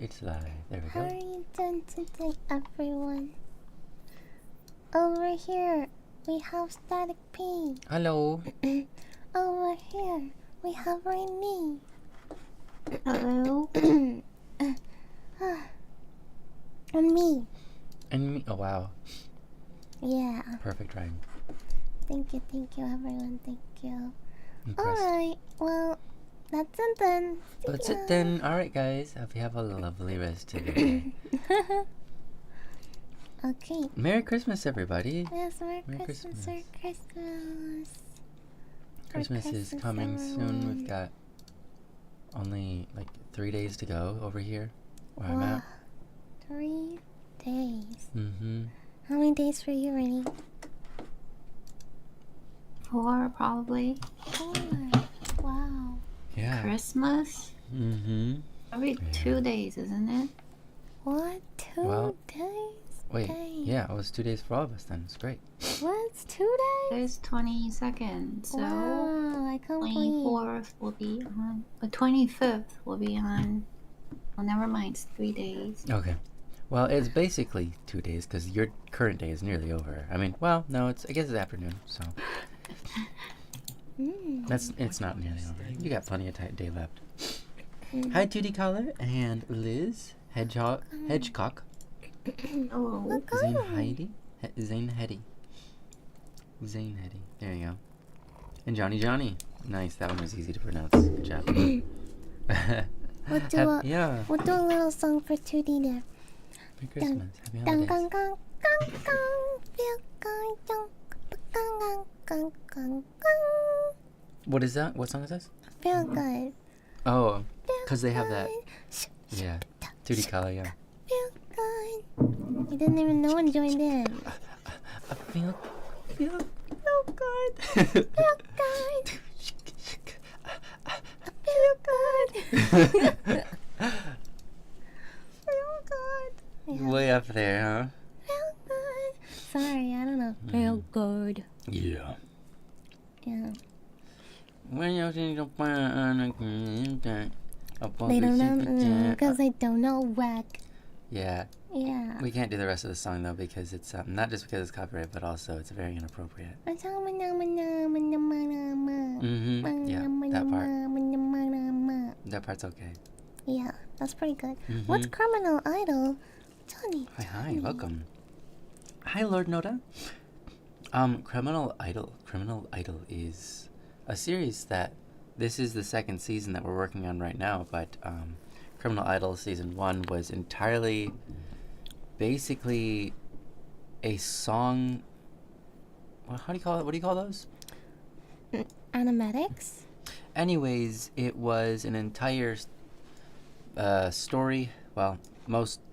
it's live. There we How go. are you doing today, everyone? Over here, we have Static P. Hello. Over here, we have Rainy. Hello. And me. And me. Oh, wow. Yeah. Perfect rhyme. Thank you, everyone. Thank you. Impressed. Alright, well, that's it then. See That's ya. it then. Alright, guys. Hope you have a lovely rest of the day. Okay. Merry Christmas, everybody. Yes, Merry Merry Christmas, Christmas. Merry Christmas. Christmas is Christmas, coming soon. everyone. We've got only like 3 days to go over here where I'm Wow. at. 3 days. Mm-hmm. How many days for you, Rainy? 4 probably. 4. Wow. Yeah. Christmas? Mm-hmm. Probably Yeah. 2 days, isn't it? What? 2 Well, days? Wait. Dang. Yeah, it was 2 days for all of us then. It's great. What's 2 days? There's 22nd, so Wow, I can't believe. 24th will be on. The 25th will be on. Well, never mind, it's 3 days. Okay. Well, it's basically 2 days because your current day is nearly over. I mean, well, no, I guess it's afternoon, so it's not nearly over. You got plenty of day left. Hi, 2D Caller and Liz Hedgehog. Oh, Zane Heidi? Zane Hetty. Zane Hetty. There you go. And Johnny. Nice, that one was easy to pronounce. Good job. We'll do yeah. We'll do a little song for 2D there. Merry Christmas. Happy Dun, holidays. dun, dun, dun, dun, feel good, dun, dun, dun, dun, dun, dun. What is that? What song is this? Feel good. Oh, Feel because they have that. good. Yeah. 2D Caller, yeah. Feel good. You didn't even know when joined in. I feel good. Feel good. Feel good. Feel good. Yeah. Way up there, huh? Feel good. Sorry, I don't know. Feel good. Yeah. Yeah. When you see the fire on a green day, They don't know because they don't know whack. Yeah. Yeah. We can't do the rest of the song though because it's not just because it's copyright, but also it's very inappropriate. Mm-hmm. Yeah, that part. That part's okay. Yeah, that's pretty good. Mhm. What's Criminal Idol? Johnny. Hi, welcome. Hi, Lord Noda. Criminal Idol is a series that this is the second season that we're working on right now, but Criminal Idol season 1 was entirely basically a song. Well, how do you call it? What do you call those? Animatics? Anyways, it was an entire story. Well,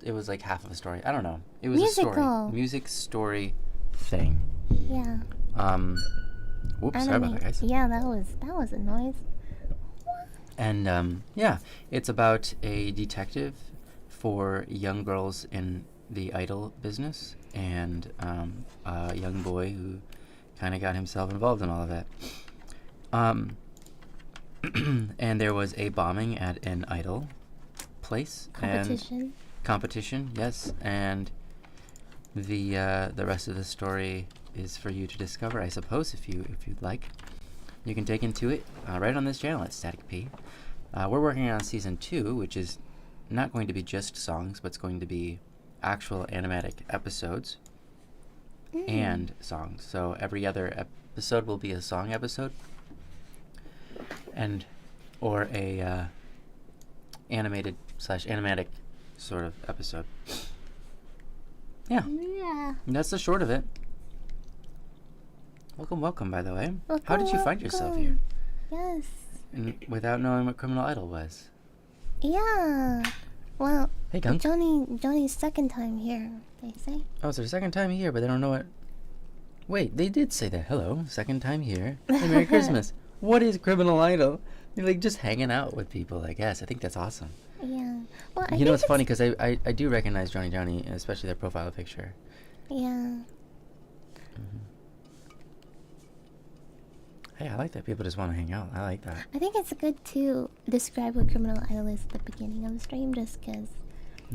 it was like half of a story. I don't know. It was a Musical. story. Music story thing. Yeah. Whoops, sorry about that, guys. Yeah, that was a noise. And yeah, it's about a detective for young girls in the idol business and a young boy who kind of got himself involved in all of that. And there was a bombing at an idol place. Competition, yes. And the rest of the story is for you to discover, I suppose, if you'd like. You can dig into it right on this channel at Static P. We're working on season 2, which is not going to be just songs, but it's going to be actual animatic episodes and songs. So every other episode will be a song episode, or a animated/animatic sort of episode. Yeah, Yeah. that's the short of it. Welcome, by the way. How did you find yourself Welcome. here? Yes. And without knowing what Criminal Idol was? Yeah. Well, Hey, Gunk. Johnny's second time here, they say. Oh, it's their second time here, but they don't know it. Wait, they did say that. Hello, second time here. Hey, Merry Christmas. What is Criminal Idol? You're like just hanging out with people, I guess. I think that's awesome. Yeah. Well, I You know, think it's funny because I do recognize Johnny, especially their profile picture. Yeah. Hey, I like that people just want to hang out. I like that. I think it's good to describe what Criminal Idol is at the beginning of the stream, just because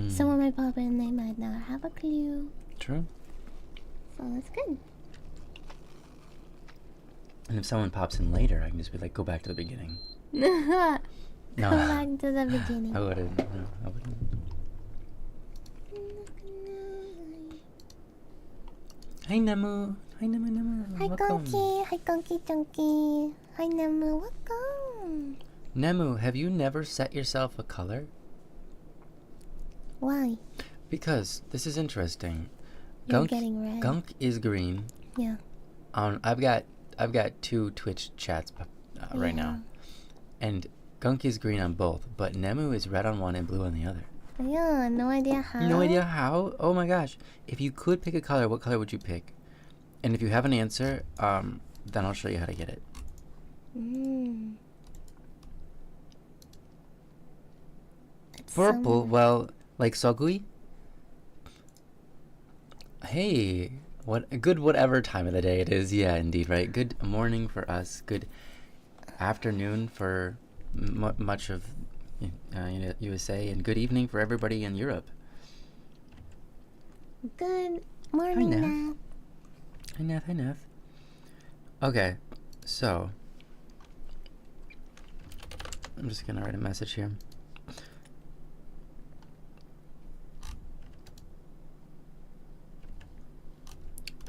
Someone might pop in, they might not have a clue. True. So that's good. And if someone pops in later, I can just be like, go back to the beginning. Go back to the beginning. I wouldn't. No, I wouldn't. Hi, Nemu. Hi, Nemu. Hi, Welcome. Gonky. Hi, Gonky Junky. Hi, Nemu. Welcome. Nemu, have you never set yourself a color? Why? Because this is interesting. You're getting red. Gunk is green. Yeah. I've got 2 Twitch chats right now, and Gunk is green on both, but Nemu is red on one and blue on the other. Yeah, no idea how. No idea how? Oh my gosh! If you could pick a color, what color would you pick? And if you have an answer, then I'll show you how to get it. Purple. Well, like Sogui. Hey, whatever time of the day it is. Yeah, indeed, right? Good morning for us. Good afternoon for much of USA, and good evening for everybody in Europe. Good morning, Nath. Hi, Nath. Hi, Nath. Okay, so I'm just gonna write a message here.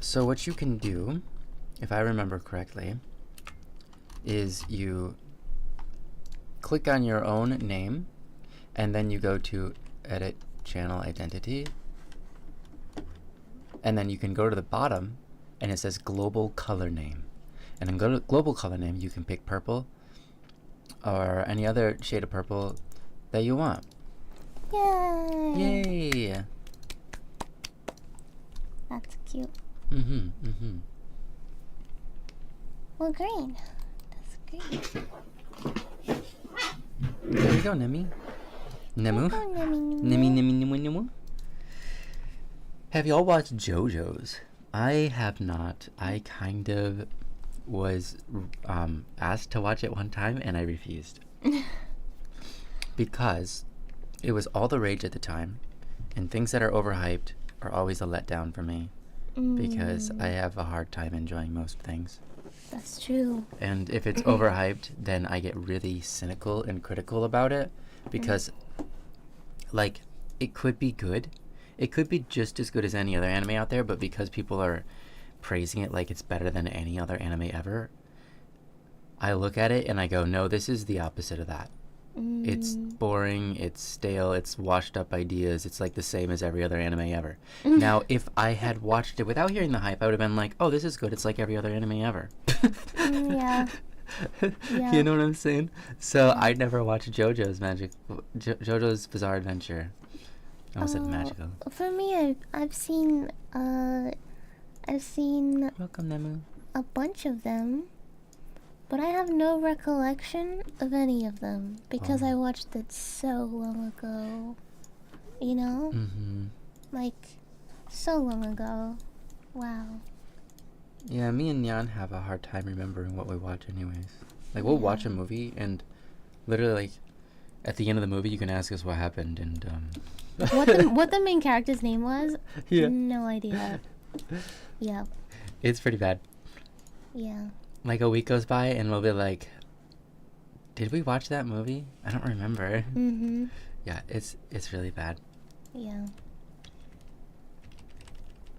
So what you can do, if I remember correctly, is you click on your own name, and then you go to Edit Channel Identity, and then you can go to the bottom, and it says Global Color Name. And then go to Global Color Name, you can pick purple, or any other shade of purple that you want. Yay! Yay! That's cute. Mm-hmm. Well, green. That's great. There you go, Nemi. Nemu? Nemu. Have y'all watched JoJo's? I have not. I kind of was asked to watch it one time, and I refused. Because it was all the rage at the time, and things that are overhyped are always a letdown for me. Because I have a hard time enjoying most things. That's true. And if it's overhyped, then I get really cynical and critical about it. Because, like, it could be good. It could be just as good as any other anime out there, but because people are praising it like it's better than any other anime ever, I look at it and I go, no, this is the opposite of that. It's boring, it's stale, it's washed up ideas, it's like the same as every other anime ever. Now, if I had watched it without hearing the hype, I would have been like, oh, this is good, it's like every other anime ever. Yeah. You know what I'm saying? So I never watched JoJo's JoJo's Bizarre Adventure. I almost said magical. For me, I've seen Welcome, Nemu. a bunch of them, but I have no recollection of any of them because I watched it so long ago. You know? Like, so long ago. Wow. Yeah, me and Nyan have a hard time remembering what we watch anyways. Like, we'll watch a movie, and literally, like, at the end of the movie, you can ask us what happened, and, what the main character's name was? Yeah. No idea. Yeah. It's pretty bad. Yeah. Like, a week goes by, and we'll be like, did we watch that movie? I don't remember. Yeah, it's really bad. Yeah.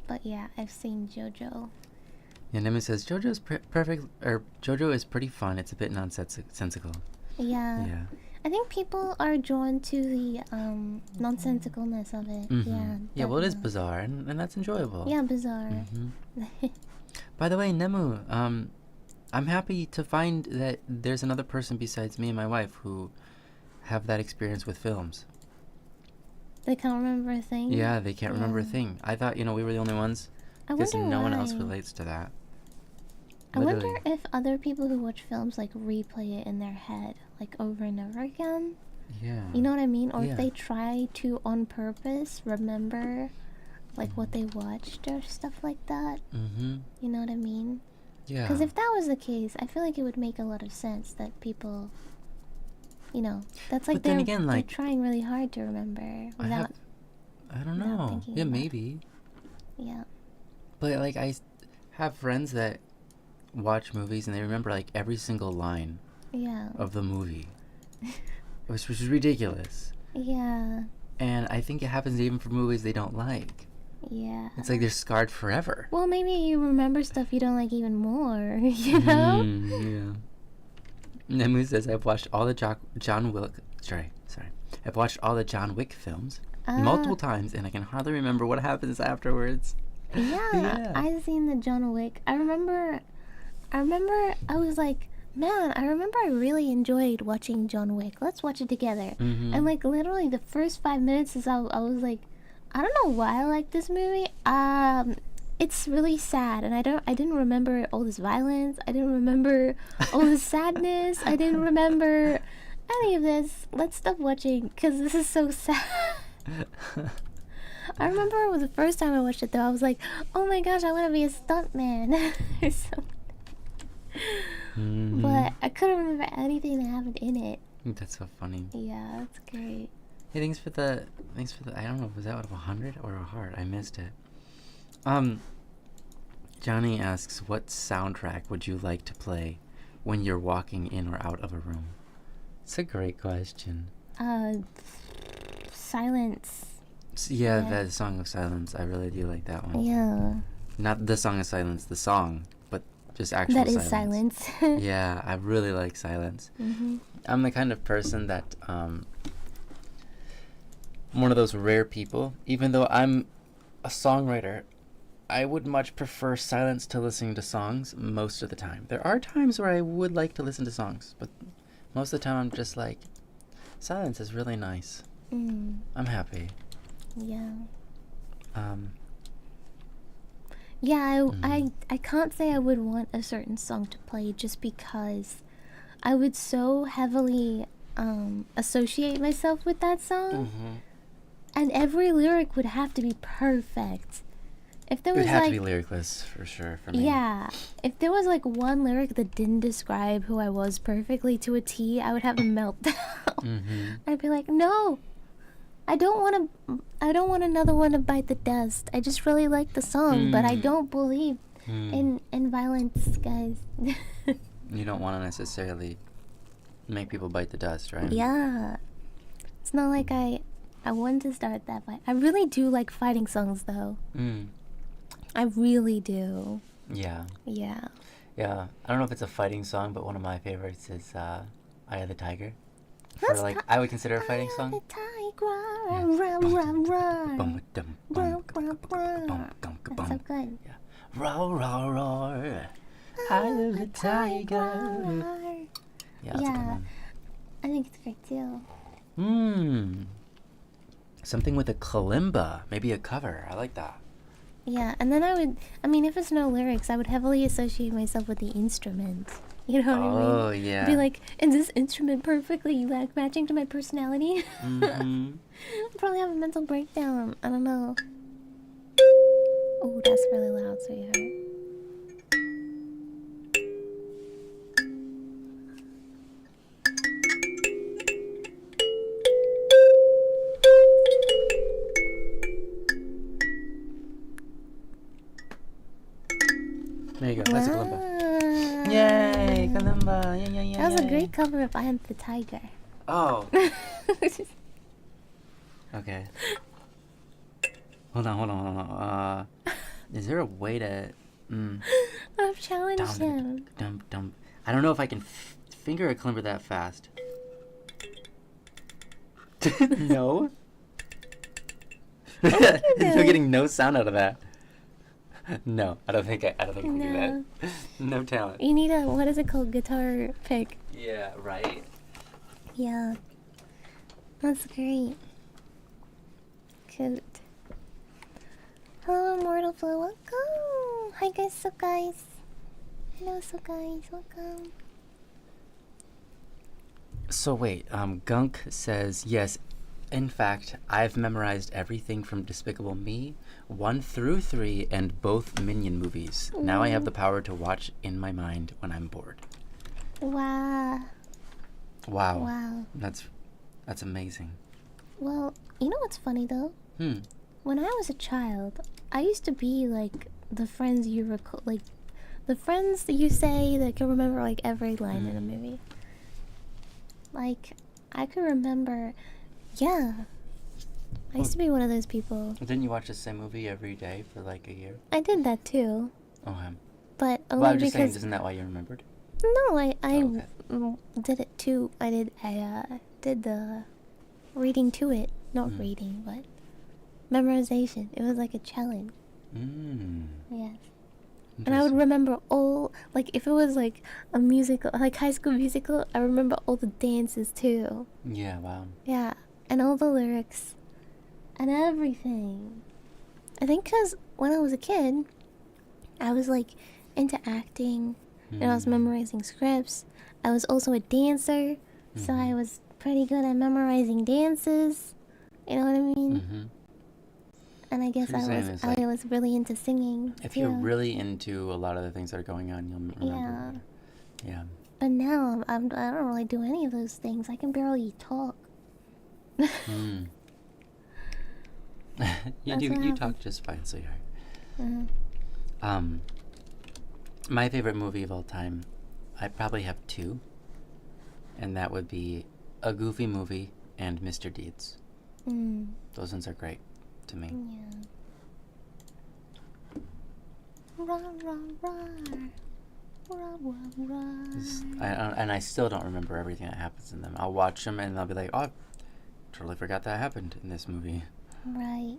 But yeah, I've seen JoJo. Yeah, Nemu says, JoJo's perfect, or JoJo is pretty fun. It's a bit nonsensical. Yeah. Yeah. I think people are drawn to the nonsensicalness of it. Yeah. Yeah, well, it is bizarre, and that's enjoyable. Yeah, bizarre. By the way, Nemu, I'm happy to find that there's another person besides me and my wife who have that experience with films. They can't remember a thing? Yeah, they can't remember a thing. I thought, we were the only ones. Because no one else relates to that. I wonder if other people who watch films, like, replay it in their head, like, over and over again. Yeah. You know what I mean? Or if they try to, on purpose, remember, like, what they watched or stuff like that. You know what I mean? Yeah. Because if that was the case, I feel like it would make a lot of sense that people, that's like they're trying really hard to remember without something. Yeah, maybe. Yeah. But like I have friends that watch movies and they remember like every single line of the movie, which is ridiculous. Yeah. And I think it happens even for movies they don't like. Yeah. It's like they're scarred forever. Well, maybe you remember stuff you don't like even more, you know? Yeah. Nemu says, I've watched all the John Wick... Sorry. I've watched all the John Wick films multiple times, and I can hardly remember what happens afterwards. Yeah. I've seen the John Wick. I remember I was like, man, I remember I really enjoyed watching John Wick. Let's watch it together. And like literally the first 5 minutes is I was like, I don't know why I like this movie. It's really sad, and I didn't remember all this violence. I didn't remember all this sadness. I didn't remember any of this. Let's stop watching because this is so sad. I remember it was the first time I watched it though. I was like, oh my gosh, I want to be a stuntman. But I couldn't remember anything that happened in it. That's so funny. Yeah, that's great. Hey, thanks for the. I don't know. Was that out of 100 or a heart? I missed it. Johnny asks, what soundtrack would you like to play when you're walking in or out of a room? It's a great question. Silence. Yeah, the Song of Silence. I really do like that one. Yeah. Not the Song of Silence, the song, but just actual that silence. Is silence. Yeah, I really like silence. I'm the kind of person that, one of those rare people, even though I'm a songwriter, I would much prefer silence to listening to songs most of the time. There are times where I would like to listen to songs, but most of the time I'm just like, silence is really nice. I'm happy. Yeah. Yeah, I can't say I would want a certain song to play just because I would so heavily associate myself with that song. And every lyric would have to be perfect. If there was it would have to be lyricless for sure for me. Yeah. If there was like one lyric that didn't describe who I was perfectly to a T, I would have a meltdown. I'd be like, no, I don't want another one to bite the dust. I just really like the song, but I don't believe in violence, guys. You don't want to necessarily make people bite the dust, right? Yeah. It's not like I want to start that fight. I really do like fighting songs, though. I really do. Yeah. Yeah. Yeah. I don't know if it's a fighting song, but one of my favorites is Eye of the Tiger. For like, I would consider a fighting song. Eye of the tiger, That's so good. Yeah. Roar, roar, roar. Eye of the tiger. Yeah, that's a good one. I think it's great too. Something with a kalimba. Maybe a cover. I like that. Yeah, and then if it's no lyrics, I would heavily associate myself with the instrument. You know what I mean? Oh, yeah. Be like, is this instrument perfectly matching to my personality? I'd probably have a mental breakdown. I don't know. Oh, that's really loud, sweetheart. There you go. That's a kalimba. Yay, kalimba. Yeah. That was a great cover of I Am the Tiger. Oh. Okay. Hold on. Is there a way to... I've challenged him. I don't know if I can finger a kalimba that fast. No? You're getting no sound out of that. No, I don't think I can do that. No talent. You need what is it called? Guitar pick. Yeah, right? Yeah. That's great. Cute. Hello, Immortal Flow. Welcome. Hi, guys. Hello, welcome. So wait, Gunk says, yes, in fact, I've memorized everything from Despicable Me, 1 through 3, and both Minion movies. Now I have the power to watch in my mind when I'm bored. Wow. That's amazing. Well, you know what's funny though? when I was a child, I used to be like the friends you recall, like the friends that you say that can remember like every line in a movie. Like, I could remember, yeah. I used to be one of those people. Didn't you watch the same movie every day for like a year? I did that too. Okay. But only well, I'm just because... saying, isn't that why you remembered? No, I okay. did it too. I did the reading to it. Not reading, but memorization. It was like a challenge. Yes. And I would remember all, like, if it was like a musical, like High School Musical, I remember all the dances too. Yeah, wow. Yeah, and all the lyrics and everything. I think because when I was a kid, I was like into acting and I was memorizing scripts. I was also a dancer, so I was pretty good at memorizing dances. You know what I mean? And I guess I was really into singing. If you're really into a lot of the things that are going on, you'll remember. Yeah. But now I don't really do any of those things. I can barely talk. You talk just fine, sweetheart. My favorite movie of all time, I probably have two, and that would be A Goofy Movie and Mr. Deeds. Those ones are great to me. Yeah. Rah, rah, rah. Rah, rah, rah. And I still don't remember everything that happens in them. I'll watch them and I'll be like, oh, I totally forgot that happened in this movie. Right.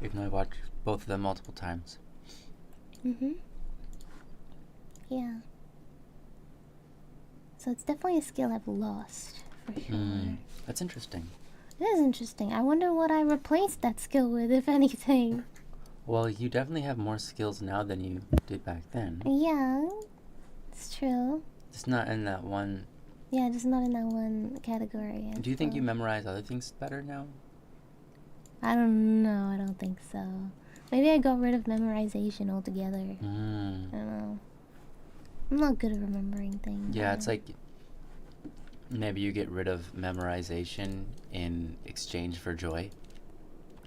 Even though I watched both of them multiple times. Yeah. So it's definitely a skill I've lost, for sure. That's interesting. It is interesting. I wonder what I replaced that skill with, if anything. Well, you definitely have more skills now than you did back then. Yeah, it's true. It's not in that one... Yeah, just not in that one category. Do you think you memorize other things better now? I don't know. I don't think so. Maybe I got rid of memorization altogether. I don't know. I'm not good at remembering things. Yeah, it's like maybe you get rid of memorization in exchange for joy.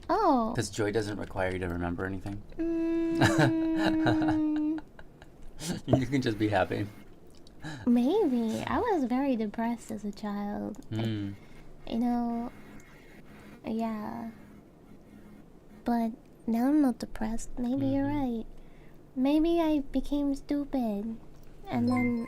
Oh. Because joy doesn't require you to remember anything. You can just be happy. Maybe. I was very depressed as a child. You know, yeah. But now I'm not depressed. Maybe you're right. Maybe I became stupid. And then,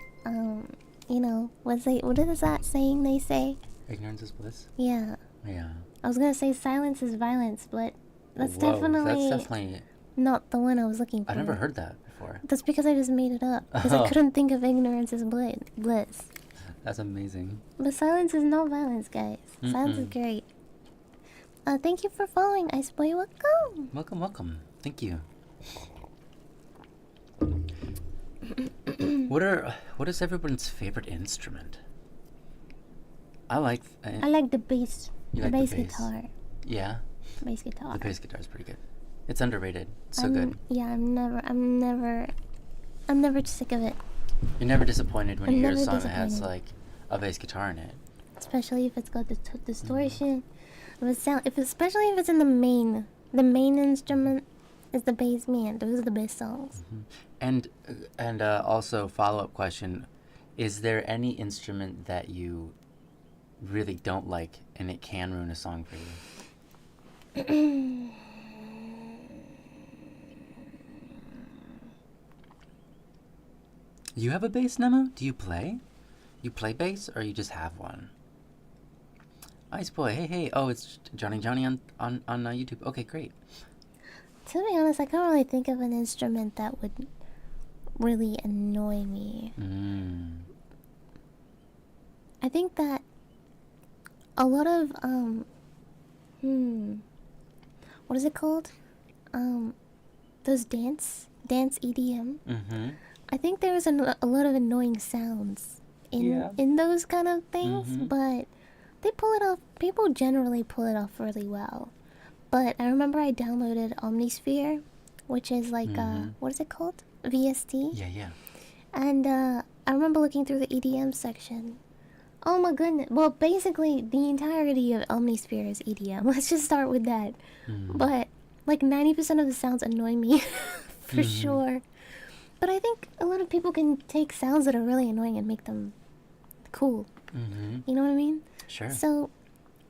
you know, what is that saying they say? Ignorance is bliss? Yeah. Yeah. I was gonna say silence is violence, but that's definitely not the one I was looking for. I never heard that before. That's because I just made it up. Because I couldn't think of ignorance as bliss. That's amazing. But silence is not violence, guys. Silence is great. Thank you for following, Ice Boy. Welcome. Welcome. Thank you. What is everyone's favorite instrument? I like the bass. The bass guitar. Yeah. Bass guitar. The bass guitar is pretty good. It's underrated. It's so good. Yeah, I'm never sick of it. You're never disappointed when you hear a song that has like a bass guitar in it. Especially if it's got the distortion. Especially if it's in the main instrument is the bass, man. Those are the best songs. And also follow-up question: is there any instrument that you really don't like and it can ruin a song for you? You have a bass, Nemo? Do you play? You play bass, or you just have one? Ice Boy, hey. Oh, it's Johnny on YouTube. Okay, great. To be honest, I can't really think of an instrument that would really annoy me. I think that a lot of what is it called? Those dance EDM. I think there's a lot of annoying sounds in those kind of things, but they pull it off. People generally pull it off really well. But I remember I downloaded Omnisphere, which is like what is it called? VST. Yeah. And I remember looking through the EDM section. Oh my goodness. Well, basically, the entirety of Omnisphere is EDM. Let's just start with that. But, like, 90% of the sounds annoy me, for sure. But I think a lot of people can take sounds that are really annoying and make them cool. You know what I mean? Sure. So,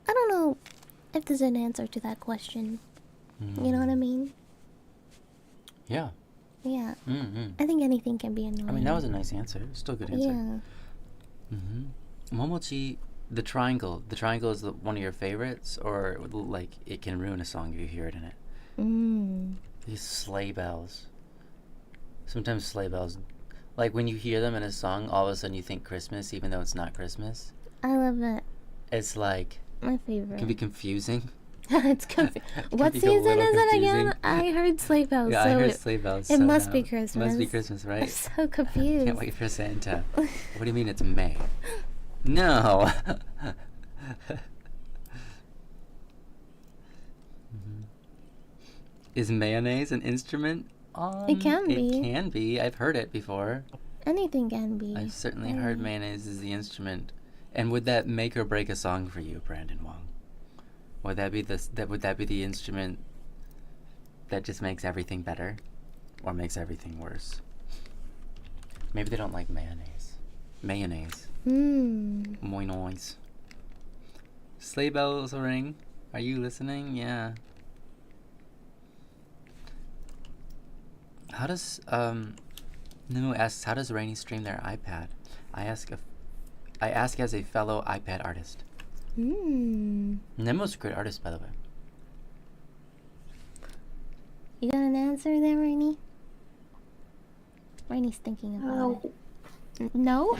I don't know if there's an answer to that question. You know what I mean? Yeah. Yeah. I think anything can be annoying. I mean, that was a nice answer. Still a good answer. Yeah. Momochi, the triangle. The triangle is one of your favorites, or like it can ruin a song if you hear it in it. These sleigh bells. Sometimes sleigh bells, like when you hear them in a song, all of a sudden you think Christmas, even though it's not Christmas. I love it. It's like my favorite. It can be confusing. It's confusing. What season is it again? I heard sleigh bells. Yeah, so I heard sleigh bells. It must be Christmas. It must be Christmas, right? I'm so confused. Can't wait for Santa. What do you mean it's May? No. Is mayonnaise an instrument? It can be. It can be. I've heard it before. Anything can be. I've certainly heard mayonnaise is the instrument. And would that make or break a song for you, Brandon Wong? Would that be the instrument that just makes everything better, or makes everything worse? Maybe they don't like mayonnaise. Mayonnaise. Mayonnaise. Sleigh bells ring. Are you listening? Yeah. How does Numu asks, how does Rainy stream their iPad? I ask as a fellow iPad artist. Nemo's a great artist, by the way. You got an answer there, Rainy? Rainy's thinking about it. No?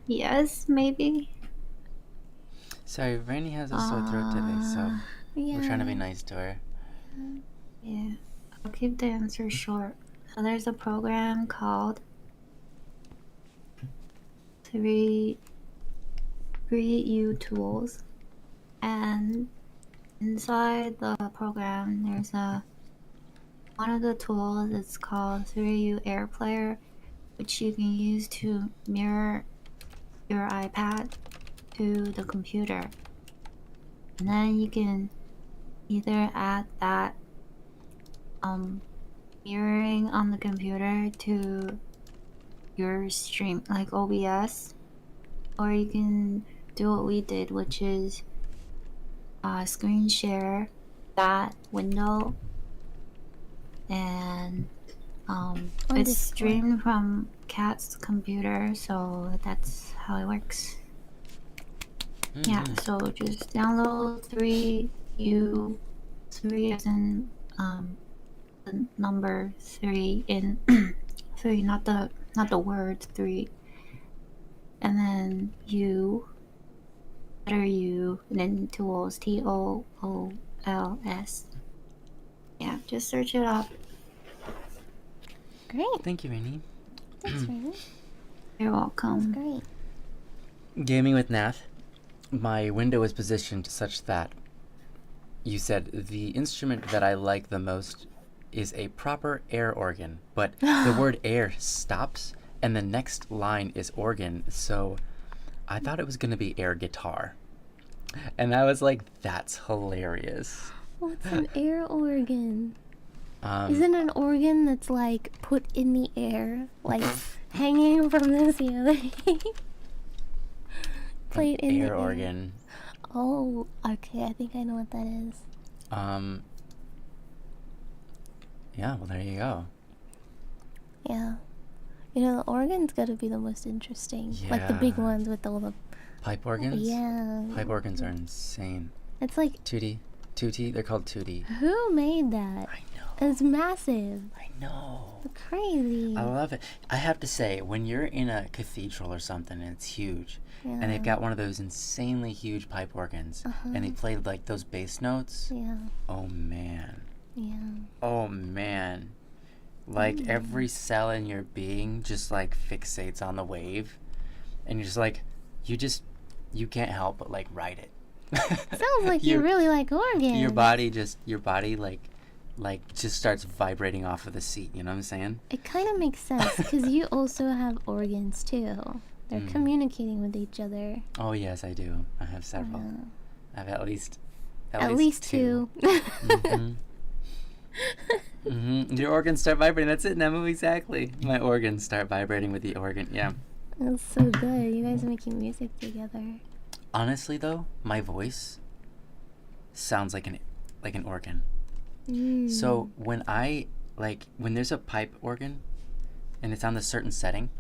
Yes, maybe. Sorry, Rainy has a sore throat today, so we're trying to be nice to her. Yeah, I'll keep the answer short. So there's a program called 3U Tools, and inside the program there's one of the tools. It's called 3U Air Player, which you can use to mirror your iPad to the computer, and then you can either add that mirroring on the computer to your stream, like OBS, or you can do what we did, which is screen share that window, and it's streamed from Kat's computer, so that's how it works. Yeah, so just download 3U, 3 as in the number 3 in 3, not the word 3, and then U, letter U, and then tools, TOOLS. Yeah, just search it up. Great. Thank you, Rainy. Thanks, Rainy. You're welcome. That's great. Gaming with Nath. My window is positioned such that you said the instrument that I like the most is a proper air organ, but the word air stops and the next line is organ, so I thought it was going to be air guitar. And I was like, that's hilarious. What's an air organ? Isn't an organ that's like put in the air, like hanging from the ceiling? Played in the air. Air organ. Oh, okay, I think I know what that is. Yeah, well, there you go. Yeah. You know, the organ's gotta be the most interesting. Yeah. Like the big ones with all the... Pipe organs? Yeah. Pipe organs are insane. It's like... Tutti? They're called tutti. Who made that? I know. It's massive. I know. It's crazy. I love it. I have to say, when you're in a cathedral or something and it's huge, and they've got one of those insanely huge pipe organs, and they play like those bass notes. Yeah. Oh man. Yeah. Oh man. Like every cell in your being just like fixates on the wave, and you're just like, you can't help but like ride it. Sounds like you really like organs. Your body like just starts vibrating off of the seat. You know what I'm saying? It kind of makes sense because you also have organs too. They're communicating with each other. Oh yes, I do. I have several. I have at least two. Your organs start vibrating. That's it, Nemo. Exactly. My organs start vibrating with the organ. Yeah. That's so good. You guys are making music together. Honestly, though, my voice sounds like an organ. So when when there's a pipe organ, and it's on a certain setting,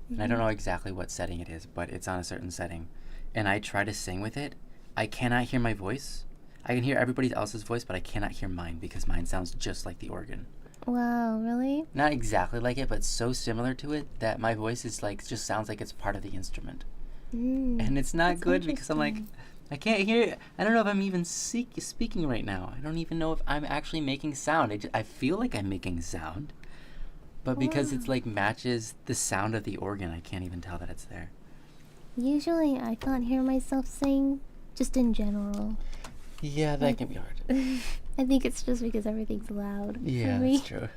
and I don't know exactly what setting it is, but it's on a certain setting, and I try to sing with it, I cannot hear my voice. I can hear everybody else's voice, but I cannot hear mine because mine sounds just like the organ. Wow, really? Not exactly like it, but so similar to it that my voice is just sounds like it's part of the instrument. And it's not good because I'm like, I can't hear it. I don't know if I'm even speaking right now. I don't even know if I'm actually making sound. I feel like I'm making sound. But because it's matches the sound of the organ, I can't even tell that it's there. Usually I can't hear myself sing, just in general. Yeah, that can be hard. I think it's just because everything's loud for me. That's true.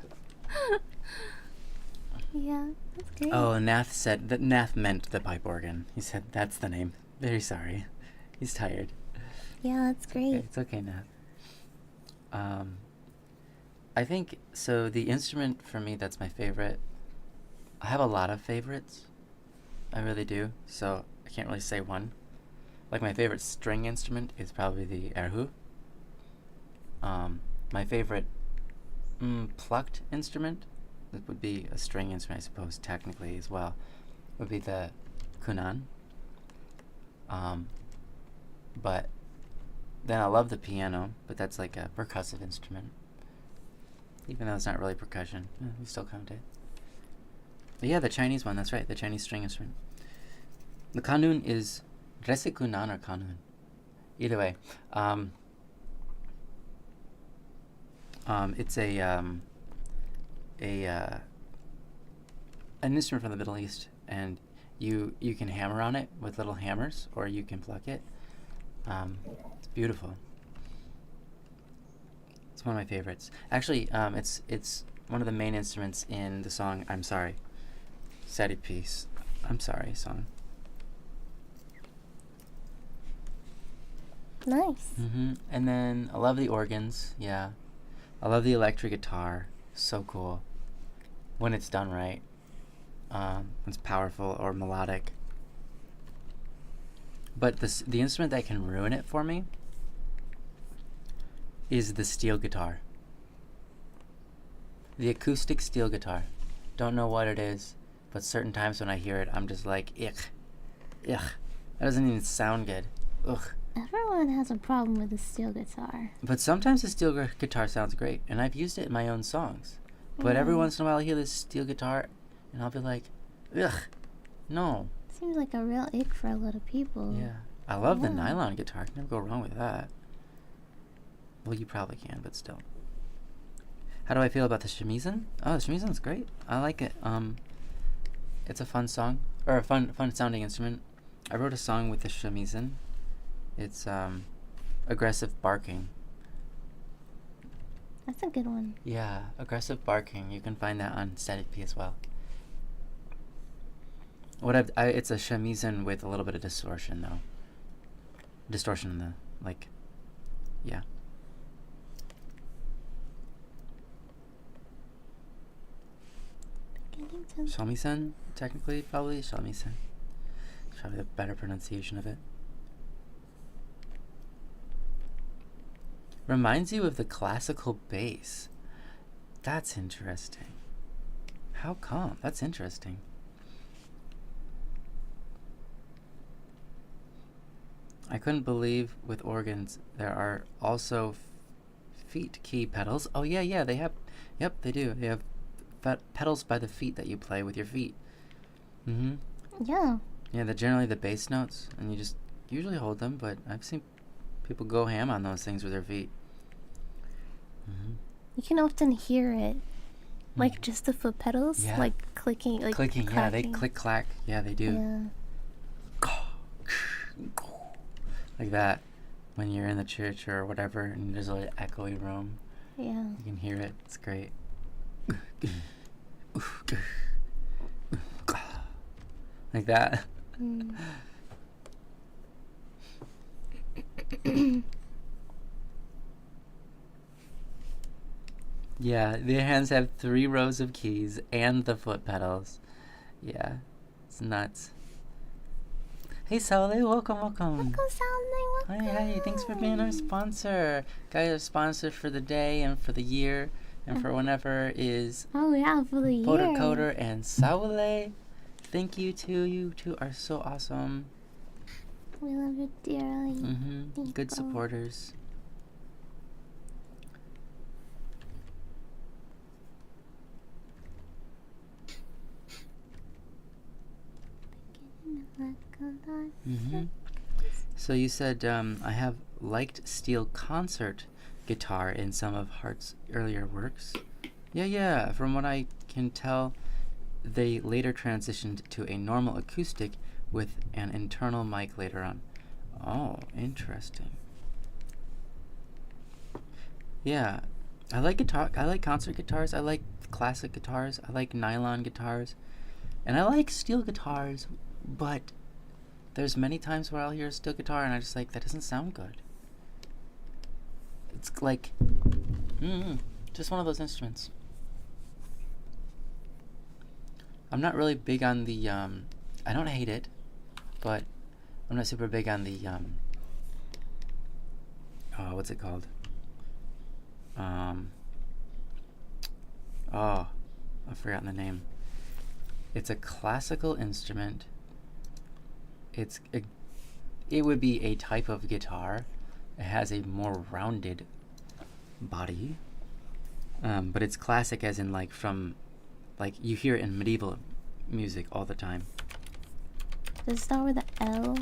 Yeah, that's great. Oh, Nath said that Nath meant the pipe organ. He said that's the name. Very sorry. He's tired. Yeah, that's great. It's okay, Nath. I think, so the instrument for me that's my favorite, I have a lot of favorites. I really do. So I can't really say one. My favorite string instrument is probably the erhu. My favorite plucked instrument, that would be a string instrument, I suppose, technically as well, would be the kunan. But then I love the piano, but that's like a percussive instrument. Even though it's not really percussion, we still count it. But yeah, the Chinese one, that's right, the Chinese string instrument. The kanun is, did I say kunan or kanun? Either way, it's an instrument from the Middle East, and you can hammer on it with little hammers, or you can pluck it. It's beautiful. It's one of my favorites. Actually, it's one of the main instruments in the song "I'm Sorry," Sadie Peace. I'm Sorry song. Nice. And then I love the organs. Yeah, I love the electric guitar. So cool when it's done right. It's powerful or melodic. But the instrument that can ruin it for me is the steel guitar. The acoustic steel guitar. Don't know what it is, but certain times when I hear it, I'm just like, ick. That doesn't even sound good. Ugh. Everyone has a problem with the steel guitar. But sometimes the steel guitar sounds great, and I've used it in my own songs. But every once in a while I hear this steel guitar, and I'll be like, ugh, no. Seems like a real ick for a lot of people. Yeah. I love the nylon guitar. Can never go wrong with that. Well, you probably can, but still. How do I feel about the shamisen? Oh, the shamisen's great. I like it. It's a fun song, or a fun sounding instrument. I wrote a song with the shamisen. It's aggressive barking. That's a good one. Yeah, aggressive barking. You can find that on Static P as well. It's a shamisen with a little bit of distortion though. Distortion in the yeah. Shamisen, technically, probably shamisen. It's probably the better pronunciation of it. Reminds you of the classical bass. That's interesting. How come? That's interesting. I couldn't believe with organs there are also feet key pedals. Oh yeah, they have. Yep, they do. They have pedals by the feet that you play with your feet. Yeah. Yeah, they're generally the bass notes, and you just usually hold them, but I've seen people go ham on those things with their feet. You can often hear it, just the foot pedals, clicking, clicking. clacking. Yeah, they click clack. Yeah, they do. Yeah. Like that, when you're in the church or whatever, and there's an echoey room. Yeah. You can hear it. It's great. Like that. Yeah, their hands have 3 rows of keys and the foot pedals. Yeah, it's nuts. Hey, Saule, welcome. Welcome, Saule, welcome. Hi, thanks for being our sponsor. Got our sponsor for the day and for the year and for whenever is for the year. Coder and Saule. Thank you to you two are so awesome. We love you dearly. Good supporters. So you said I have liked steel concert guitar in some of Hart's earlier works. Yeah. From what I can tell, they later transitioned to a normal acoustic with an internal mic later on. Oh, interesting. Yeah, I like guitar. I like concert guitars. I like classic guitars. I like nylon guitars, and I like steel guitars. But there's many times where I'll hear a steel guitar and I just like that doesn't sound good. It's like, just one of those instruments. I'm not really big on the, I don't hate it, but I'm not super big on the, what's it called? I've forgotten the name. It's a classical instrument. It would be a type of guitar. It has a more rounded body, but it's classic as in like from, like you hear it in medieval music all the time. Does it start with an L?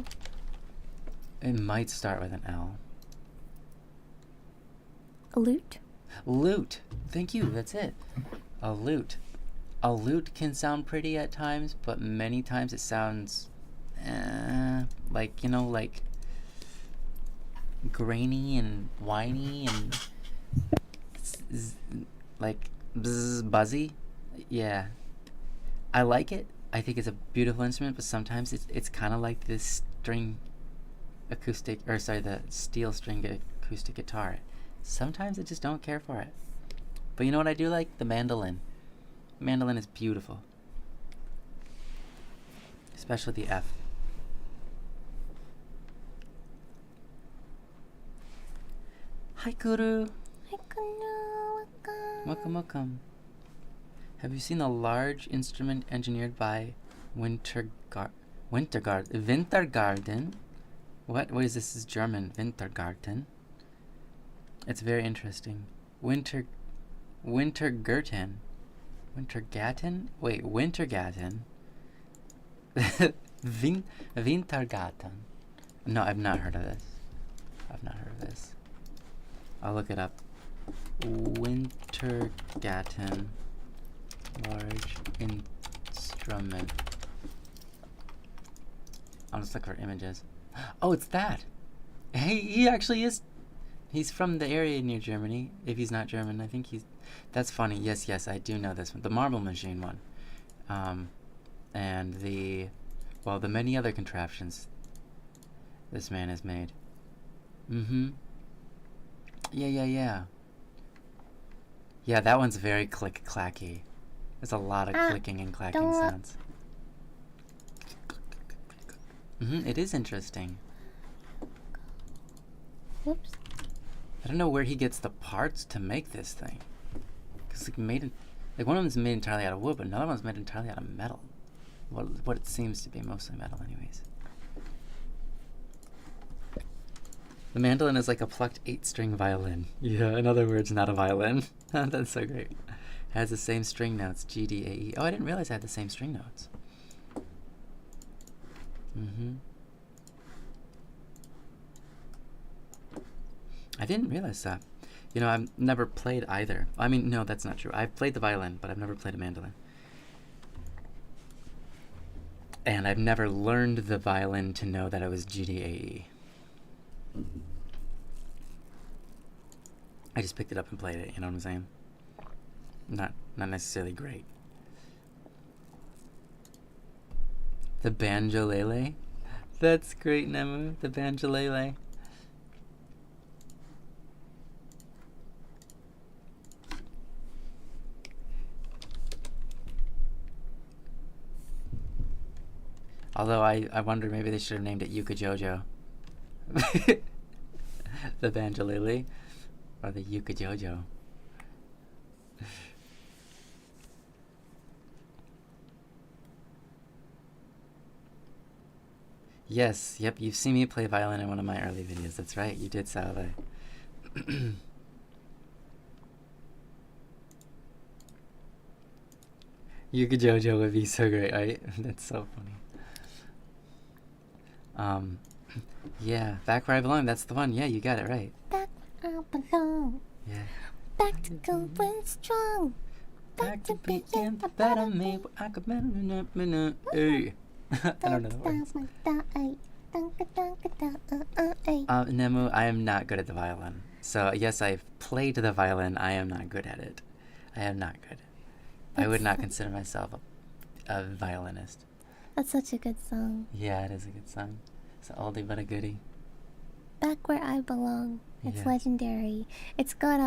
It might start with an L. A lute? Lute. Thank you. That's it. A lute. A lute can sound pretty at times, but many times it sounds like, like grainy and whiny and like buzzy. Yeah. I like it. I think it's a beautiful instrument, but sometimes it's kind of like this the steel string acoustic guitar. Sometimes I just don't care for it. But you know what I do like? The mandolin. Mandolin is beautiful. Especially the F. Hi, Kuru. Hi, Kuru. Welcome. Have you seen the large instrument engineered by Wintergarten? What is this? This is German. Wintergarten. It's very interesting. Wintergatten. Wait, Wintergatten. Wintergarten. No, I've not heard of this. I'll look it up. Wintergatten. Large instrument. I'll just look for images. Oh, it's that. He actually is. He's from the area near Germany. If he's not German, I think he's. That's funny. Yes, I do know this one. The marble machine one. And the many other contraptions this man has made. Yeah. Yeah, that one's very click-clacky. There's a lot of clicking and clacking sounds. It is interesting. Whoops. I don't know where he gets the parts to make this thing. Cause one of them's made entirely out of wood, but another one's made entirely out of metal. What it seems to be, mostly metal, anyways. The mandolin is like a plucked 8-string violin. Yeah, in other words, not a violin. That's so great. Has the same string notes, G, D, A, E. Oh, I didn't realize I had the same string notes. I didn't realize that. I've never played either. I mean, no, that's not true. I've played the violin, but I've never played a mandolin. And I've never learned the violin to know that it was G, D, A, E. I just picked it up and played it, you know what I'm saying? Not necessarily great. The banjolele. That's great, Nemu. The banjolele. Although I wonder maybe they should have named it Yuka Jojo. The banjolele or the Yuka Jojo. Yes, yep, you've seen me play violin in one of my early videos. That's right, you did, Salve. Yuka Jojo would be so great, right? That's so funny. Yeah, Back Where I Belong, that's the one. Yeah, you got it right. Back where I belong. Yeah. Back to going strong. Back to being the better me. I could hey. I don't know the words. Nemu, I am not good at the violin. So, yes, I've played the violin. I am not good at it. I am not good. I would not consider myself a violinist. That's such a good song. Yeah, it is a good song. It's an oldie but a goodie. Back Where I Belong. It's legendary. It's got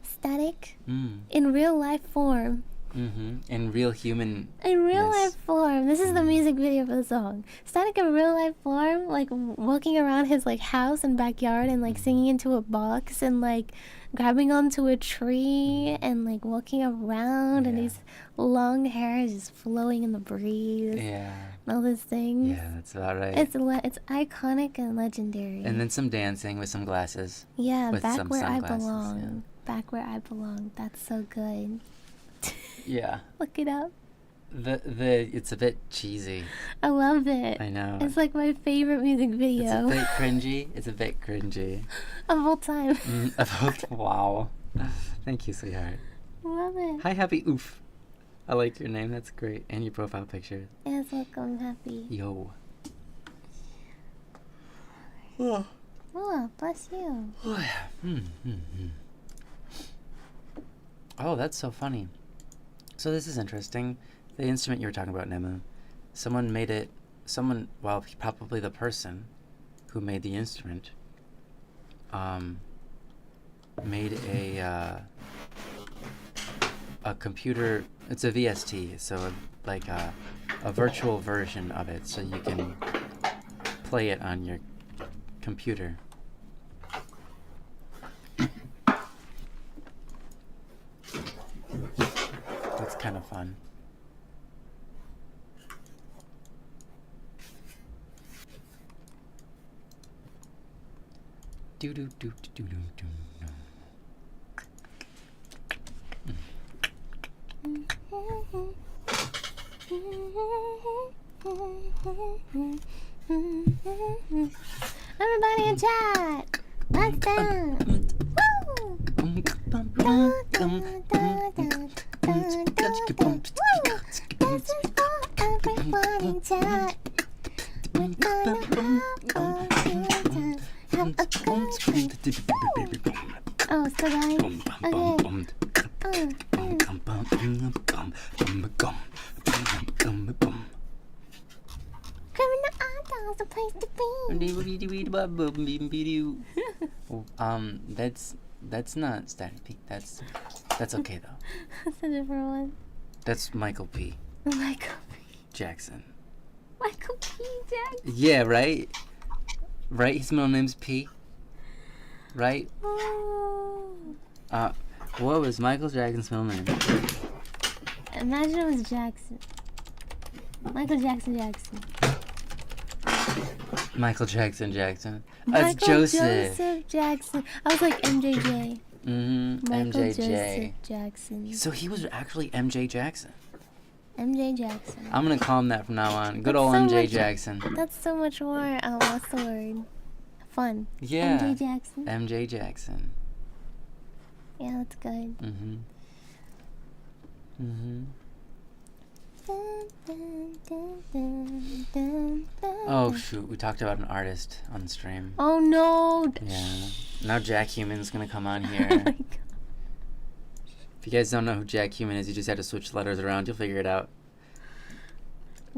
static in real life form. In real human. In real life form. This is the music video for the song. Static in real life form, like walking around his like house and backyard and like singing into a box and like grabbing onto a tree and like walking around and his long hair is just flowing in the breeze. Yeah. And all these things. Yeah, that's about right. It's iconic and legendary. And then some dancing with some glasses. Yeah, with Back some Where I sunglasses, Belong. yeah. Back Where I Belong. That's so good. Yeah. Look it up. It's a bit cheesy. I love it. I know. It's like my favorite music video. It's a bit cringy. It's a bit cringy. Of all time. Wow. Thank you, sweetheart. Love it. Hi, Happy Oof. I like your name. That's great. And your profile picture. Yes, look, I'm happy. Yo. Oh, bless you. Oh, that's so funny. So this is interesting. The instrument you were talking about, Nemu. Someone made it. Well, probably the person who made the instrument, made a computer. It's a VST, so like a virtual version of it, so you can play it on your computer. That's kind of fun. Do do do do do do. Everybody in chat! Let's dance! Woo! This is for everyone in chat. We're gonna have a good time. Oh, still going? Criminal Idol's a place to be. That's not Static P. That's okay though. That's a different one. That's Michael P. Michael P. Jackson. Michael P. Jackson. Yeah, right? Right? His middle name's P. Right? Oh. What was Michael Jackson's middle name? Imagine it was Jackson. Michael Jackson. Michael Jackson. That's Michael Joseph Jackson. I was like MJJ. Michael MJJ. Joseph Jackson. So he was actually MJ Jackson. MJ Jackson. I'm gonna call him that from now on. Good That's old so MJ much- Jackson. That's so much more, what's the word? Fun. Yeah. MJ Jackson. MJ Jackson. Yeah, that's good. Oh shoot, we talked about an artist on the stream. Oh no! Yeah. Now Jack Human's gonna come on Oh here. my God. If you guys don't know who Jack Human is, you just have to switch letters around. You'll figure it out.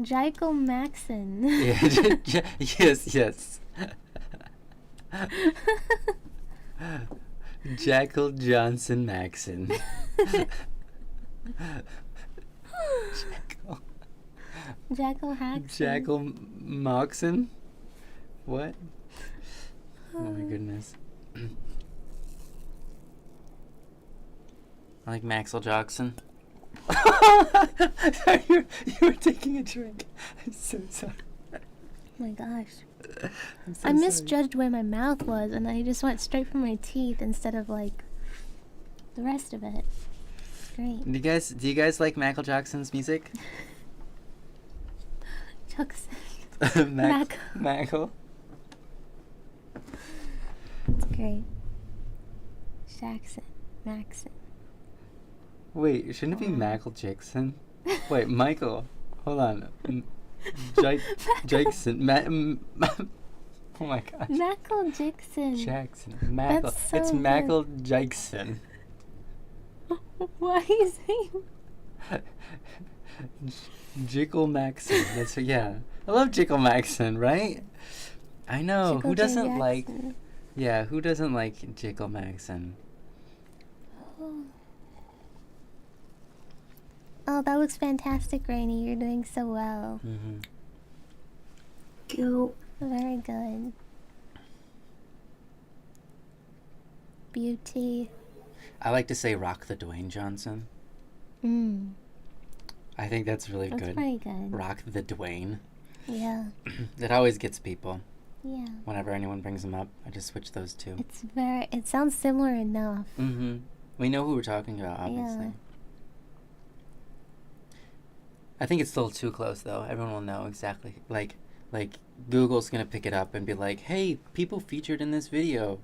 Jacob Maxon. Yeah, yes. Jackal Johnson Maxon. Jackal Haxon. Jackal Moxon? What? Oh my goodness. I like Maxwell Jackson. you were taking a drink. I'm so sorry. Oh my gosh. So I misjudged where my mouth was, and I just went straight for my teeth instead of like the rest of it. It's great. Do you guys like Michael Jackson's music? Jackson. Michael. It's great. Jackson. Maxon. Wait, shouldn't it be Michael Jackson? Wait, Michael. Hold on. Jackson. Oh my gosh. Michael Jackson. Jackson. Michael. So it's good. Michael Jackson. Why are you saying? Jickle Maxon. That's yeah. I love Jickle Maxon, right? I know. Jickle Who doesn't J. like? Jackson. Yeah, who doesn't like Jickle Maxon? Oh, that looks fantastic, Rainy. You're doing so well. Mm-hmm. Cute. Very good. Beauty. I like to say rock the Dwayne Johnson. I think that's really That's good. pretty good. Rock the Dwayne. Yeah. That always gets people. Yeah. Whenever anyone brings them up, I just switch those two. It sounds similar enough. Mm-hmm. We know who we're talking about, obviously. Yeah. I think it's still too close, though. Everyone will know exactly. Like Google's gonna pick it up and be like, "Hey, people featured in this video,"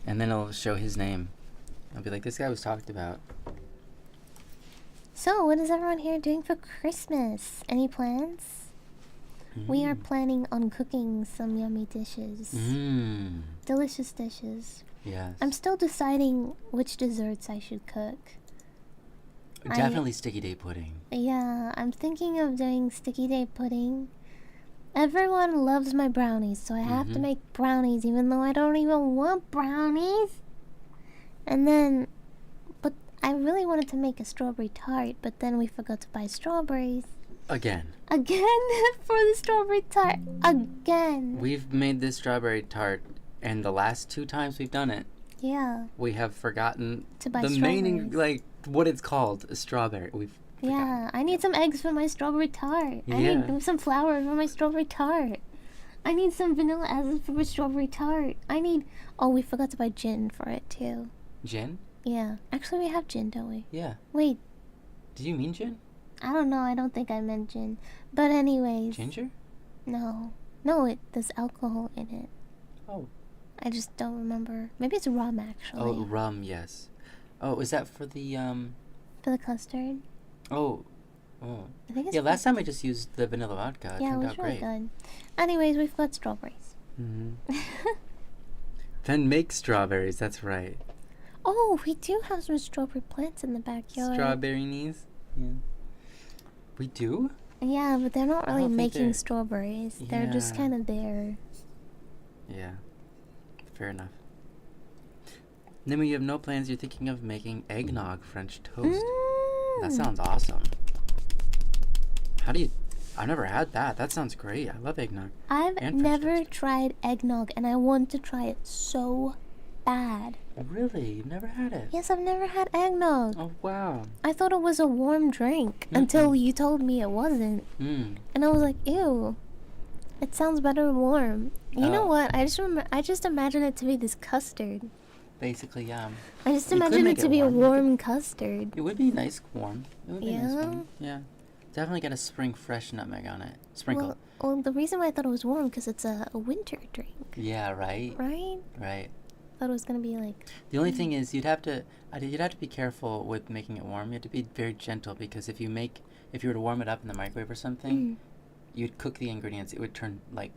and then it'll show his name. I'll be like, "This guy was talked about." So, what is everyone here doing for Christmas? Any plans? We are planning on cooking some yummy dishes. Delicious dishes. Yes. I'm still deciding which desserts I should cook. Definitely sticky day pudding. Yeah, I'm thinking of doing sticky day pudding. Everyone loves my brownies, so I have to make brownies even though I don't even want brownies. And then, but I really wanted to make a strawberry tart, but then we forgot to buy strawberries. Again for the strawberry tart. Again. We've made this strawberry tart, and the last 2 times we've done it, Yeah. we have forgotten To buy the main, strawberries. what it's called, a strawberry. We've Yeah, I need some eggs for my strawberry tart. I Yeah. need some flour for my strawberry tart. I need some vanilla essence for my strawberry tart. Oh, we forgot to buy gin for it too. Gin? Yeah. Actually, we have gin, don't we? Yeah. Wait, Do you mean gin? I don't know. I don't think I meant gin. But anyways. Ginger? No, there's alcohol in it. Oh. I just don't remember. Maybe it's rum, actually. Oh, rum, yes. Oh, is that for the, For the custard. Oh. I think it's Yeah, last time I just used the vanilla vodka. It Yeah, it turned was out really great. good. Anyways, we've got strawberries. Then make strawberries, that's right. Oh, we do have some strawberry plants in the backyard. Strawberry knees? Yeah. We do? Yeah, but they're not I really don't think making they're- strawberries. They're just Yeah. kind of there. Yeah. Fair enough. Then when you have no plans, you're thinking of making eggnog French toast. That sounds awesome. I've never had that. That sounds great. I love eggnog. I've and French never toast. tried eggnog, and I want to try it so bad. Really? You've never had it? Yes, I've never had eggnog. Oh, wow. I thought it was a warm drink until you told me it wasn't. Mm. And I was like, ew. It sounds better warm. You know Oh. what? I just imagine it to be this custard. Basically, yeah. I just You could imagine it make to it be a warm. warm custard. It would be nice warm. It would be nice Yeah? warm. Yeah. Definitely got a spring fresh nutmeg on it. Sprinkle. Well, the reason why I thought it was warm because it's a winter drink, Yeah, right? right? Right. Thought it was gonna be like. The only thing is you'd have to be careful with making it warm. You have to be very gentle because if you were to warm it up in the microwave or something, you'd cook the ingredients. It would turn like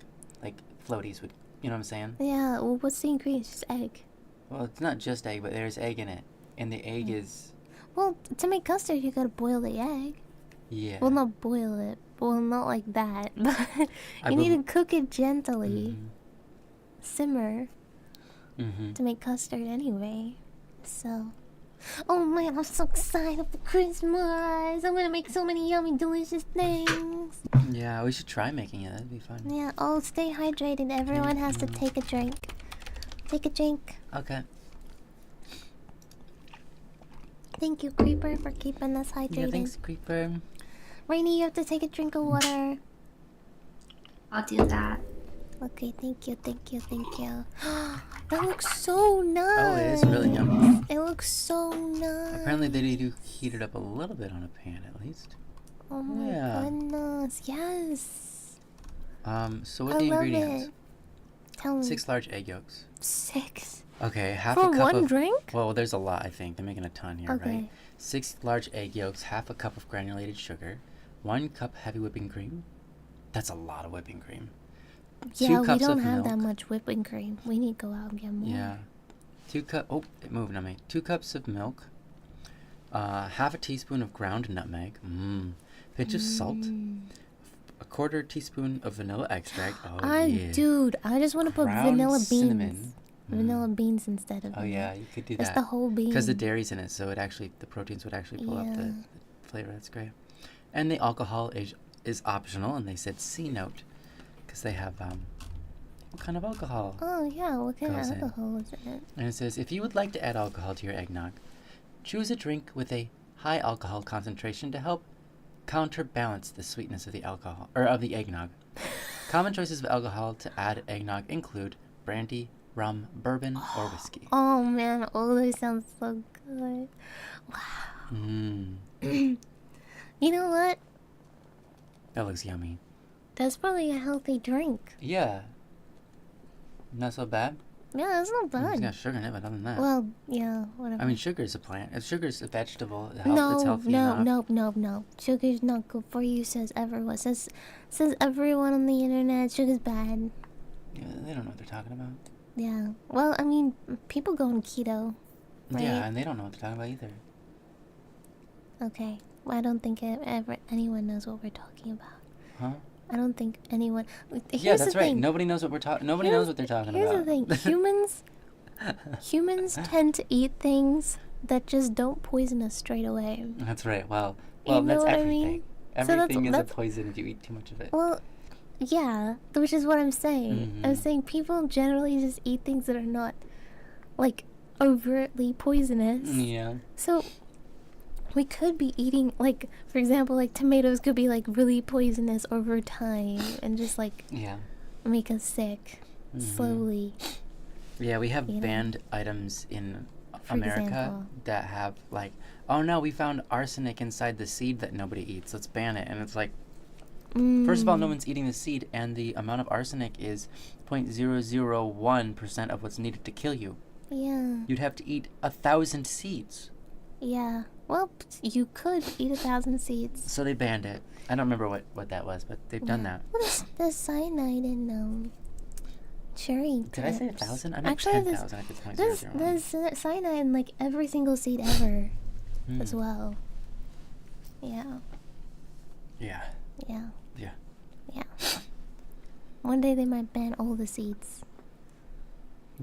floaties would. You know what I'm saying? Yeah. Well, what's the ingredients? Just egg. Well, it's not just egg, but there's egg in it, and the egg is. Well, to make custard, you gotta boil the egg. Yeah. Well, not boil it. Well, not like that. But you need to cook it gently. Simmer. To make custard anyway. So. Oh man, I'm so excited for Christmas. I'm gonna make so many yummy, delicious things. Yeah, we should try making it. That'd be fun. Yeah, oh, stay hydrated. Everyone has to take a drink. Take a drink. Okay. Thank you, Creeper, for keeping us hydrated. Yeah, thanks, Creeper. Rainy, you have to take a drink of water. I'll do that. Okay, thank you, thank you, thank you. That looks so nice. Oh, it is really yummy. It looks so nice. Apparently they do heat it up a little bit on a pan at least. Oh my goodness, yes. So what are the ingredients? Tell me. 6 large egg yolks. 6? Okay, half For a cup one of... drink? Well, there's a lot, I think. They're making a ton here, Okay. right? 6 large egg yolks, half a cup of granulated sugar, 1 cup heavy whipping cream. That's a lot of whipping cream. Yeah, 2 cups we don't of have milk. that much whipping cream. We need to go out and get more. Yeah. 2 cup... Oh, it moved on me. 2 cups of milk. Half a teaspoon of ground nutmeg. Pinch of salt. A 1/4 teaspoon of vanilla extract. Oh, yeah. Dude, I just want to put Ground vanilla beans. cinnamon. Vanilla beans instead of Oh, yeah, you could do that. It's the whole bean. Because the dairy's in it, so it actually... The proteins would actually pull up the flavor. That's great. And the alcohol is optional, and they said C note. Because they have... What kind of alcohol? Oh, yeah, what kind of alcohol is in it? And it says, if you would like to add alcohol to your eggnog, choose a drink with a high alcohol concentration to help counterbalance the sweetness of the alcohol, or of the eggnog. Common choices of alcohol to add eggnog include brandy, rum, bourbon, or whiskey. Oh, man, all those sound so good. Wow. You know what? That looks yummy. That's probably a healthy drink. Yeah. Not so bad. Yeah, that's not It's bad. got sugar in it, but other than that. Well, yeah, whatever. I mean, sugar is a plant. If sugar is a vegetable, it's No, healthy no, enough. no. Sugar's not good for you, says everyone. Says everyone on the internet. Sugar's bad. Yeah, they don't know what they're talking about. Yeah. Well, I mean, people go on keto, right? Yeah, and they don't know what they're talking about either. Okay. Well, I don't think anyone knows what we're talking about. Huh? I don't think anyone. Yeah, that's right. Nobody knows what we're talking. Nobody knows what they're talking Here's about. the thing. Humans tend to eat things that just don't poison us straight away. That's right. Well, You know that's what I everything. mean? Everything is a that's- poison if you eat too much of it. Well, yeah, which is what I'm saying. I'm Mhm. saying people generally just eat things that are not, like, overtly poisonous. Yeah. So, we could be eating, like, for example, like, tomatoes could be, like, really poisonous over time and just, like, Yeah. make us sick slowly. Yeah, we have You know? banned items in For America example. that have, like, oh no, we found arsenic inside the seed that nobody eats. Let's ban it. And it's like, first of all, no one's eating the seed, and the amount of arsenic is 0.001% of what's needed to kill you. Yeah. You'd have to eat 1,000 seeds. Yeah. Well, you could eat 1,000 seeds. So they banned it. I don't remember what that was, but they've done that. Well, there's cyanide in cherry Did I say pips. 1,000? I meant Actually, 10,000 if it's there's 0.001. cyanide in, like, every single seed ever as Hmm. well. Yeah. Yeah. Yeah. Yeah. Yeah. One day they might ban all the seeds.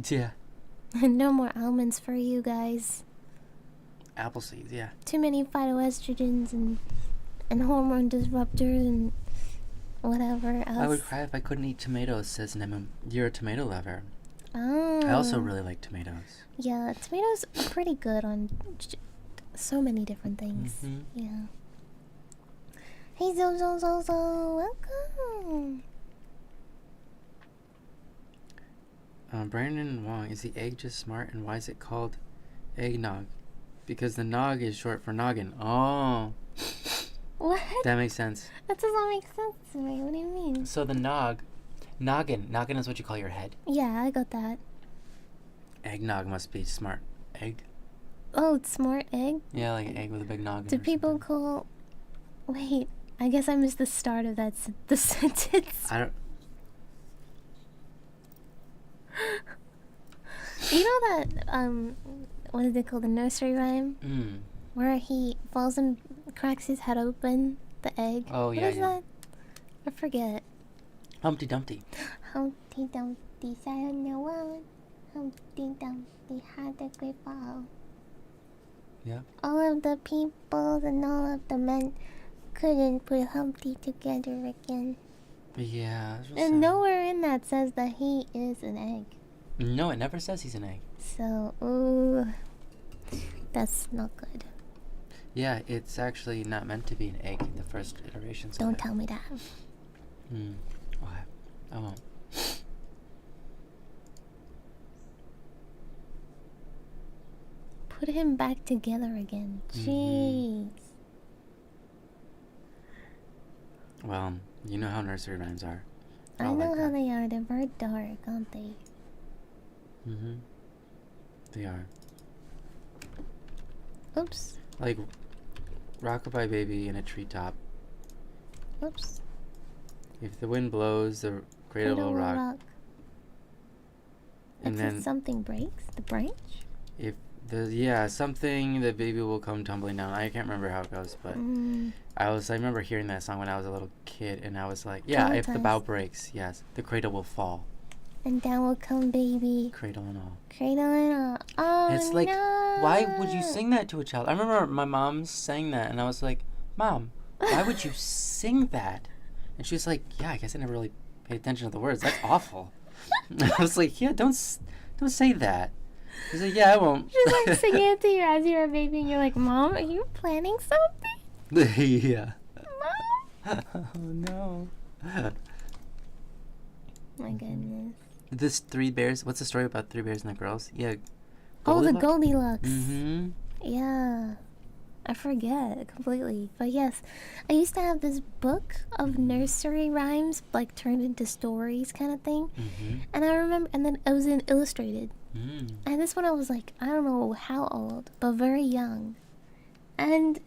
Yeah. No more almonds for you guys. Apple seeds, yeah. Too many phytoestrogens and hormone disruptors and whatever else. I would cry if I couldn't eat tomatoes, says Nemu. You're a tomato lover. Oh. I also really like tomatoes. Yeah, tomatoes are pretty good on so many different things. Mhm. Yeah. Hey, Zo, welcome. Brandon Wong, is the egg just smart, and why is it called eggnog? Because the nog is short for noggin. Oh, What? that makes sense. That doesn't make sense to me. What do you mean? So the noggin is what you call your head. Yeah, I got that. Eggnog must be smart. Egg? Oh, it's smart egg? Yeah, like an egg with a big noggin. Do or people something. call... Wait, I guess I missed the start of that the sentence. I don't... You know that, what is it called? The nursery rhyme? Mm. Where he falls and cracks his head open The egg. Oh, what yeah, is yeah. that? I forget. Humpty Dumpty. Humpty Dumpty sat on the wall. Humpty Dumpty had a great fall. Yeah. All of the people and all of the men couldn't put Humpty together again. Yeah. And nowhere in that says that he is an egg. No, it never says he's an egg. So, ooh, that's not good. Yeah, it's actually not meant to be an egg in the first iterations. Don't tell me that. Okay. I won't. Put him back together again. Jeez. Well, you know how nursery rhymes are. I know how they are. They're very dark, aren't they? They are. Oops. Like Rockabye Baby in a treetop. Oops. If the wind blows, the cradle will rock. And then something breaks, the branch? If something, the baby will come tumbling down. I can't remember how it goes, but I remember hearing that song when I was a little kid, and I was like, yeah, if the bough breaks, yes, the cradle will fall. And down will come baby. Cradle and all. Cradle and all. Oh, and it's like, why would you sing that to a child? I remember my mom sang that, and I was like, Mom, why would you sing that? And she was like, yeah, I guess I never really paid attention to the words. That's awful. I was like, yeah, don't say that. She's like, yeah, I won't. She's like singing it to you as you're a baby, and you're like, Mom, are you planning something? Yeah. Mom? Oh, no. My goodness. This Three Bears, what's the story about Three Bears and the Girls? Yeah. The Goldilocks. Mm-hmm. Yeah. I forget completely. But yes, I used to have this book of nursery rhymes, like turned into stories kind of thing. And I remember, and then it was illustrated. And this one I was like, I don't know how old, but very young. And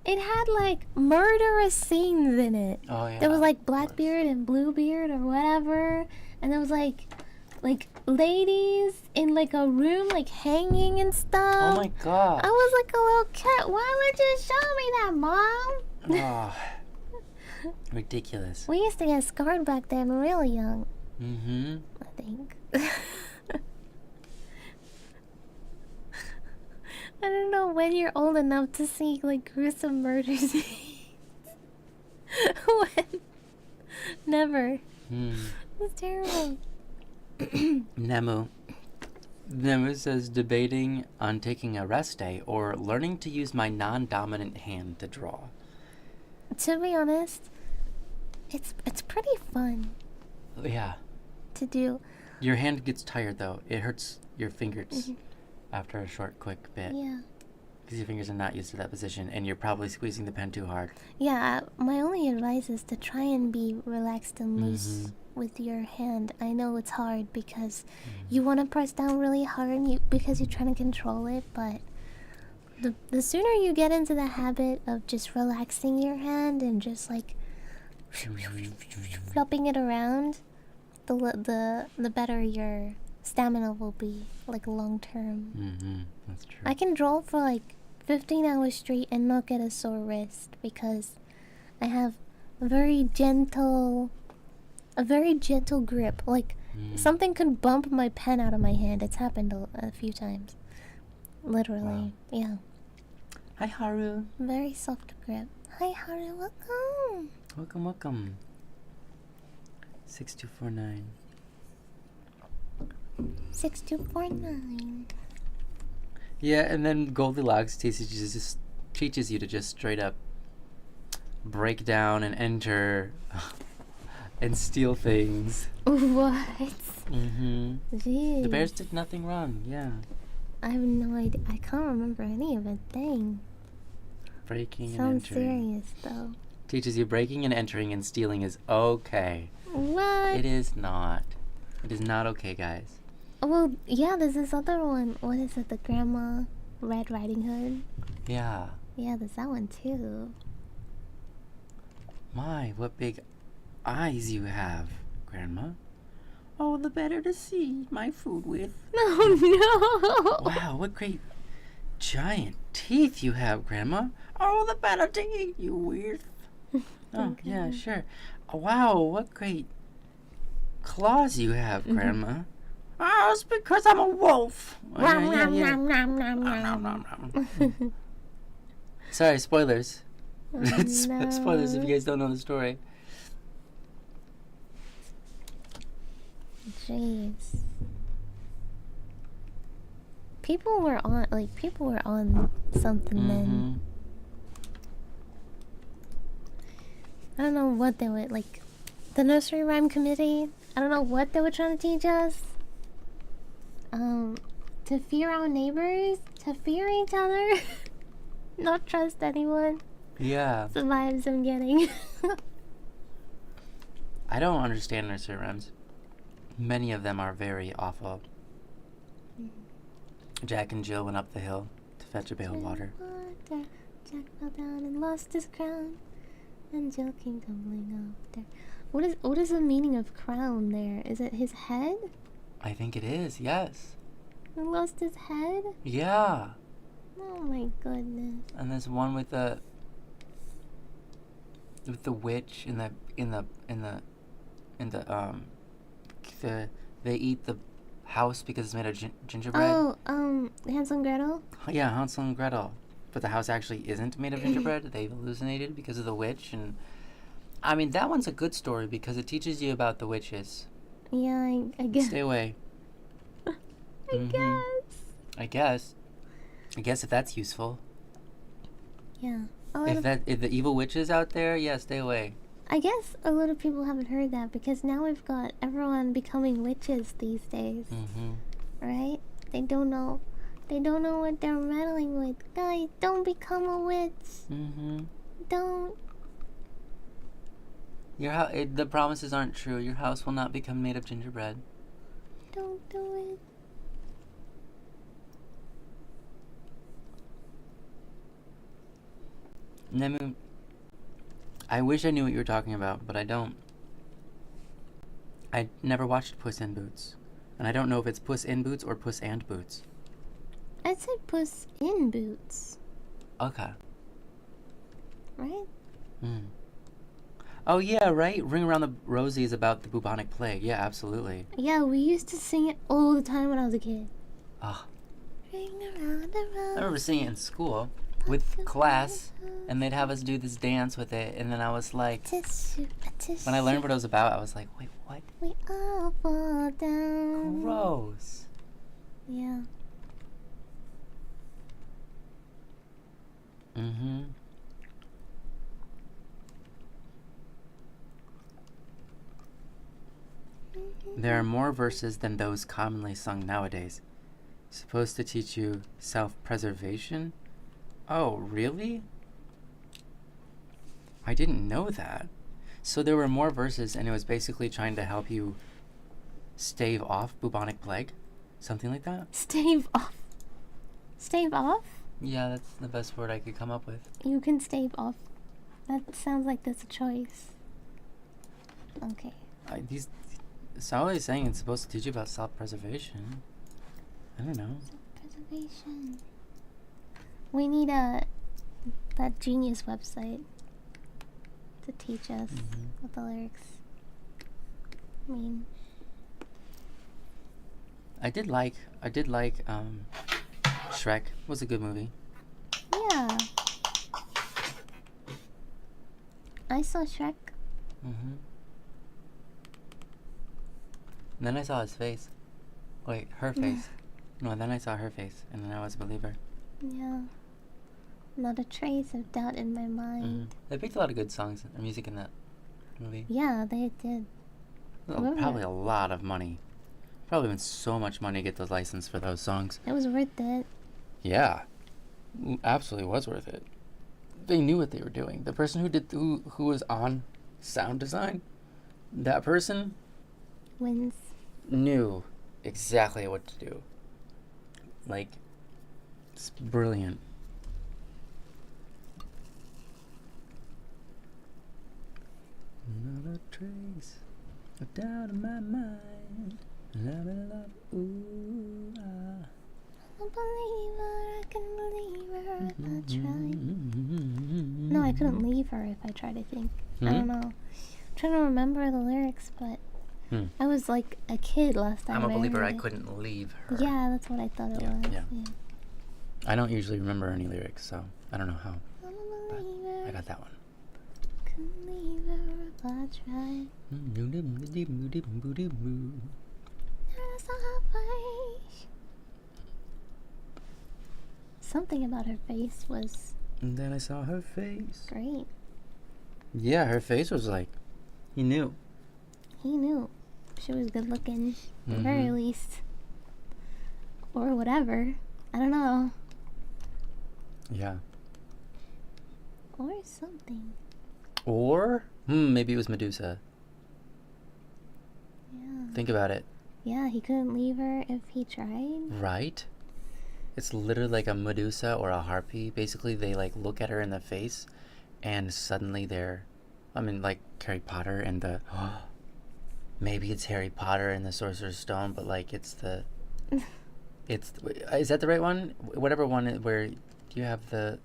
it had like murderous scenes in it. Oh, yeah. There was like Blackbeard and Bluebeard or whatever. And there was like ladies in like a room like hanging and stuff. Oh my god. I was like a little kid. Why would you show me that, Mom? Oh, ridiculous. We used to get scarred back then really young. I think. I don't know when you're old enough to see like gruesome murder scenes. When? Never. It's terrible. Nemu says debating on taking a rest day or learning to use my non-dominant hand to draw. To be honest, it's pretty fun. Yeah. To do. Your hand gets tired though. It hurts your fingers after a short, quick bit. Yeah. Because your fingers are not used to that position, and you're probably squeezing the pen too hard. Yeah. My only advice is to try and be relaxed and loose with your hand. I know it's hard because you want to press down really hard because you're trying to control it, but the sooner you get into the habit of just relaxing your hand and just like flopping it around, the better your stamina will be, like long term. That's true. I can draw for like 15 hours straight and not get a sore wrist because I have a very gentle grip. Like something could bump my pen out of my hand. It's happened a few times. Literally. Wow. Yeah. Hi, Haru. Very soft grip. Hi, Haru. Welcome. Welcome. 6249. 6249. Yeah, and then Goldilocks teaches you to just straight up break down and enter and steal things. What? Jeez. The bears did nothing wrong, yeah. I have no idea. I can't remember any of it. Dang. Breaking and entering. Sounds serious, though. Teaches you breaking and entering and stealing is okay. What? It is not. It is not okay, guys. Well, yeah, there's this other one. What is it? The Grandma Red Riding Hood? Yeah. Yeah, there's that one, too. My, what big eyes you have, Grandma. Oh, the better to see my food with. Oh, no. Wow, what great giant teeth you have, Grandma. Oh, the better to eat you with. Oh, yeah, sure. Oh, wow, what great claws you have, Grandma. Oh, it's because I'm a wolf. Sorry, spoilers. Oh, no. Spoilers if you guys don't know the story. Jeez. People were on something then. I don't know what they would, like, the Nursery Rhyme Committee, I don't know what they were trying to teach us. To fear our neighbors, to fear each other, not trust anyone. Yeah. That's the vibes I'm getting. I don't understand nursery rhymes. Many of them are very awful. Jack and Jill went up the hill to fetch a pail of water. Jack fell down and lost his crown, and Jill came tumbling after. What is the meaning of crown there? Is it his head? I think it is, yes. He lost his head? Yeah. Oh my goodness. And there's one with the witch they eat the house because it's made of gingerbread. Oh, Hansel and Gretel? Yeah, Hansel and Gretel. But the house actually isn't made of gingerbread. They've hallucinated because of the witch. And I mean, that one's a good story because it teaches you about the witches. Yeah, I guess. Stay away. I guess. I guess if that's useful. Yeah. If the evil witches out there, yeah, stay away. I guess a lot of people haven't heard that because now we've got everyone becoming witches these days. Right? They don't know what they're meddling with. Guys, don't become a witch. Don't. The promises aren't true. Your house will not become made of gingerbread. Don't do it. Nemu, I wish I knew what you were talking about, but I don't. I never watched Puss in Boots. And I don't know if it's Puss in Boots or Puss and Boots. I said Puss in Boots. Okay. Right? Oh, yeah, right? Ring Around the Rosie is about the bubonic plague. Yeah, absolutely. Yeah, we used to sing it all the time when I was a kid. Oh. Ring around the Rosie. I remember singing it in school with class, and they'd have us do this dance with it, and then I was like, when I learned what it was about, I was like, wait, what? We all fall down. Gross. Yeah. There are more verses than those commonly sung nowadays. Supposed to teach you self-preservation? Oh, really? I didn't know that. So there were more verses, and it was basically trying to help you stave off bubonic plague? Something like that? Stave off? Stave off? Yeah, that's the best word I could come up with. You can stave off. That sounds like that's a choice. Okay. Sally is saying it's supposed to teach you about self-preservation. I don't know. Self-preservation. We need that genius website to teach us what the lyrics mean. I did like Shrek. Was a good movie. Yeah. I saw Shrek. And then I saw his face. Wait, her face. No, then I saw her face, and then I was a believer. Yeah. Not a trace of doubt in my mind. They picked a lot of good songs and music in that movie. Yeah, they did. Probably a lot of money. Probably been so much money to get the license for those songs. It was worth it. Yeah. Absolutely was worth it. They knew what they were doing. The person who was on sound design, that person Wins. knew exactly what to do. Like, it's brilliant. Not a trace of doubt in my mind. Love, ooh, ah. I'm a believer, I can believe her if I try. No, I couldn't leave her if I tried to think. I don't know. I'm trying to remember the lyrics, but I was like a kid last time. I'm a believer I couldn't leave her. Yeah, that's what I thought it was. Yeah. I don't usually remember any lyrics, so I don't know how. I'm a believer. I got that one. Couldn't leave her if I tried. I saw her face. Something about her face was. And then I saw her face. Great. Yeah, her face was like, he knew. He knew. She was good looking, at the very least. Or whatever. I don't know. Yeah. Or something. Or? Maybe it was Medusa. Yeah. Think about it. Yeah, he couldn't leave her if he tried. Right? It's literally like a Medusa or a harpy. Basically, they like look at her in the face and suddenly they're, I mean, like Harry Potter and the, maybe it's Harry Potter and the Sorcerer's Stone, but like it's the, is that the right one? Whatever one where you have the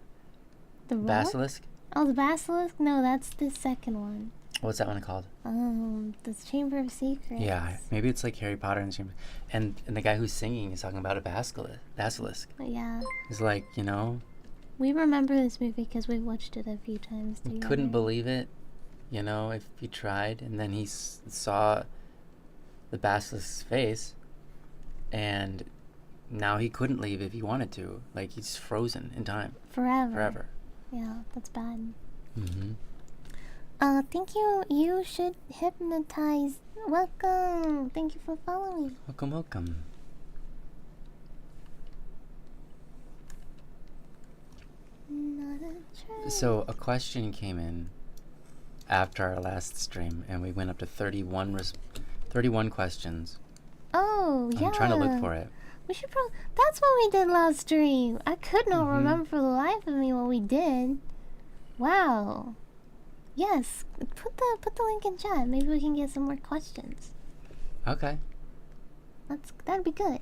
basilisk? Oh, the basilisk? No, that's the second one. What's that one called? The Chamber of Secrets. Yeah, maybe it's like Harry Potter and the Chamber. And the guy who's singing is talking about a basilisk. Yeah. He's like, you know. We remember this movie because we watched it a few times together. He couldn't believe it, you know, if he tried. And then he saw the basilisk's face. And now he couldn't leave if he wanted to. Like, he's frozen in time. Forever. Yeah, that's bad. Mm-hmm. Thank you. You should hypnotize. Welcome. Thank you for following. Welcome. So a question came in after our last stream, and we went up to 31 questions. Oh, yeah. I'm trying to look for it. We should probably. That's what we did last stream. I could not remember for the life of me what we did. Wow. Yes, put the link in chat. Maybe we can get some more questions. Okay. That'd be good.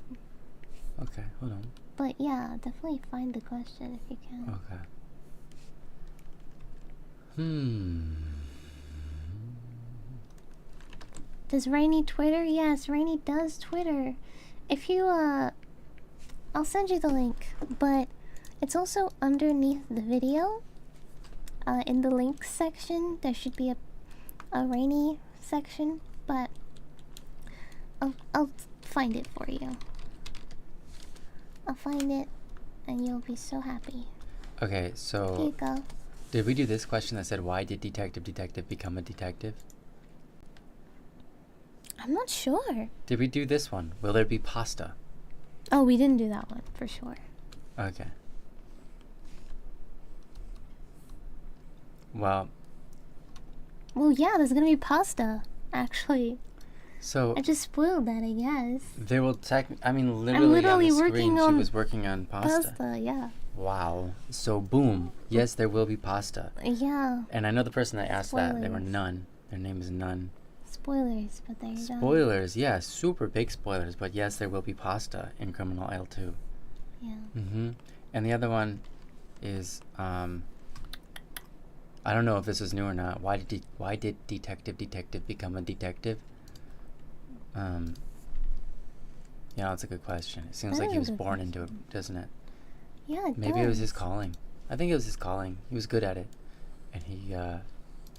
Okay, hold on. But yeah, definitely find the question if you can. Okay. Does Rainy Twitter? Yes, Rainy does Twitter. If you I'll send you the link, but it's also underneath the video. In the links section, there should be a Rainy section, but I'll find it for you. I'll find it, and you'll be so happy. Okay, so Here you go. Did we do this question that said, why did detective become a detective? I'm not sure. Did we do this one? Will there be pasta? Oh, we didn't do that one, for sure. Okay. Well, yeah, there's gonna be pasta, actually. So I just spoiled that, I guess. There will literally I'm literally on the working screen, on she was working on pasta. Pasta, yeah. Wow. So boom. Yes, there will be pasta. Yeah. And I know the person that asked that, they were Spoilers. Nun. Their name is Nun. Spoilers, but there you go. Spoilers, yeah, super big spoilers, but yes, there will be pasta in Criminal L2. Yeah. And the other one is, I don't know if this is new or not. Why did detective become a detective? Yeah, that's a good question. It seems like he was born into it, doesn't it? Yeah, it Maybe does. it was his calling. I think it was his calling. He was good at it, and he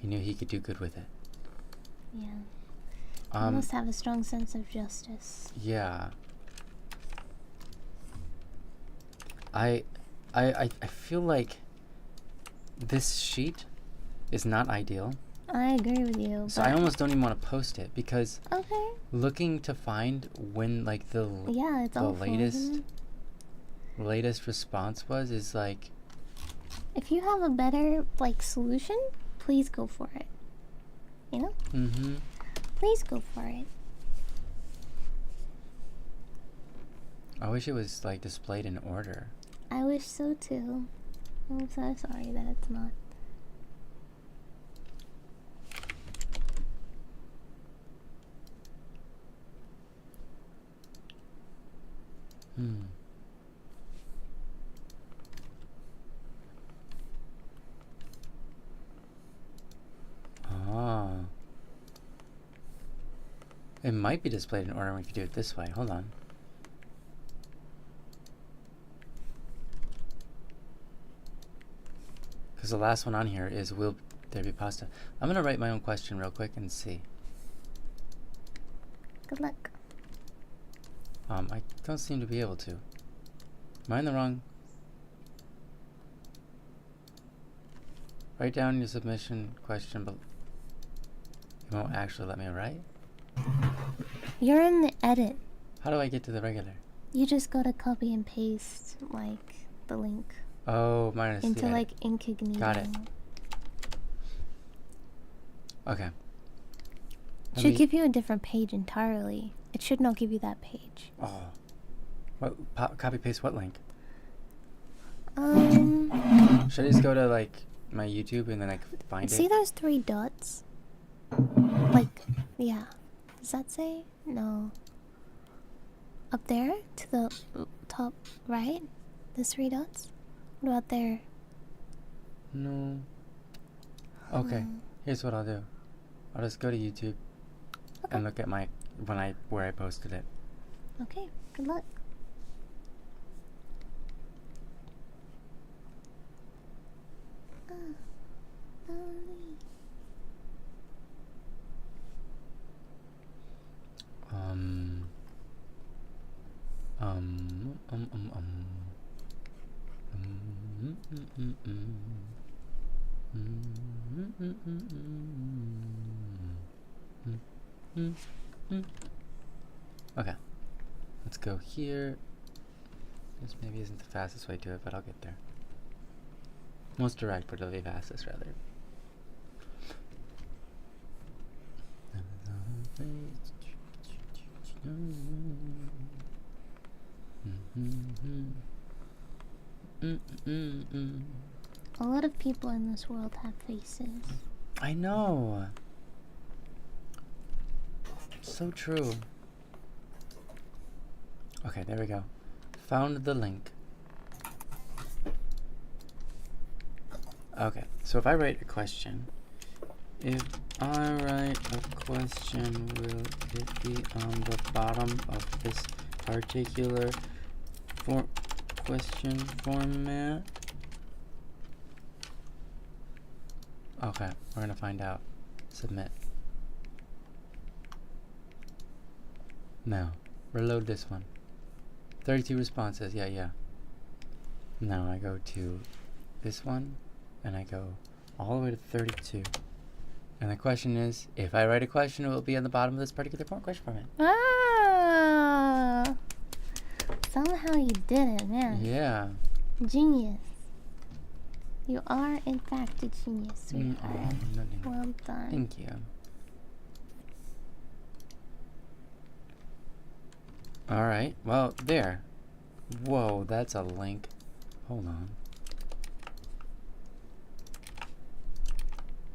knew he could do good with it. Yeah. He must have a strong sense of justice. Yeah. I feel like this sheet is not ideal. I agree with you. So I almost don't even want to post it because okay. Looking to find when like the it's the awful, latest response is like, if you have a better like solution, please go for it. You know? Please go for it. I wish it was like displayed in order. I wish so too. I'm so sorry that it's not. It might be displayed in order if you do it this way. Hold on. Because the last one on here is will there be pasta? I'm going to write my own question real quick and see. Good luck. I don't seem to be able to. Am I in the wrong? Write down your submission question, but it won't actually let me write. You're in the edit. How do I get to the regular? You just go to copy and paste, like, the link. Oh, minus into, the edit. like, incognito. Got it. Okay. Should give you a different page entirely. It should not give you that page. Oh. What? Copy paste what link? Should I just go to, like, my YouTube and then I find it? See those 3 dots? Like, yeah. Does that say? No. Up there? To the top right? The 3 dots? What about there? No. Okay. Here's what I'll do. I'll just go to YouTube and look at my where I posted it. Okay. Good luck. Okay, let's go here. This maybe isn't the fastest way to do it, but I'll get there. Most direct, but it'll be fastest rather. A lot of people in this world have faces. I know. So true. Okay, there we go. Found the link. Okay, so if I write a question, if I write a question, will it be on the bottom of this particular question format? Okay, we're gonna find out. Submit. Now, reload this one. 32 responses, yeah. Now I go to this one, and I go all the way to 32. And the question is, if I write a question, it will be on the bottom of this particular question format. Ah! Somehow you did it, man. Yeah. Genius. You are, in fact, a genius, sweetheart. Well done. Thank you. Alright, well, there. Whoa, that's a link. Hold on.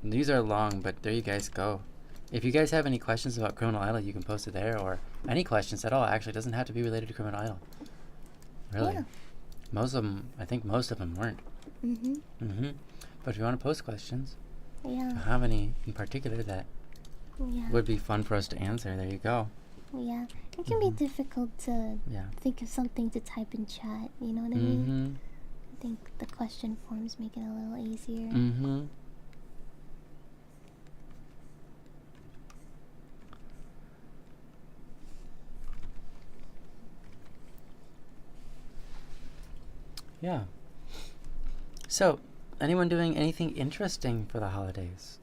These are long, but there you guys go. If you guys have any questions about Criminal Idol, you can post it there, or any questions at all. Actually, it doesn't have to be related to Criminal Idol. Really. Yeah. Most of them, I think most of them weren't. But if you want to post questions, if you have any in particular that would be fun for us to answer, there you go. Yeah, it can be difficult to think of something to type in chat, you know what I mean? I think the question forms make it a little easier. Yeah. So, anyone doing anything interesting for the holidays?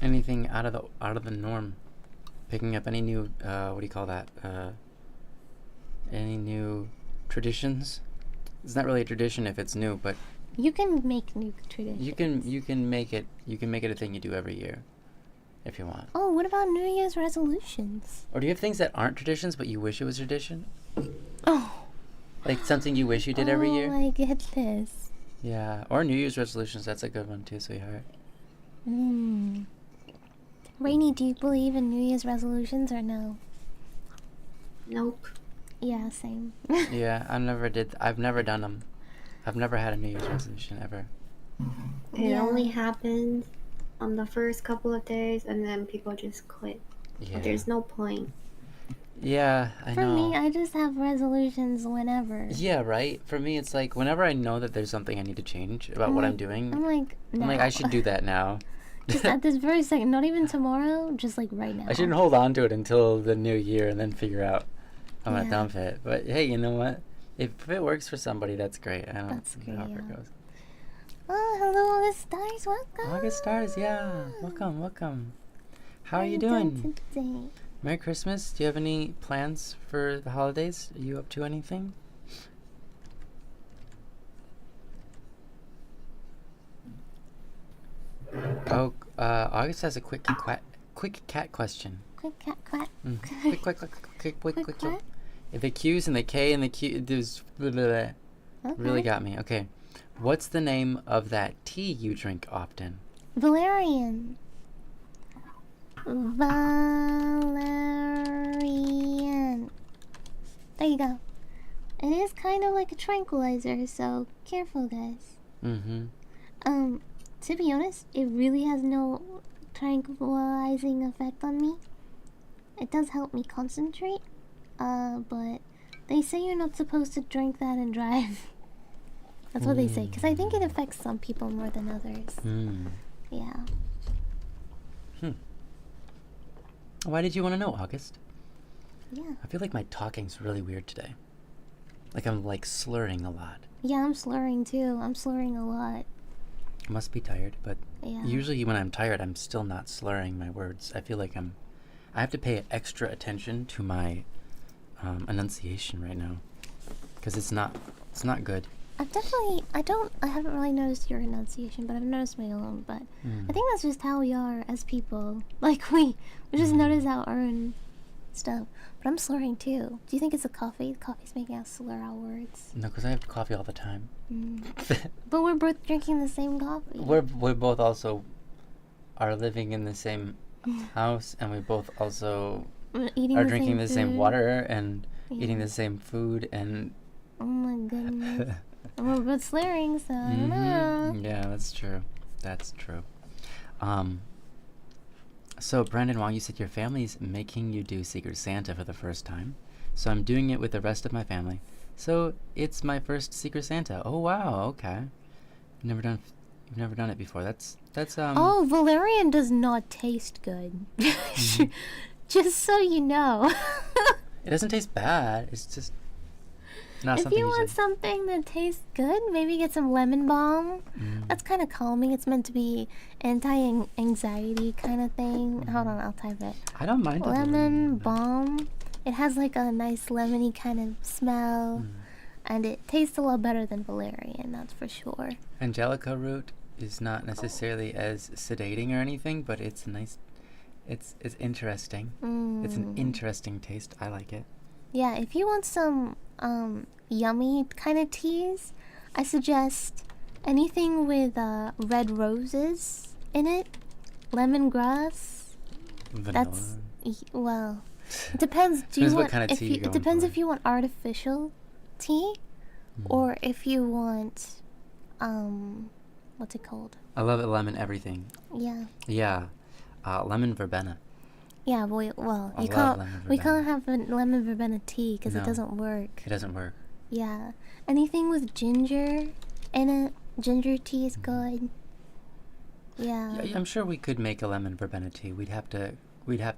Anything out of the norm? Picking up any new what do you call that? Any new traditions? It's not really a tradition if it's new, but you can make new traditions. You can make it a thing you do every year, if you want. Oh, what about New Year's resolutions? Or do you have things that aren't traditions but you wish it was tradition? Oh. Like something you wish you did every year? Oh my goodness. Yeah, or New Year's resolutions. That's a good one too, sweetheart. Rainy, do you believe in New Year's resolutions or no? Nope. Yeah, same. Yeah, I've never done them. I've never had a New Year's resolution ever. It only happened on the first couple of days, and then people just quit. Yeah. There's no point. Yeah, I know. For me, I just have resolutions whenever. Yeah, right? For me, it's like whenever I know that there's something I need to change about what I'm doing, I'm like, I should do that now. Just at this very second, not even tomorrow, just like right now. I shouldn't hold on to it until the new year and then figure out I'm going to dump it. But hey, you know what? If it works for somebody, that's great. I don't know how it goes. Oh, hello, August Stars. Welcome. August Stars, yeah. Welcome. How are you doing? Today? Merry Christmas. Do you have any plans for the holidays? Are you up to anything? Oh, August has a quick cat question. Quick cat quack. Quick. The Q's and the K and the Q, there's really got me. Okay. What's the name of that tea you drink often? Valerian. There you go. It is kind of like a tranquilizer, so careful, guys. To be honest, it really has no tranquilizing effect on me. It does help me concentrate, but they say you're not supposed to drink that and drive. That's what they say, because I think it affects some people more than others. Yeah. Why did you want to know, August? Yeah. I feel like my talking's really weird today. Like I'm like slurring a lot. Yeah, I'm slurring too. I'm slurring a lot. I must be tired, but usually when I'm tired, I'm still not slurring my words. I feel like I have to pay extra attention to my enunciation right now, because it's not good. I haven't really noticed your enunciation, but I've noticed my own. But I think that's just how we are as people. Like we just notice our own stuff. But I'm slurring too. Do you think it's the coffee? The coffee's making us slur our words. No, because I have coffee all the time. But we're both drinking the same coffee. We're both also are living in the same house, and we both also are drinking the same water and eating the same food, and oh my goodness. We're both slurring, so I don't know. Yeah, that's true. So Brandon Wong, you said your family's making you do Secret Santa for the first time. So I'm doing it with the rest of my family. So it's my first Secret Santa. Oh wow, okay. You've never done it before. That's Oh, valerian does not taste good. Just so you know. It doesn't taste bad. It's just not if something you want something that tastes good, maybe get some lemon balm. That's kind of calming. It's meant to be anti-anxiety kind of thing. Hold on, I'll type it. I don't mind lemon balm. It has like a nice lemony kind of smell, and it tastes a lot better than valerian. That's for sure. Angelica root is not necessarily as sedating or anything, but it's nice. It's interesting. It's an interesting taste. I like it. Yeah, if you want some yummy kind of teas, I suggest anything with red roses in it, lemongrass. Vanilla. Well, it depends. What kind of tea it depends if you want artificial tea or if you want what's it called? I love it, lemon everything. Yeah, lemon verbena. Yeah, we can't have a lemon verbena tea because it doesn't work. It doesn't work. Yeah, anything with ginger in it, ginger tea is good. Yeah, I'm sure we could make a lemon verbena tea. We'd have to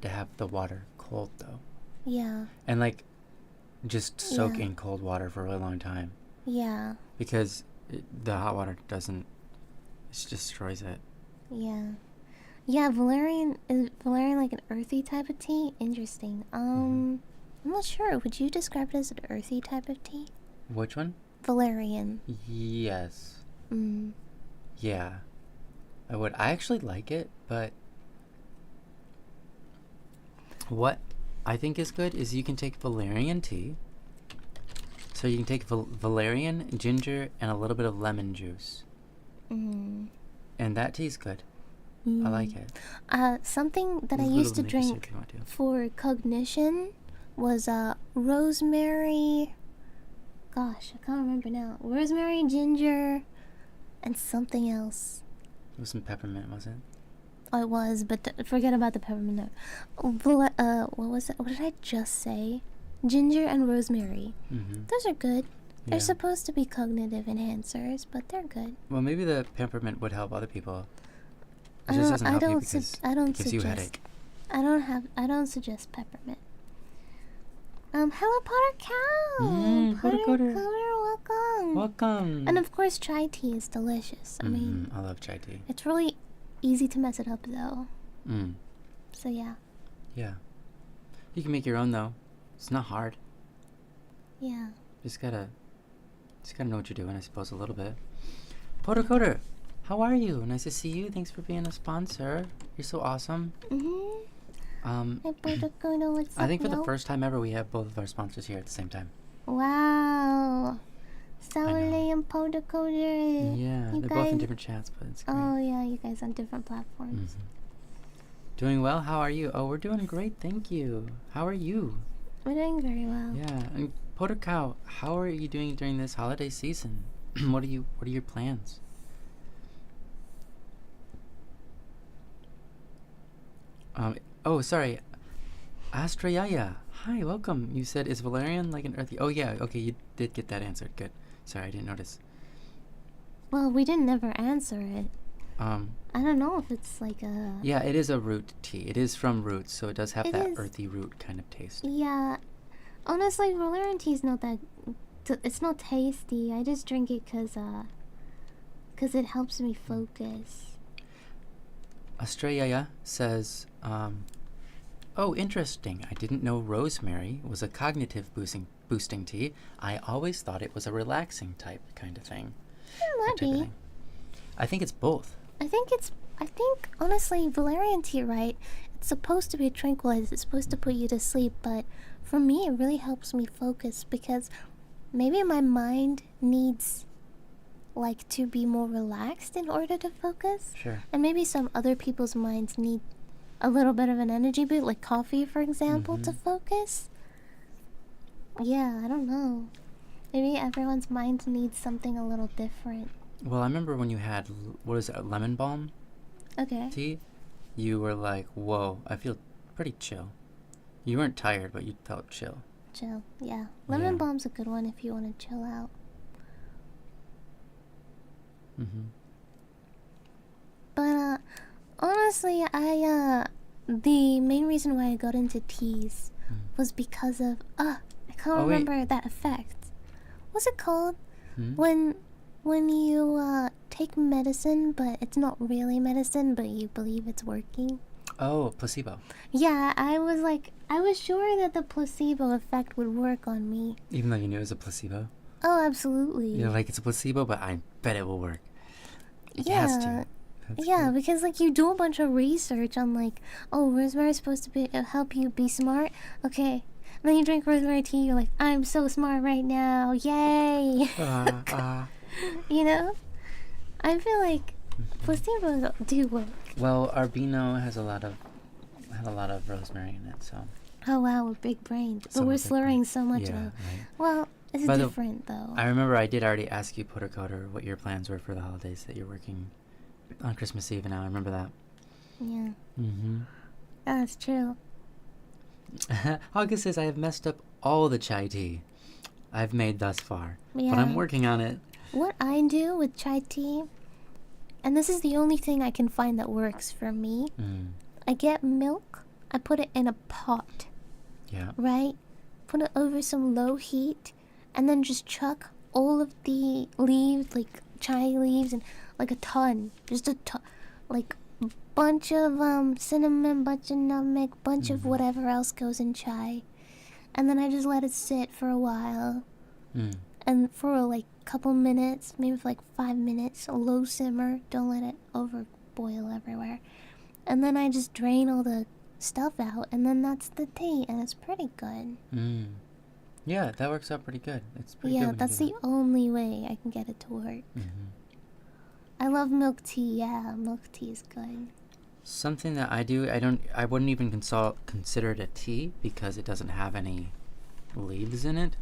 have the water cold though. Yeah. And like, just soak in cold water for a really long time. Yeah. Because the hot water it destroys it. Yeah. Yeah, valerian like an earthy type of tea? Interesting. I'm not sure. Would you describe it as an earthy type of tea? Which one? Valerian. Yes. Yeah. I would. I actually like it, but what I think is good is you can take valerian tea. So you can take valerian, ginger, and a little bit of lemon juice. And that tea's good. I like it. Something that I used to drink for cognition was rosemary. Gosh, I can't remember now. Rosemary, ginger, and something else. It was some peppermint, was it? Oh, it was, but forget about the peppermint. What was it? What did I just say? Ginger and rosemary. Those are good. They're supposed to be cognitive enhancers, but they're good. Well, maybe the peppermint would help other people. It just doesn't help you because it gives you a headache. I don't suggest peppermint. Hello, Potter Cow. Potter Coder, welcome. Welcome. And of course, chai tea is delicious. I mean, I love chai tea. It's really easy to mess it up, though. So yeah. Yeah. You can make your own though. It's not hard. Yeah. Just gotta know what you're doing, I suppose, a little bit. Potter Coder, how are you? Nice to see you. Thanks for being a sponsor. You're so awesome. Hey, Potter Coder, what's up? I think for the first time ever, we have both of our sponsors here at the same time. Wow. Saule and Potter Coder. Yeah, they're both in different chats, but it's great. Oh yeah, you guys on different platforms. Doing well. How are you? Oh, we're doing great. Thank you. How are you? We're doing very well. Yeah, and Potter Cow, how are you doing during this holiday season? What are your plans? Oh, sorry. Astrayaya. Hi, welcome. You said, is Valerian like an earthy? Oh, yeah. Okay, you did get that answered. Good. Sorry, I didn't notice. Well, we didn't never answer it. I don't know if it's like a... Yeah, it is a root tea. It is from roots, so it does have that earthy root kind of taste. Yeah. Honestly, Valerian tea is not that... It's not tasty. I just drink it because it helps me focus. Astrayaya says, oh, interesting. I didn't know rosemary was a cognitive boosting tea. I always thought it was a relaxing type kind of thing. It might be. I think it's both. I think honestly, valerian tea, right? It's supposed to be a tranquilizer. It's supposed to put you to sleep, but for me, it really helps me focus because maybe my mind needs like to be more relaxed in order to focus. Sure. And maybe some other people's minds need a little bit of an energy boot, like coffee, for example, to focus. Yeah, I don't know. Maybe everyone's mind needs something a little different. Well, I remember when you had, what is it, lemon balm tea? You were like, whoa, I feel pretty chill. You weren't tired, but you felt chill. Chill, yeah. Lemon balm's a good one if you want to chill out. But, honestly, the main reason why I got into teas was because of, I can't remember that effect. What's it called? When you take medicine, but it's not really medicine, but you believe it's working. Oh, placebo. Yeah, I was sure that the placebo effect would work on me. Even though you knew it was a placebo? Oh, absolutely. You're like, it's a placebo, but I bet it will work. It has to. Yeah, because like you do a bunch of research on like, oh, rosemary is supposed to help you be smart. Okay. And then you drink rosemary tea, you're like, I'm so smart right now. Yay. You know? I feel like placebos do work. Well, our Beano had a lot of rosemary in it, so. Oh wow, we're big brains. But we're slurring so much though. Right. Well, it's different though. I remember I did already ask you, Potter Coder, what your plans were for the holidays that you're working on Christmas Eve now. I remember that. Yeah. That's true. August says, I have messed up all the chai tea I've made thus far. Yeah. But I'm working on it. What I do with chai tea, and this is the only thing I can find that works for me, I get milk, I put it in a pot. Yeah. Right? Put it over some low heat, and then just chuck all of the leaves, like chai leaves, and like a ton. Just a ton. Like bunch of cinnamon, bunch of nutmeg, bunch of whatever else goes in chai. And then I just let it sit for a while. And for like a couple minutes, maybe for like 5 minutes, a low simmer. Don't let it over boil everywhere. And then I just drain all the stuff out, and then that's the tea, and it's pretty good. Yeah, that works out pretty good. It's pretty good. Yeah, that's the only way I can get it to work. I love milk tea. Yeah, milk tea is good. Something that I do, I wouldn't even consider it a tea because it doesn't have any leaves in it,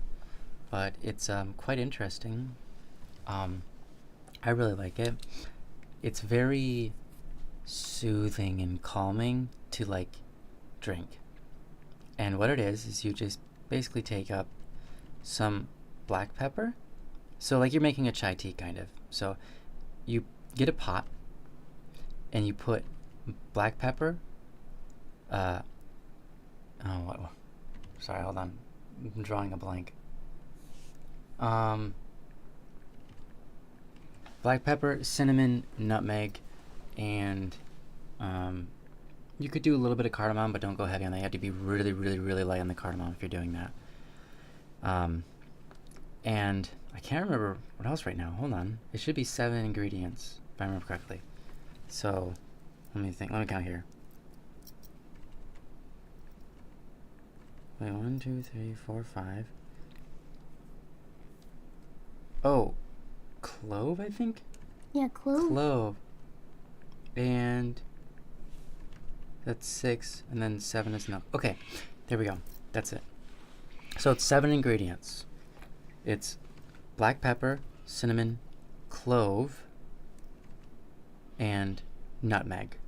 but it's quite interesting. I really like it. It's very soothing and calming to like drink. And what it is you just basically take up some black pepper. So like you're making a chai tea kind of. So you get a pot and you put black pepper. Sorry, hold on. I'm drawing a blank. Black pepper, cinnamon, nutmeg, and you could do a little bit of cardamom, but don't go heavy on that. You have to be really, really, really light on the cardamom if you're doing that. And I can't remember what else right now. Hold on. It should be 7 ingredients, if I remember correctly. So, let me count here. Wait, 1, 2, 3, 4, 5. Oh, clove, I think? Yeah, clove. Clove. And that's 6, and then 7 is milk. Okay, there we go. That's it. So it's 7 ingredients. It's black pepper, cinnamon, clove, and nutmeg.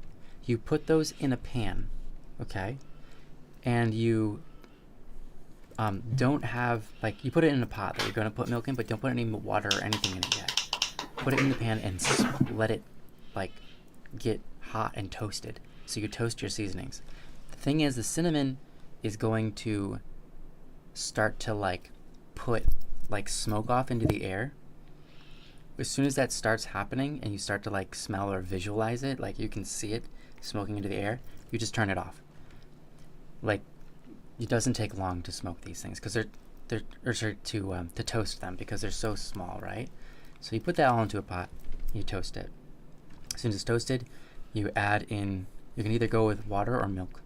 You put those in a pan, okay? And you don't have, like, you put it in a pot that you're going to put milk in, but don't put any water or anything in it yet. Put it in the pan and let it, like, get hot and toasted. So you toast your seasonings. The thing is, the cinnamon is going to start to, like, put, like, smoke off into the air. As soon as that starts happening and you start to, like, smell or visualize it, like, you can see it smoking into the air, you just turn it off. Like, it doesn't take long to smoke these things because to toast them because they're so small, right? So you put that all into a pot, you toast it. As soon as it's toasted, you add in, you can either go with water or milk,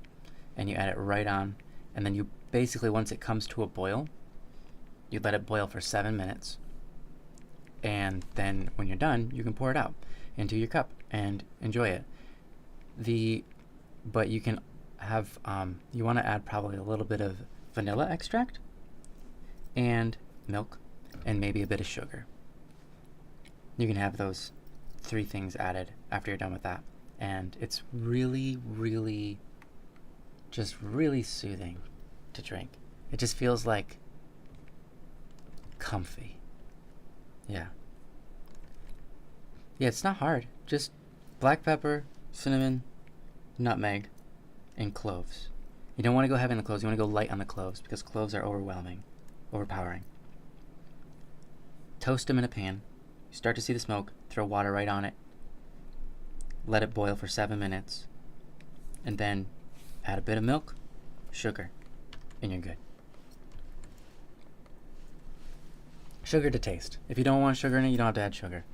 and you add it right on, and then you basically, once it comes to a boil, you let it boil for 7 minutes, and then when you're done, you can pour it out into your cup and enjoy it. But you can have, you want to add probably a little bit of vanilla extract and milk and maybe a bit of sugar. You can have those 3 things added after you're done with that. And it's really, really, just really soothing to drink. It just feels like comfy. Yeah. Yeah, it's not hard. Just black pepper, cinnamon, nutmeg, and cloves. You don't want to go heavy on the cloves. You want to go light on the cloves because cloves are overpowering. Toast them in a pan. You start to see the smoke. Throw water right on it. Let it boil for 7 minutes. And then add a bit of milk, sugar, and you're good. Sugar to taste. If you don't want sugar in it, you don't have to add sugar.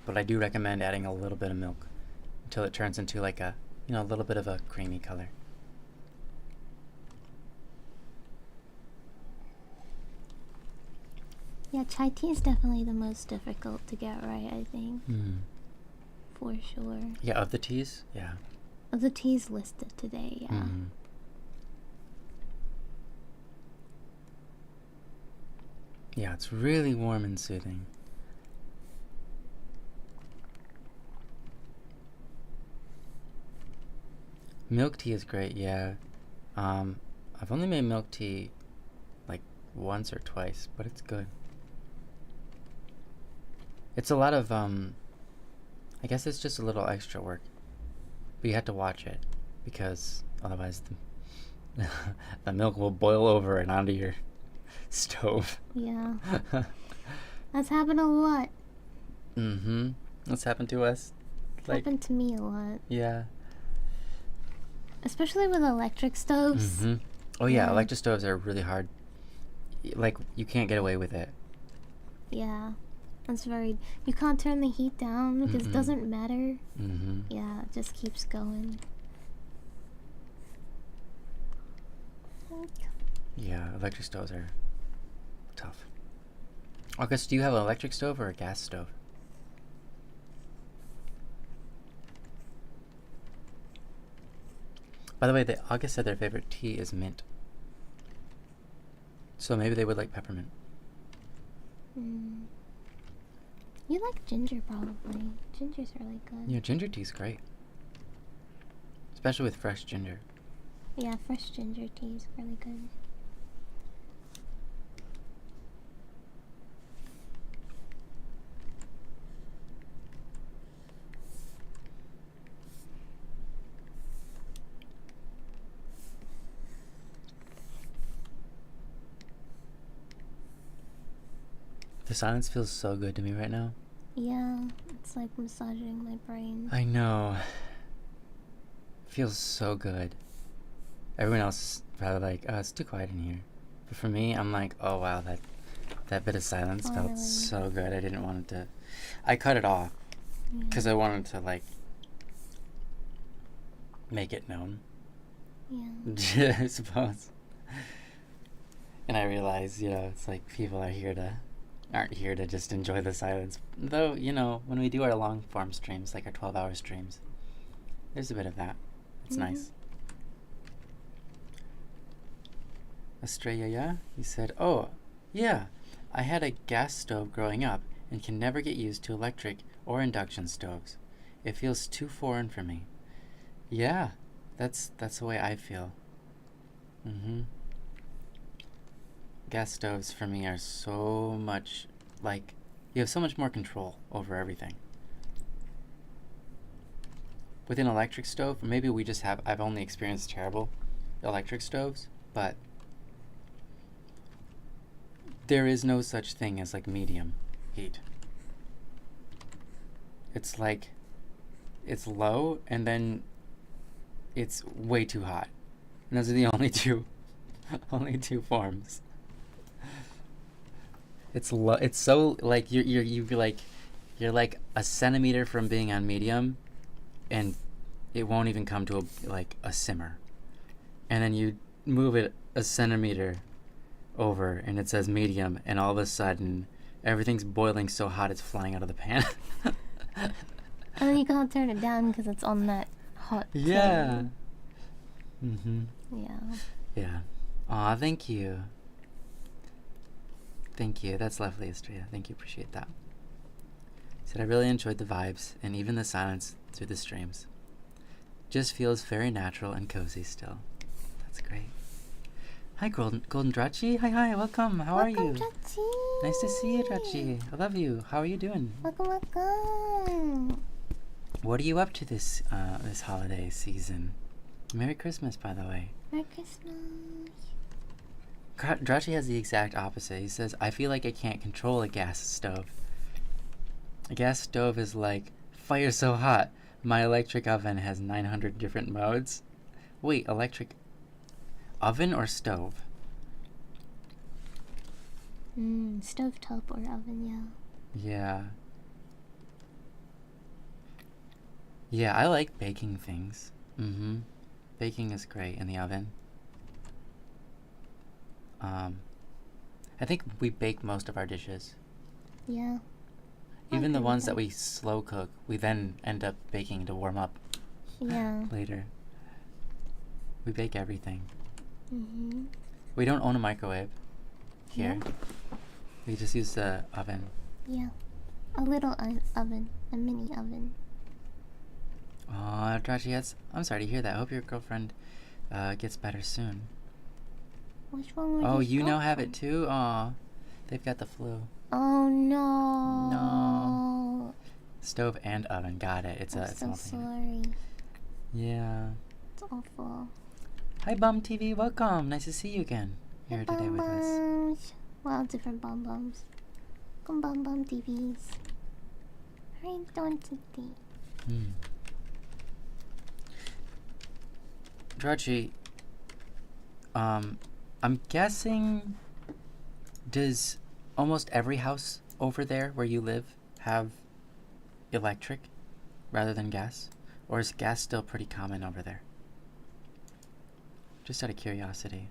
But I do recommend adding a little bit of milk until it turns into like a little bit of a creamy color. Yeah, chai tea is definitely the most difficult to get right, I think. For sure. Yeah, of the teas? Yeah. Of the teas listed today, yeah. Yeah, it's really warm and soothing. Milk tea is great, yeah. I've only made milk tea like once or twice, but it's good. It's a lot of, I guess it's just a little extra work. But you have to watch it, because otherwise the milk will boil over and onto your stove. Yeah. That's happened a lot. That's happened to us. Happened to me a lot. Yeah. Especially with electric stoves. Oh yeah, electric stoves are really hard. Like, you can't get away with it. Yeah. That's you can't turn the heat down because it doesn't matter. Yeah, it just keeps going. Yeah, electric stoves are tough. August, do you have an electric stove or a gas stove? By the way, August said their favorite tea is mint. So maybe they would like peppermint. You like ginger, probably. Ginger's really good. Yeah, ginger tea's great. Especially with fresh ginger. Yeah, fresh ginger tea is really good. The silence feels so good to me right now. Yeah, it's like massaging my brain. I know. Feels so good. Everyone else is probably like, oh, it's too quiet in here. But for me, I'm like, oh wow, that bit of silence felt so good. I didn't want it to... I cut it off because I wanted to, like, make it known. Yeah. I suppose. And I realized, you know, it's like people aren't here to just enjoy the silence. Though, you know, when we do our long form streams, like our 12-hour streams, there's a bit of that. It's nice. Estrella, he said, oh, yeah, I had a gas stove growing up and can never get used to electric or induction stoves. It feels too foreign for me. Yeah, that's the way I feel. Gas stoves for me are so much like, you have so much more control over everything. With an electric stove, maybe I've only experienced terrible electric stoves, but there is no such thing as like medium heat. It's like, it's low and then it's way too hot. And those are the only two forms. It's so like you're like a centimeter from being on medium, and it won't even come to a simmer. And then you move it a centimeter over, and it says medium, and all of a sudden everything's boiling so hot it's flying out of the pan. And then you can't turn it down because it's on that hot. Yeah. Yeah. Yeah. Aw, thank you. Thank you. That's lovely, Estrella. Thank you. Appreciate that. Said I really enjoyed the vibes and even the silence through the streams. Just feels very natural and cozy still. That's great. Hi, Golden Drachi. Hi. Welcome. How are you? Welcome, Drachi. Nice to see you, Drachi. I love you. How are you doing? Welcome. What are you up to this holiday season? Merry Christmas, by the way. Merry Christmas. Drachi has the exact opposite. He says, I feel like I can't control a gas stove. A gas stove is like, fire so hot. My electric oven has 900 different modes. Wait, electric oven or stove? Stovetop or oven, yeah. Yeah. Yeah, I like baking things. Baking is great in the oven. I think we bake most of our dishes. Yeah. Even the ones that we slow cook, we then end up baking to warm up. Yeah. Later. We bake everything. Mm-hmm. We don't own a microwave here. Yeah. We just use the oven. Yeah. A little oven. A mini oven. Aw, Drachi, I'm sorry to hear that. I hope your girlfriend gets better soon. Which one Oh, you now have it too? Aw. They've got the flu. Oh, no. No. Stove and oven. Got it. It's I'm so sorry. Yeah. It's awful. Hi, Bum TV. Welcome. Nice to see you again here today with us. Well, different Bum Bums. Welcome, Bum TVs. How are you doing today? Drachi, I'm guessing, does almost every house over there where you live have electric rather than gas? Or is gas still pretty common over there? Just out of curiosity.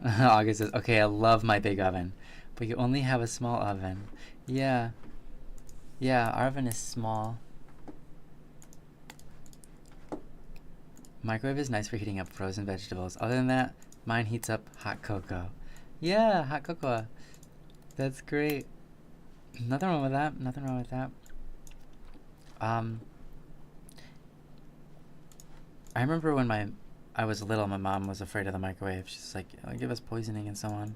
August says, okay, I love my big oven, but you only have a small oven. Yeah. Yeah, our oven is small. Microwave is nice for heating up frozen vegetables. Other than that, mine heats up hot cocoa. Yeah, hot cocoa. That's great. Nothing wrong with that. Nothing wrong with that. I remember when I was little, my mom was afraid of the microwave. She's like, "It'll give us poisoning and so on."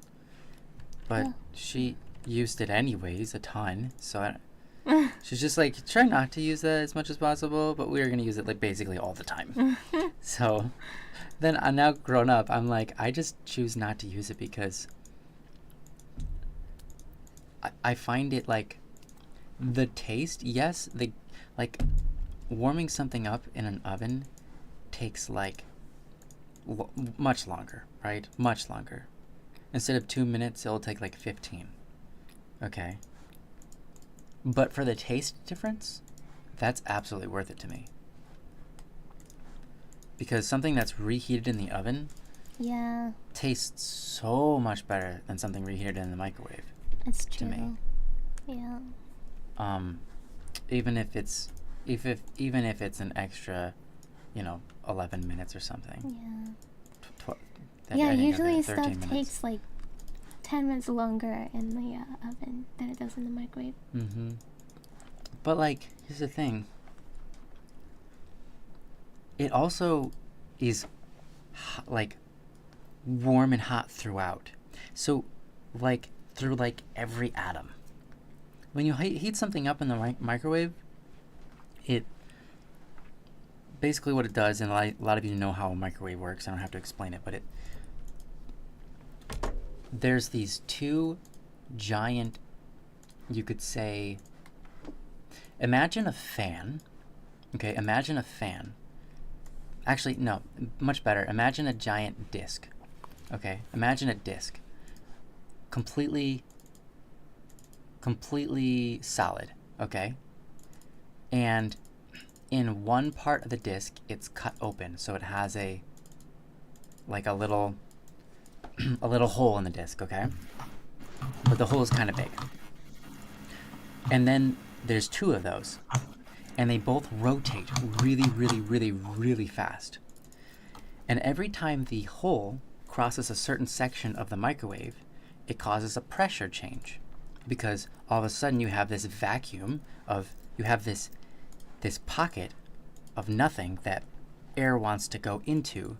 But she used it anyways, a ton. So she's just like, try not to use that as much as possible, but we are going to use it like basically all the time. So then I'm now grown up, I'm like, I just choose not to use it because I find it like the taste, yes, like warming something up in an oven takes like much longer, right? Much longer. Instead of 2 minutes, it'll take like 15. Okay. But for the taste difference, that's absolutely worth it to me. Because something that's reheated in the oven tastes so much better than something reheated in the microwave. That's true. To me. Yeah. Even if it's an extra, 11 minutes or something. Yeah. Usually stuff takes like 10 minutes longer in the oven than it does in the microwave. Mm-hmm. But like, here's the thing. It also is like warm and hot throughout. So like through like every atom. When you heat something up in the microwave, it basically what it does, and a lot of you know how a microwave works. I don't have to explain it, but there's these two giant, you could say, imagine a fan. Okay, imagine a fan. Actually, no, much better. Imagine a giant disc. Okay, imagine a disc. Completely solid, okay? And in one part of the disc, it's cut open, so it has a little hole in the disc, okay? But the hole is kind of big. And then there's two of those, and they both rotate really, really, really, really fast. And every time the hole crosses a certain section of the microwave, it causes a pressure change, because all of a sudden you have this vacuum you have this pocket of nothing that air wants to go into,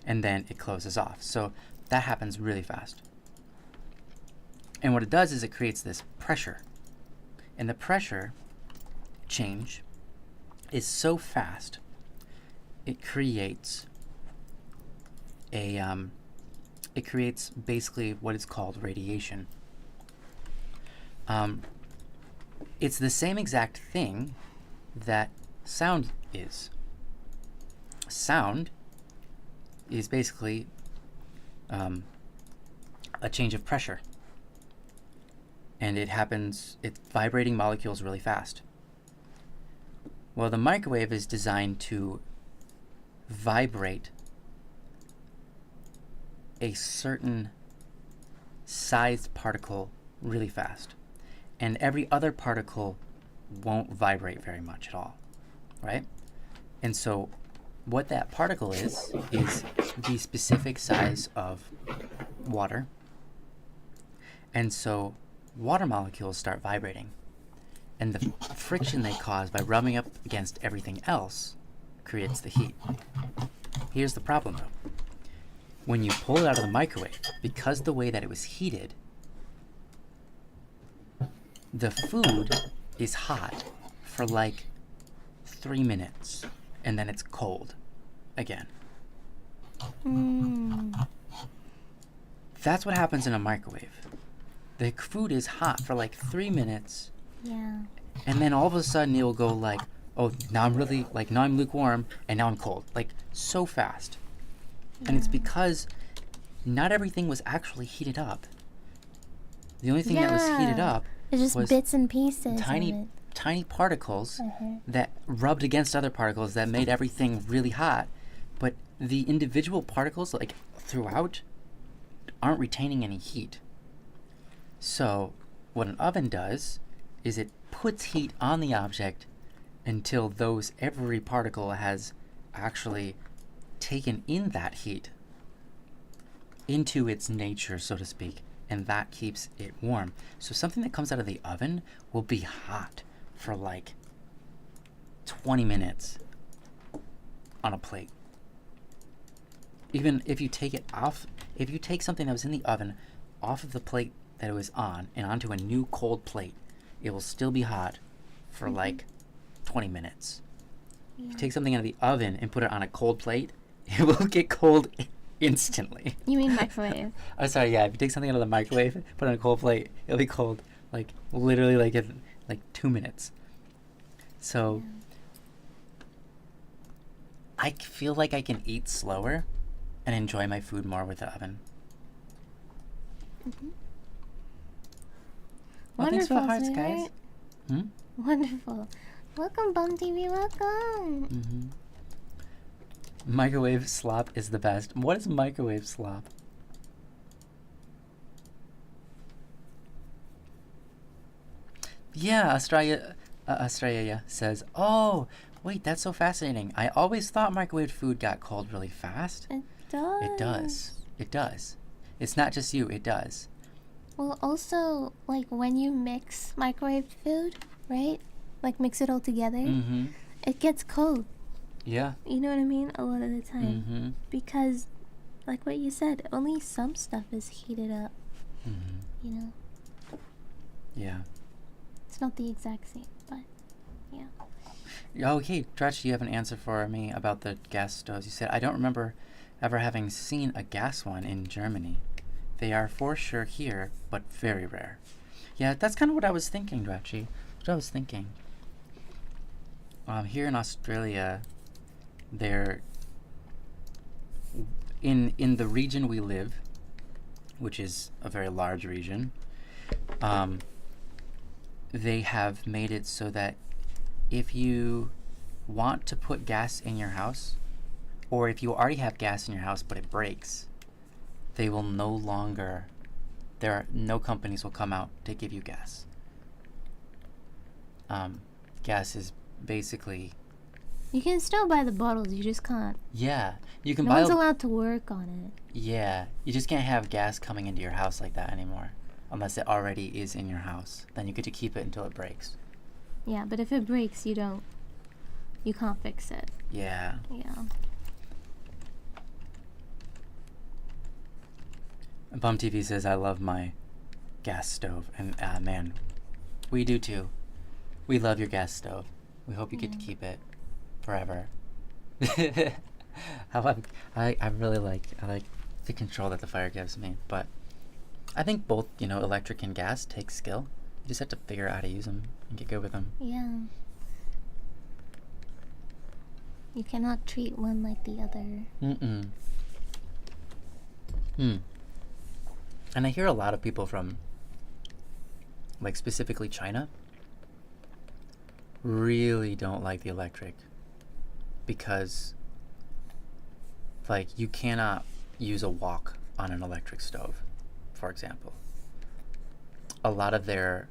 and then it closes off. So that happens really fast. And what it does is it creates this pressure. And the pressure change is so fast, it creates basically what is called radiation. It's the same exact thing that sound is. Sound is basically a change of pressure. And it's vibrating molecules really fast. Well, the microwave is designed to vibrate a certain sized particle really fast. And every other particle won't vibrate very much at all, right? And so what that particle is the specific size of water. And so water molecules start vibrating. And the friction they cause by rubbing up against everything else creates the heat. Here's the problem, though. When you pull it out of the microwave, because the way that it was heated, the food is hot for like 3 minutes, and then it's cold again. That's what happens in a microwave. The food is hot for like 3 minutes. Yeah. And then all of a sudden it will go like, oh, now I'm lukewarm, and now I'm cold. Like, so fast. Yeah. And it's because not everything was actually heated up. The only thing that was heated up was bits and pieces. Tiny particles that rubbed against other particles that made everything really hot. But the individual particles, like, throughout, aren't retaining any heat. So what an oven does is it puts heat on the object until every particle has actually taken in that heat into its nature, so to speak, and that keeps it warm. So something that comes out of the oven will be hot for like 20 minutes on a plate. Even if you take it off, if you take something that was in the oven off of the plate that it was on and onto a new cold plate, it will still be hot for like 20 minutes. Yeah. If you take something out of the oven and put it on a cold plate, it will get cold instantly. You mean microwave? Oh, sorry, yeah. If you take something out of the microwave, put it on a cold plate, it'll be cold, like, literally, like, in, like 2 minutes. So, I feel like I can eat slower and enjoy my food more with the oven. Mm-hmm. Well, thanks for the hearts, guys. Wonderful. Welcome, Bum TV, welcome. Mm-hmm. Microwave slop is the best. What is microwave slop? Yeah, Australia says, oh, wait, that's so fascinating. I always thought microwave food got cold really fast. It does. It does. It does. It's not just you, it does. Well, also, like, when you mix microwave food, right? Like, mix it all together, it gets cold. Yeah. You know what I mean? A lot of the time. Because, like what you said, only some stuff is heated up. You know? Yeah. It's not the exact same, but yeah. Okay, Dretch, you have an answer for me about the gas stoves. You said, I don't remember ever having seen a gas one in Germany. They are for sure here, but very rare. Yeah, that's kind of what I was thinking, Dretchy. What I was thinking. Here in Australia, they're in the region we live, which is a very large region. They have made it so that if you want to put gas in your house, or if you already have gas in your house but it breaks, they will no longer, no companies will come out to give you gas. Gas is basically... You can still buy the bottles, you just can't. Yeah, you can buy... No one's allowed to work on it. Yeah, you just can't have gas coming into your house like that anymore. Unless it already is in your house. Then you get to keep it until it breaks. Yeah, but if it breaks, you can't fix it. Yeah. Yeah. Bum TV says, I love my gas stove. And man, we do too. We love your gas stove. We hope you get to keep it forever. I really like the control that the fire gives me. But I think both, electric and gas take skill. You just have to figure out how to use them and get good with them. Yeah. You cannot treat one like the other. And I hear a lot of people from, like, specifically China, really don't like the electric because, like, you cannot use a wok on an electric stove, for example. A lot of the,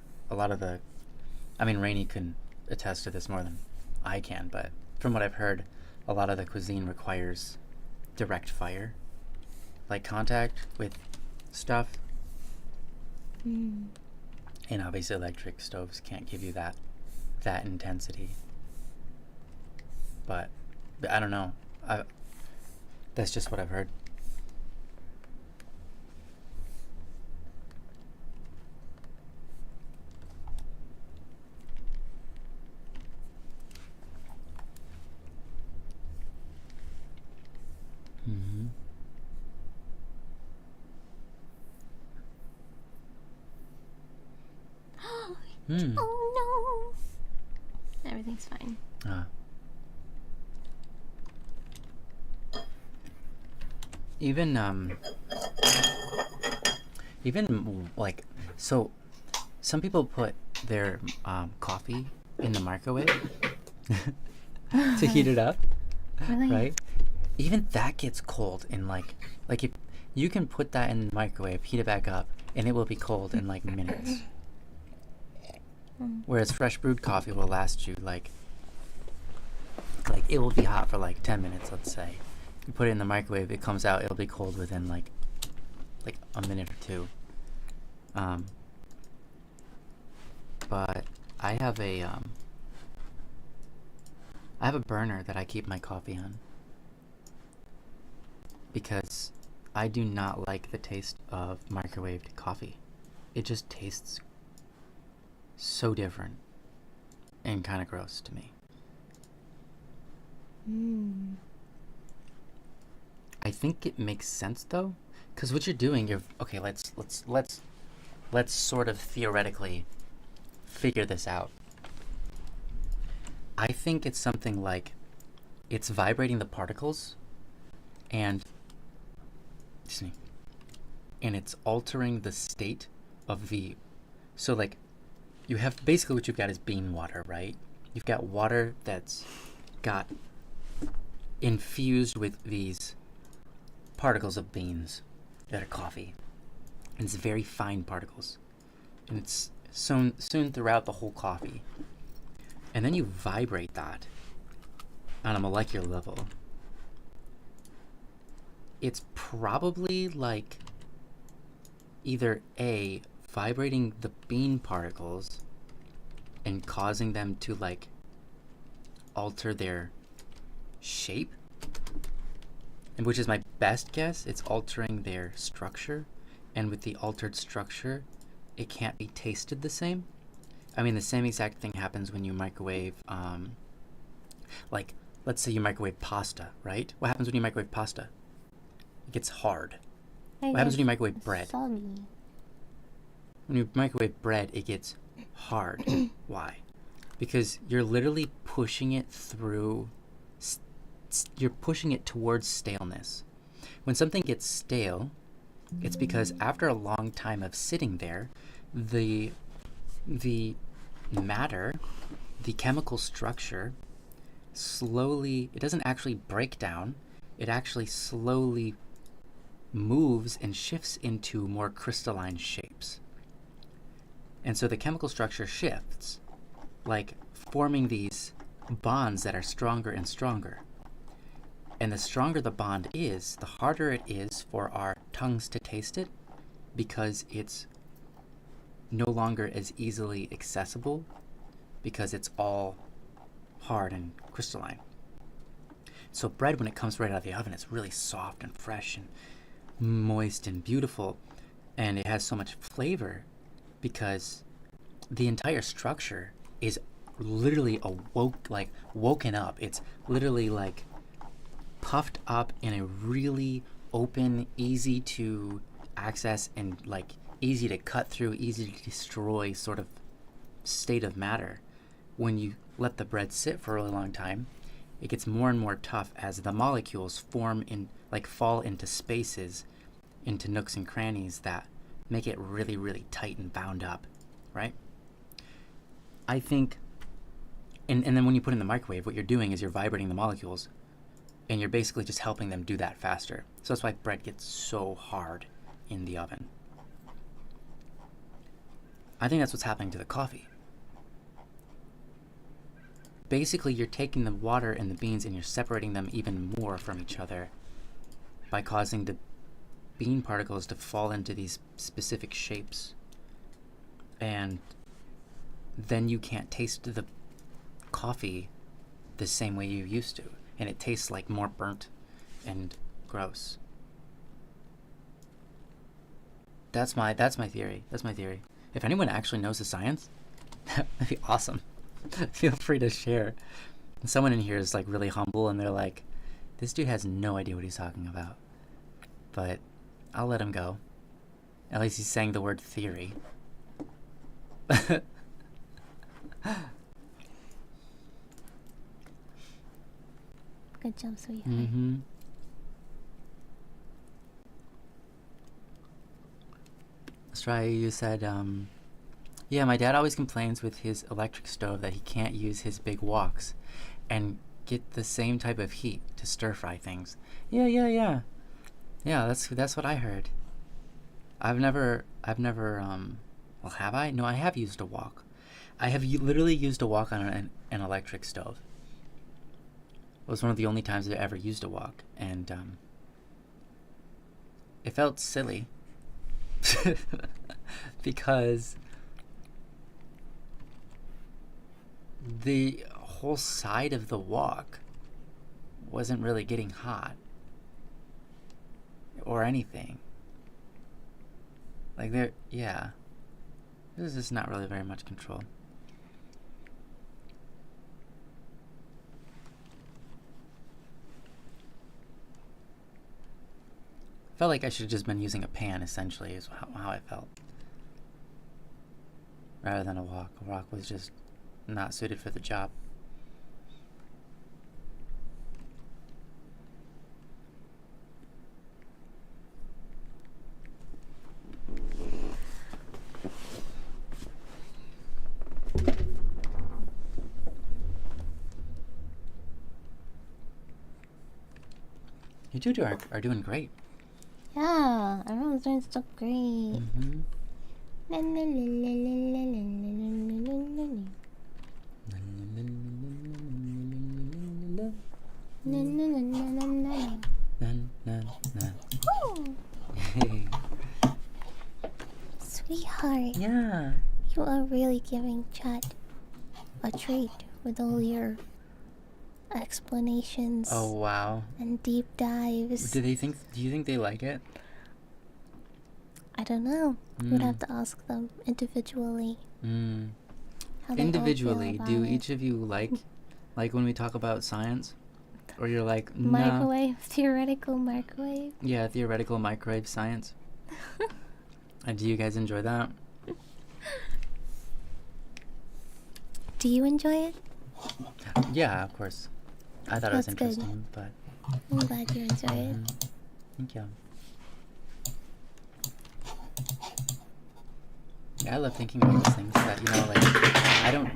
I mean, Rainey can attest to this more than I can, but from what I've heard, a lot of the cuisine requires direct fire, like contact with stuff. And obviously electric stoves can't give you that intensity. But I don't know. That's just what I've heard. Oh no! Everything's fine. Even like, so some people put their coffee in the microwave to heat it up. Really? Right? Even that gets cold in like if you can put that in the microwave, heat it back up, and it will be cold in like minutes. Whereas fresh brewed coffee will last you like it will be hot for like 10 minutes, let's say. You put it in the microwave, it comes out, it'll be cold within like a minute or two. But I have a burner that I keep my coffee on because I do not like the taste of microwaved coffee. It just tastes so different and kind of gross to me. I think it makes sense though, because what you're doing, okay. Let's sort of theoretically figure this out. I think it's something like it's vibrating the particles, and it's altering the state of the. So like, you have basically what you've got is bean water, right? You've got water that's got infused with these particles of beans that are coffee, and it's very fine particles, and it's sown throughout the whole coffee, and then you vibrate that on a molecular level. It's probably like either A, vibrating the bean particles and causing them to like alter their shape, and which is my best guess. It's altering their structure, and with the altered structure, it can't be tasted the same. I mean, the same exact thing happens when you microwave, like, let's say you microwave pasta, right? What happens when you microwave pasta? It gets hard. What happens when you microwave bread? Soggy. When you microwave bread, it gets hard. Why? Because you're literally pushing it through, you're pushing it towards staleness. When something gets stale, it's because after a long time of sitting there, the matter, the chemical structure, slowly, it doesn't actually break down, it actually slowly moves and shifts into more crystalline shapes. And so the chemical structure shifts, like forming these bonds that are stronger and stronger. And the stronger the bond is, the harder it is for our tongues to taste it, because it's no longer as easily accessible, because it's all hard and crystalline. So bread, when it comes right out of the oven, it's really soft and fresh and moist and beautiful, and it has so much flavor because the entire structure is literally woken up. It's literally like puffed up in a really open, easy to access, and like easy to cut through, easy to destroy sort of state of matter. When you let the bread sit for a really long time, it gets more and more tough as the molecules form in, like, fall into spaces, into nooks and crannies that make it really, really tight and bound up, right? I think, and then when you put it in the microwave, what you're doing is you're vibrating the molecules, and you're basically just helping them do that faster. So that's why bread gets so hard in the oven. I think that's what's happening to the coffee. Basically, you're taking the water and the beans and you're separating them even more from each other by causing the bean particles to fall into these specific shapes. And then you can't taste the coffee the same way you used to. And it tastes like more burnt and gross. That's my theory. That's my theory. If anyone actually knows the science, that'd be awesome. Feel free to share. Someone in here is like really humble and they're like, this dude has no idea what he's talking about. But I'll let him go. At least he's saying the word theory. Good job, sweetheart. Mm-hmm. Australia, you said, yeah, my dad always complains with his electric stove that he can't use his big woks and get the same type of heat to stir fry things. Yeah. Yeah, that's what I heard. I've never, well, have I? No, I have used a wok. I have literally used a wok on an electric stove. It was one of the only times I ever used a wok, and it felt silly. because the whole side of the walk wasn't really getting hot or anything. Like there's just not really very much control. Felt like I should have just been using a pan, essentially, is how I felt. Rather than a wok. A wok was just not suited for the job. You two are doing great. Yeah, everyone's doing so great. Sweetheart. Yeah. You are really giving chat a treat with all your explanations. Oh wow. And deep dives. Do you think they like it? I don't know. We'd have to ask them individually. How they Individually, all feel do about each of you like when we talk about science? Or you're like, nah. Microwave, theoretical microwave. Yeah, theoretical microwave science. And do you guys enjoy that? Do you enjoy it? Yeah, of course. I thought it was interesting, but I'm glad you enjoy it. Thank you. Yeah, I love thinking about those things that, like, I don't...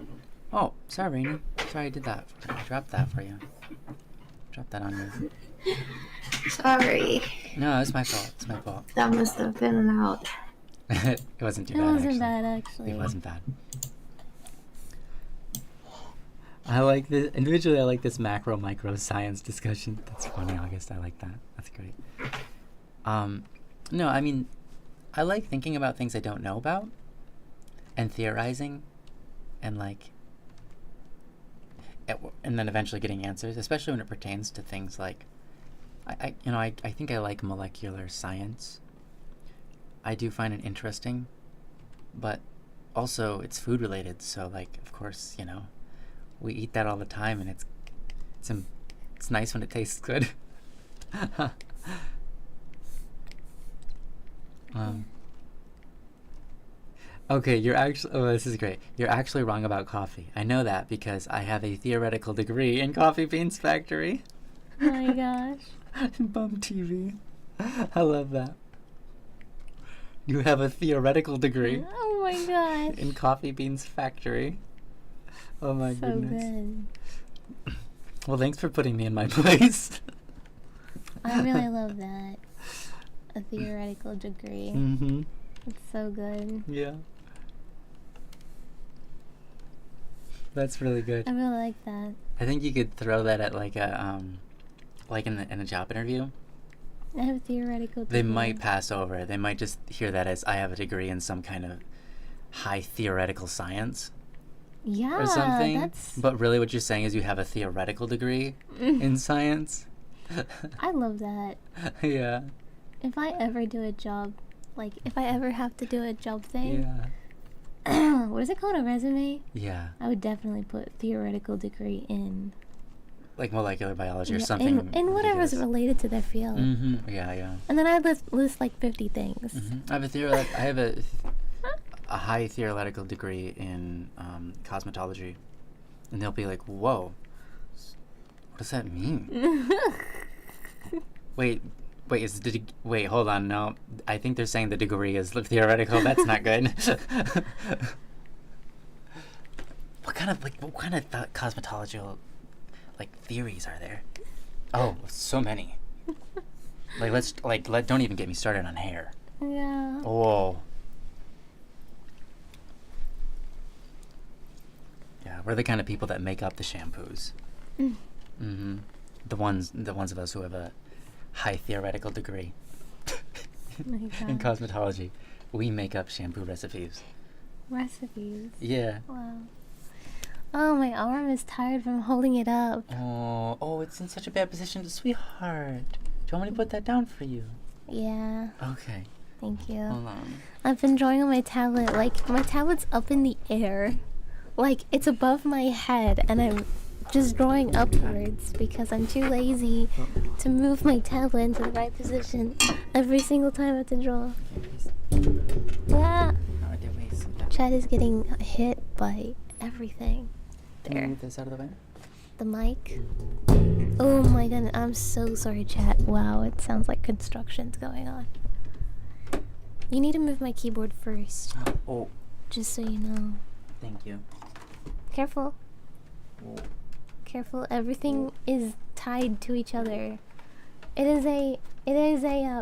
Oh, sorry, Rainy. Sorry I did that. I dropped that for you. Dropped that on you. Sorry. No, it's my fault. It's my fault. That must have been loud. It wasn't too bad, It wasn't actually. bad, actually. It wasn't bad. I like this. Individually, I like this macro-micro science discussion. That's funny, August. I like that. That's great. No, I mean, I like thinking about things I don't know about and theorizing and, like, and then eventually getting answers, especially when it pertains to things like, I think I like molecular science. I do find it interesting, but also it's food related, so, like, of course, we eat that all the time, and it's nice when it tastes good. Okay, you're actually... Oh, this is great. You're actually wrong about coffee. I know that because I have a theoretical degree in Coffee Beans Factory. Oh my gosh. Bum TV. I love that. You have a theoretical degree. Oh my gosh. In Coffee Beans Factory. Oh my goodness. So good. Well, thanks for putting me in my place. I really love that. A theoretical degree. Mm-hmm. It's so good. Yeah. That's really good. I really like that. I think you could throw that at like a like in a job interview. I have a theoretical degree. They might pass over it. They might just hear that as I have a degree in some kind of high theoretical science. Yeah, or something. That's... But really what you're saying is you have a theoretical degree in science. I love that. Yeah. If I ever do a job, like if I ever have to do a job thing, Yeah. what is it called, a resume? Yeah. I would definitely put theoretical degree in. Like molecular biology or something. In whatever's related to their field. Mm-hmm. Yeah, yeah. And then I'd list like 50 things. Mm-hmm. I have a high theoretical degree in cosmetology. And they'll be like, whoa, what does that mean? Wait, wait, hold on, no. I think they're saying the degree is theoretical. That's not good. What kind of cosmetological theories are there? Oh, so many. Don't even get me started on hair. Yeah. Oh. Yeah, we're the kind of people that make up the shampoos. Mm-hmm. The ones of us who have a high theoretical degree. In cosmetology, we make up shampoo recipes. Recipes? Yeah. Wow. Oh, my arm is tired from holding it up. Oh, it's in such a bad position, sweetheart. Do you want me to put that down for you? Yeah. Okay. Thank you. Hold on. I've been drawing on my tablet. Like, my tablet's up in the air. Like, it's above my head, and I'm just drawing upwards because I'm too lazy to move my tablet into the right position every single time I have to draw. Yeah. Chad is getting hit by everything. Can you move this out of the way? The mic. Oh my goodness, I'm so sorry, chat. Wow, it sounds like construction's going on. You need to move my keyboard first. Oh. Just so you know. Thank you. Careful. Oh. Careful, everything is tied to each other. It is a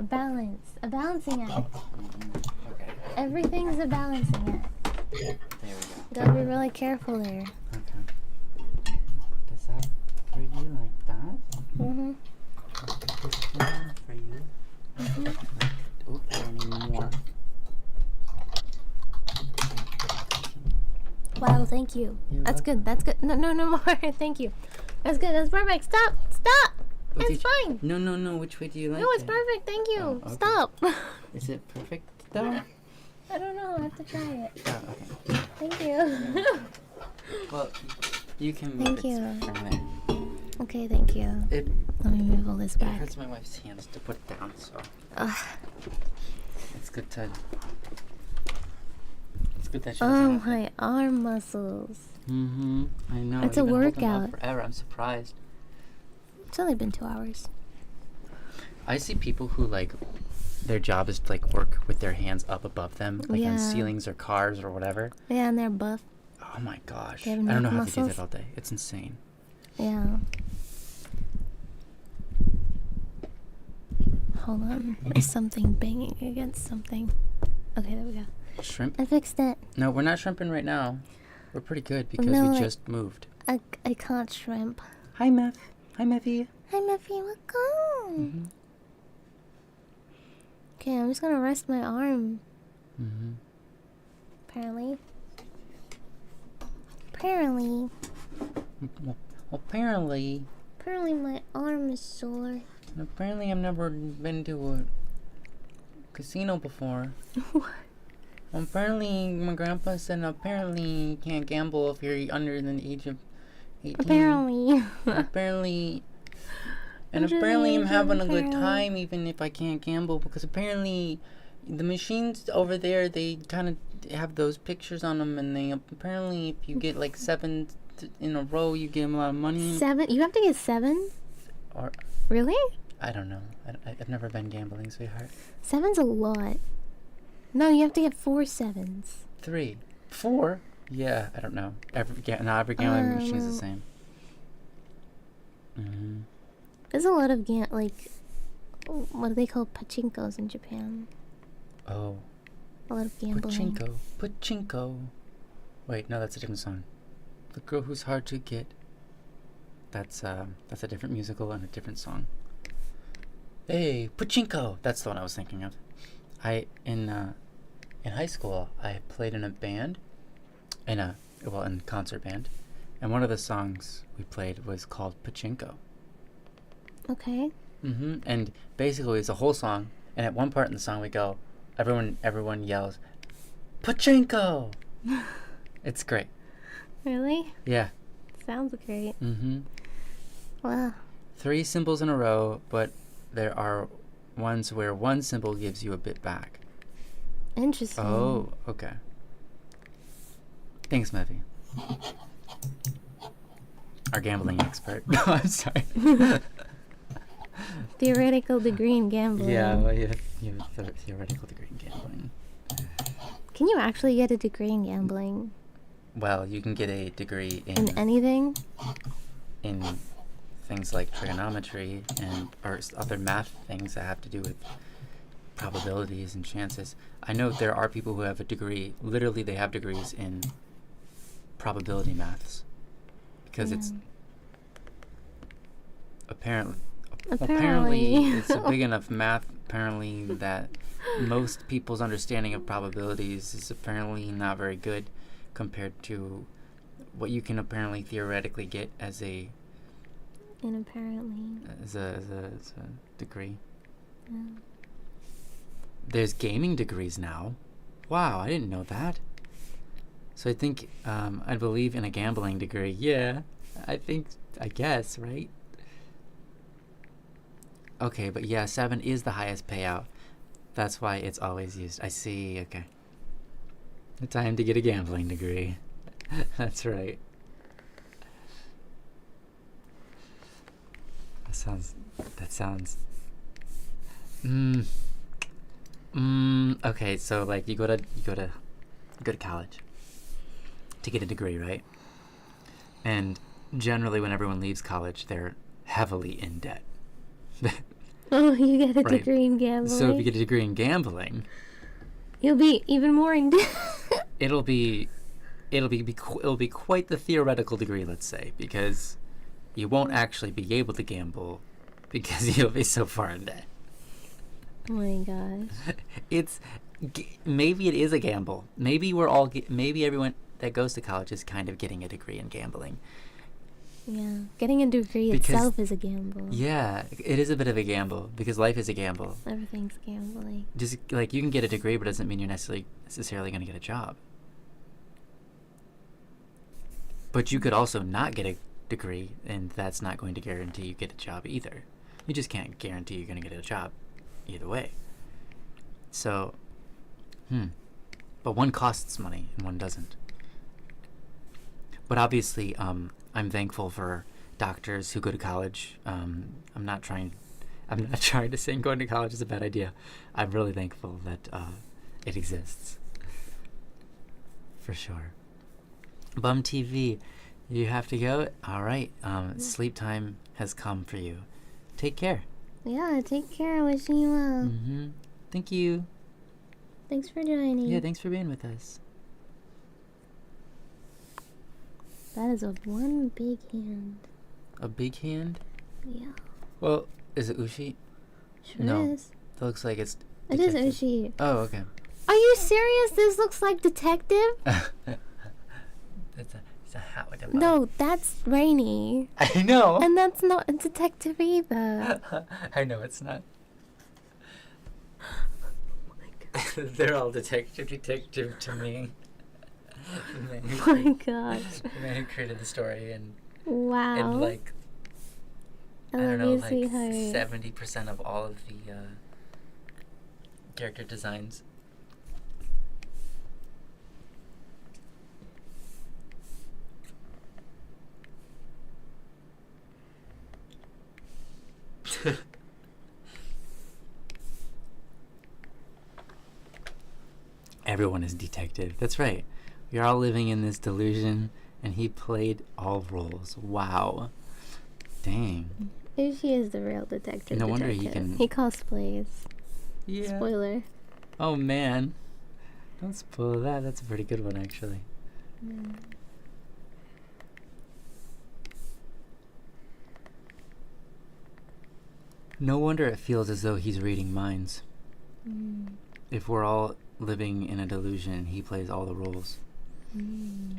balance, a balancing act. Okay. Everything's a balancing act. There we go. Gotta be really careful there. Okay. Put this up for you like that. Mhm. Put this down for you. Mhm. Oops, I need more. Wow, thank you. That's good. That's good. No more. Thank you. That's good. That's perfect. Stop. It's fine. No. Which way do you like it? No, it's perfect. Thank you. Oh, okay. Stop. Is it perfect though? I don't know. I have to try it. Oh, okay. Thank you. Well, you can move Thank it you. for a minute. Okay, thank you. Let me move all this back. It hurts my wife's hands to put it down, so it's good to. It's good that she doesn't have my arm muscles. I know. It's a You've been holding workout. up forever. I'm surprised. It's only been 2 hours. I see people who their job is to work with their hands up above them, on ceilings or cars or whatever. Yeah, and they're buff. Oh my gosh. They I have don't know how muscles. they do that all day. It's insane. Yeah. Hold on. There's something banging against something. Okay, there we go. Shrimp? I fixed it. No, we're not shrimping right now. We're pretty good because we just moved. I can't shrimp. Hi, Meth. Hi, Meffy. Hi, Meffy. Welcome. Okay, I'm just gonna rest my arm. Apparently. Apparently my arm is sore. Apparently I've never been to a casino before. What? Apparently my grandpa said apparently you can't gamble if you're under the age of 18. Apparently. Apparently I'm having a good time even if I can't gamble because apparently the machines over there, they kind of have those pictures on them, and they apparently if you get 7 in a row, you get a lot of money. 7? You have to get 7? Or really? I don't know. I've never been gambling, sweetheart. 7's a lot. No, you have to get 4 7s. 3, 4. Yeah, I don't know. Not every gambling machine is the same. There's a lot of what do they call pachinkos in Japan? Oh. A lot of gambling. Pachinko. Wait, no, that's a different song. The Girl Who's Hard to Get. That's a different musical and a different song. Hey, Pachinko! That's the one I was thinking of. In high school, I played in a band, in concert band, and one of the songs we played was called Pachinko. Okay. And basically it's a whole song, and at one part in the song we go, everyone yells, Pachinko! It's great. Really? Yeah. Sounds great. Wow. 3 symbols in a row, but there are ones where one symbol gives you a bit back. Interesting. Oh, okay. Thanks, Mevy. Our gambling expert. No, I'm sorry. Theoretical degree in gambling. Yeah, well, you have a theoretical degree in gambling. Can you actually get a degree in gambling? Well, you can get a degree in anything? In things like trigonometry or other math things that have to do with probabilities and chances. I know there are people who have a degree, literally they have degrees in probability maths. Because it's apparently it's a big enough math apparently that most people's understanding of probabilities is apparently not very good compared to what you can apparently theoretically get as a degree. Yeah. There's gaming degrees now. Wow, I didn't know that. So I think I believe in a gambling degree. Yeah, I guess, right? Okay, but yeah, 7 is the highest payout. That's why it's always used. I see, okay. The time to get a gambling degree. That's right. That sounds okay, so like you go to college to get a degree, right? And generally when everyone leaves college, they're heavily in debt. Oh, you get a Right. degree in gambling. So if you get a degree in gambling, you'll be even more in debt. it'll be quite the theoretical degree, let's say, because you won't actually be able to gamble because you'll be so far in debt. Oh my gosh. Maybe it is a gamble. Maybe maybe everyone that goes to college is kind of getting a degree in gambling. Yeah, getting a degree itself is a gamble. Yeah, it is a bit of a gamble because life is a gamble. Everything's gambling. Just like you can get a degree, but it doesn't mean you're necessarily going to get a job. But you could also not get a degree, and that's not going to guarantee you get a job either. You just can't guarantee you're going to get a job either way. So, but one costs money and one doesn't. But obviously, I'm thankful for doctors who go to college. I'm not trying to say going to college is a bad idea. I'm really thankful that it exists. For sure. Bum TV, you have to go. All right. Sleep time has come for you. Take care. Yeah, take care. Wishing you well. Thank you. Thanks for joining. Yeah, thanks for being with us. That is one big hand. A big hand? Yeah. Well, is it Ushi? Sure No. is. That looks like it's It is detective. Ushi. Oh, okay. Are you serious? This looks like detective? It's a hat with a bow. No, that's Rainy. I know. And that's not a detective either. I know it's not. Oh my god. They're all detective to me. Oh my gosh. The man who created the story and Wow. like I I don't love know, you, like sweetheart. 70% of all of the character designs. Everyone is detective. That's right. We're all living in this delusion, and he played all roles. Wow. Dang. Ushi is the real detective. No wonder he can- He cosplays. Yeah. Spoiler. Oh man. Don't spoil that. That's a pretty good one, actually. Mm. No wonder it feels as though he's reading minds. Mm. If we're all living in a delusion, he plays all the roles. Mm.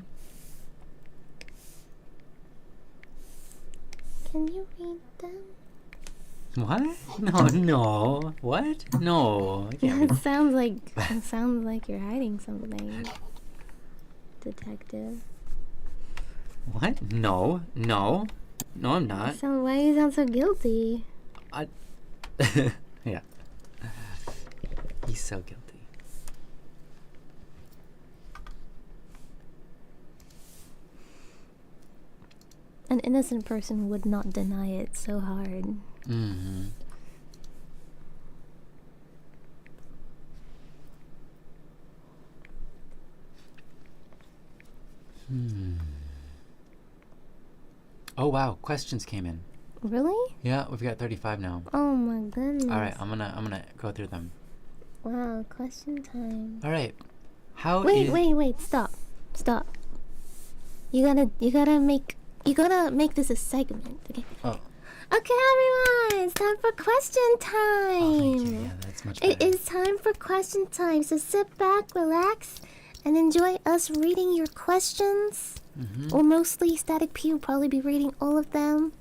Can you read them? What? No. What? No. I can't It read. sounds like you're hiding something. Detective. What? No. No, I'm not. Why do you sound so guilty? Yeah. He's so guilty. An innocent person would not deny it so hard. Mm-hmm. Oh wow, questions came in. Really? Yeah, we've got 35 now. Oh my goodness. All right, I'm gonna go through them. Wow, question time. All right. Wait, stop. You gotta make this a segment, okay? Oh. Okay, everyone, it's time for question time. Oh, thank you. Yeah, that's much better. It is time for question time, so sit back, relax, and enjoy us reading your questions. Or mostly Static P will probably be reading all of them.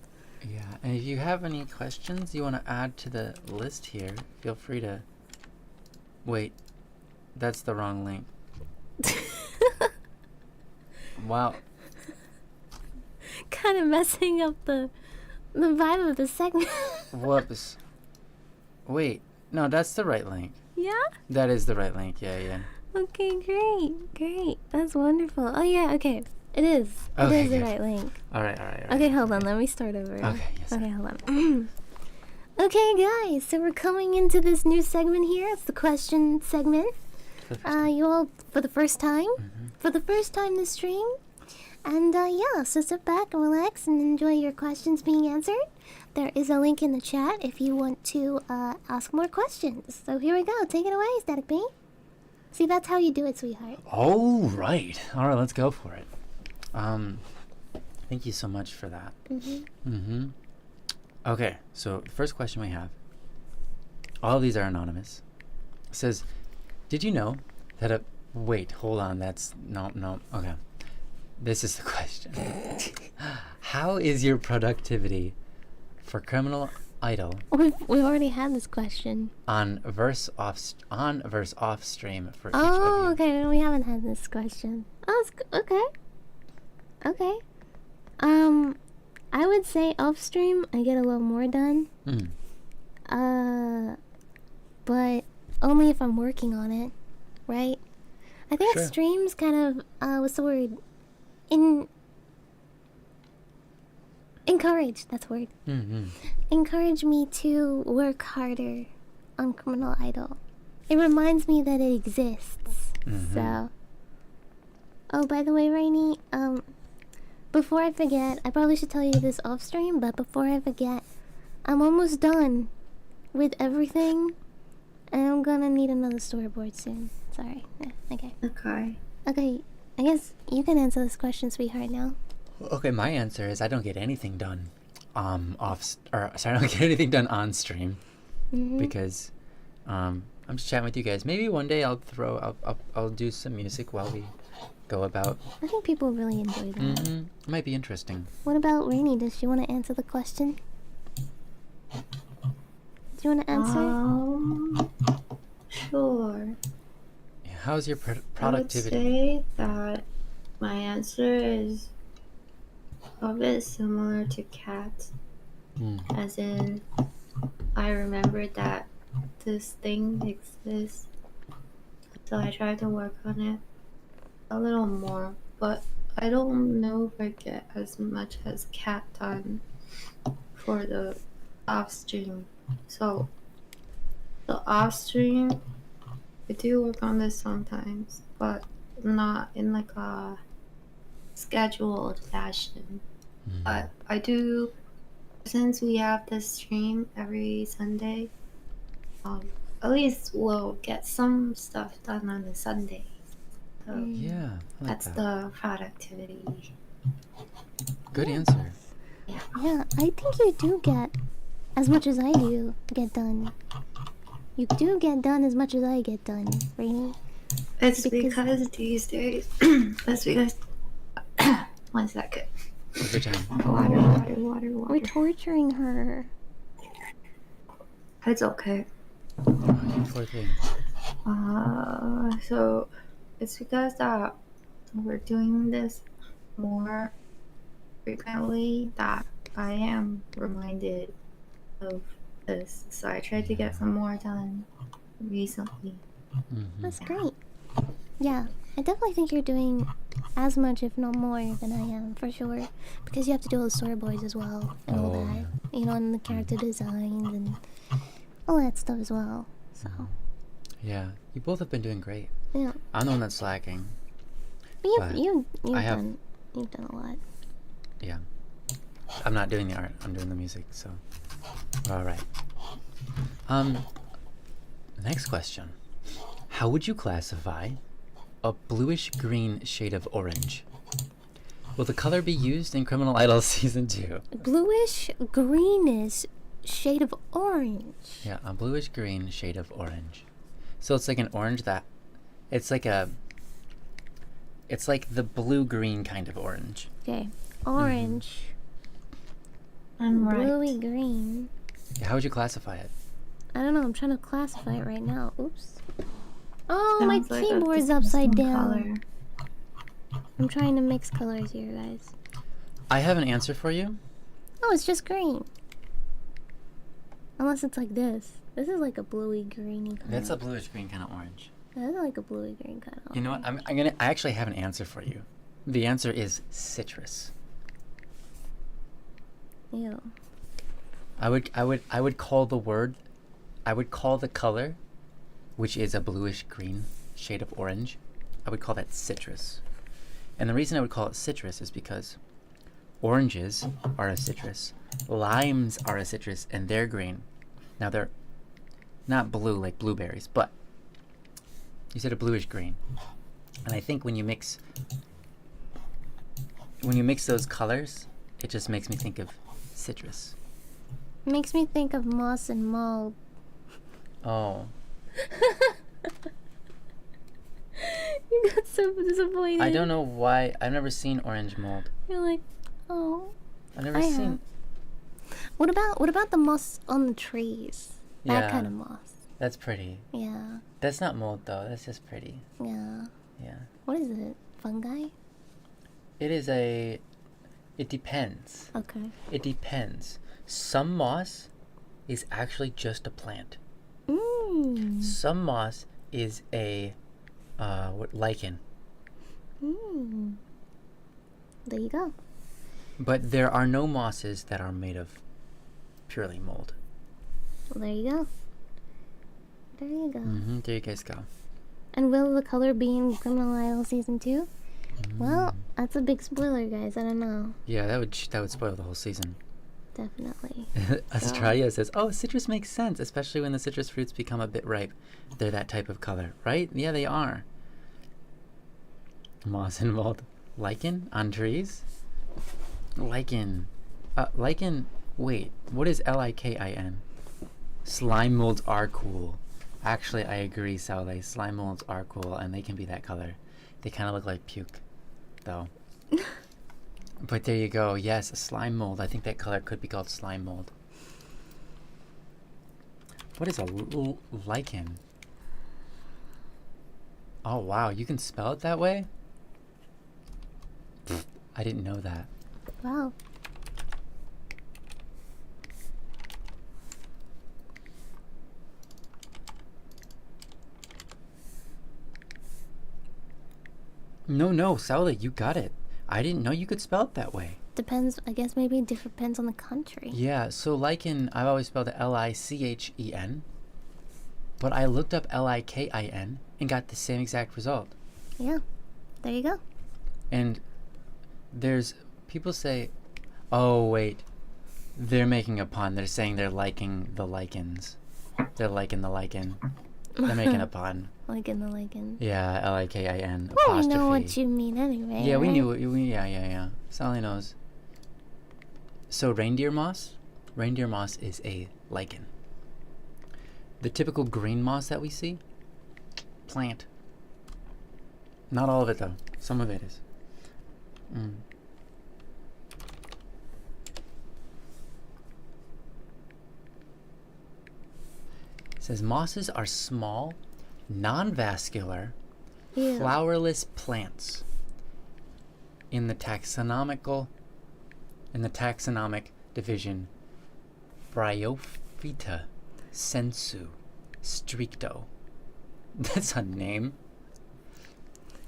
Yeah, and if you have any questions you want to add to the list here, feel free to... Wait, that's the wrong link. Wow. Kind of messing up the vibe of the segment. Whoops. Wait, no, that's the right link. Yeah? That is the right link, yeah. Okay, great. That's wonderful. Oh, yeah, okay. It is. Okay, It is the good. right link. All right. Okay, hold on. Let me start over. Okay, yes. Okay, hold on. Okay, guys. So we're coming into this new segment here. It's the question segment. You all, for the first time. For the first time this stream. And, yeah, so sit back and relax and enjoy your questions being answered. There is a link in the chat if you want to ask more questions. So here we go. Take it away, Static B. See, that's how you do it, sweetheart. All right, let's go for it. Thank you so much for that. Okay, so the first question we have, all of these are anonymous. It says, did you know that wait, hold on, that's, no, okay. This is the question. How is your productivity for Criminal Idol We've already had this question. on verse off stream for each of Oh, you? okay, we haven't had this question. Oh, okay. I would say off stream I get a little more done. But only if I'm working on it, right? I think Sure. streams kind of what's the word? Encourage. That's the word. Encourage me to work harder on Criminal Idol. It reminds me that it exists. So. Oh, by the way, Rainy, before I forget, I probably should tell you this off stream, but before I forget, I'm almost done with everything, and I'm gonna need another storyboard soon. Sorry. Okay. Okay, I guess you can answer this question, sweetheart, now. Okay, my answer is I don't get anything done I don't get anything done on stream because I'm just chatting with you guys. Maybe one day I'll do some music while we go about. I think people really enjoy that. It might be interesting. What about Rainy? Does she want to answer the question? Do you want to answer? Sure. How's your productivity? I would say that my answer is a bit similar to Kat. As in, I remember that this thing exists, so I try to work on it a little more, but I don't know if I get as much as Kat done for the off stream. So the off stream, I do work on this sometimes, but not in like a scheduled fashion. But I do, since we have this stream every Sunday, at least we'll get some stuff done on the Sundays. So Yeah, I like That's that. the productivity. Good answer. Yeah, I think you do get as much as I do get done. You do get done as much as I get done, Rainy. It's because these days, that's because, 1 second. Every time. Water. We're torturing her. It's okay. Poor thing. So it's because that we're doing this more frequently that I am reminded of this. So I tried to get some more done recently. That's great. Yeah, I definitely think you're doing as much, if not more, than I am, for sure. Because you have to do all the storyboards as well, and all that. You know, and the character designs, and all that stuff as well. So. Yeah, you both have been doing great. Yeah. I'm the one that's slacking. You've done a lot. Yeah. I'm not doing the art, I'm doing the music, so. Alright. Next question. How would you classify a bluish green shade of orange? Will the color be used in Criminal Idol season 2? Bluish greenish shade of orange. Yeah, a bluish green shade of orange. So it's like an orange that it's like the blue green kind of orange. Okay, orange. I'm right. Bluey green. Yeah, how would you classify it? I don't know. I'm trying to classify it right now. Oops. Oh, Sounds my like a keyboard's upside disgusting down. color. I'm trying to mix colors here, guys. I have an answer for you. Oh, it's just green. Unless it's like this. This is like a bluey greeny kind. That's a bluish green kind of orange. That's like a bluey green kind of. You know what? I actually have an answer for you. The answer is citrus. Ew. I would call the color, which is a bluish green shade of orange, I would call that citrus. And the reason I would call it citrus is because oranges are a citrus, limes are a citrus, and they're green. Now they're not blue like blueberries, but you said a bluish green. And I think when you mix those colors, it just makes me think of citrus. Makes me think of moss and mold. Oh. You got so disappointed. I don't know why. I've never seen orange mold. You're like, oh. I've never seen. What about the moss on the trees? That Yeah. kind of moss. That's pretty. Yeah. That's not mold though. That's just pretty. Yeah. Yeah. What is it? Fungi? It depends. Okay. It depends. Some moss is actually just a plant. Some moss is a lichen. There you go. But there are no mosses that are made of purely mold. Well, there you go. There you go. There you guys go. And will the color be in Criminal Idol season 2? Well, that's a big spoiler, guys. I don't know. Yeah, that would spoil the whole season. Definitely. Australia says, "Oh, citrus makes sense, especially when the citrus fruits become a bit ripe. They're that type of color, right? Yeah, they are." Moss and mold, lichen on trees. Lichen. Wait, what is likin? Slime molds are cool. Actually, I agree, Saule. Slime molds are cool, and they can be that color. They kind of look like puke, though. But there you go. Yes, a slime mold. I think that color could be called slime mold. What is a lichen? Oh, wow. You can spell it that way? I didn't know that. Wow. No, Saule, you got it. I didn't know you could spell it that way. Depends, I guess maybe it depends on the country. Yeah, so lichen, I've always spelled it L-I-C-H-E-N. But I looked up L-I-K-I-N and got the same exact result. Yeah, there you go. And people say, oh, wait, they're making a pun. They're saying they're liking the lichens. They're liking the lichen. They're making a pun. Liking the lichen. Yeah, L-I-K-I-N. Well, we know what you mean anyway. Yeah, we right? knew. Yeah. Sally knows. So reindeer moss? Reindeer moss is a lichen. The typical green moss that we see? Plant. Not all of it, though. Some of it is. It says mosses are small, non-vascular, flowerless plants in the taxonomic division Bryophyta sensu stricto. That's a name.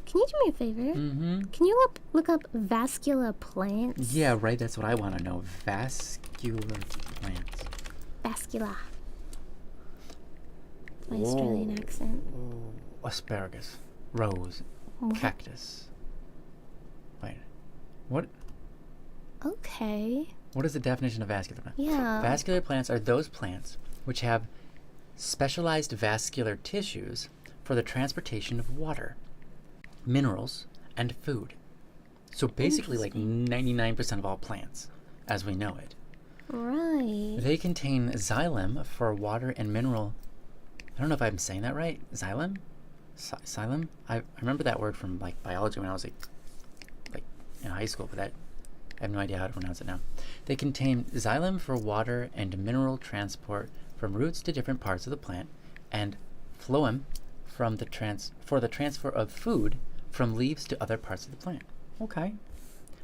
Can you do me a favor? Can you look up vascular plants? Yeah, right. That's what I want to know. Vascular plants. Vascular. My Australian accent. Asparagus, rose, cactus. Wait, what? Okay. What is the definition of vascular plant? Yeah. Vascular plants are those plants which have specialized vascular tissues for the transportation of water, minerals, and food. So basically like 99% of all plants as we know it. Right. They contain xylem for water and mineral. I don't know if I'm saying that right. Xylem? Xylem? I remember that word from like biology when I was like in high school, but I have no idea how to pronounce it now. They contain xylem for water and mineral transport from roots to different parts of the plant, and phloem for the transfer of food from leaves to other parts of the plant. Okay.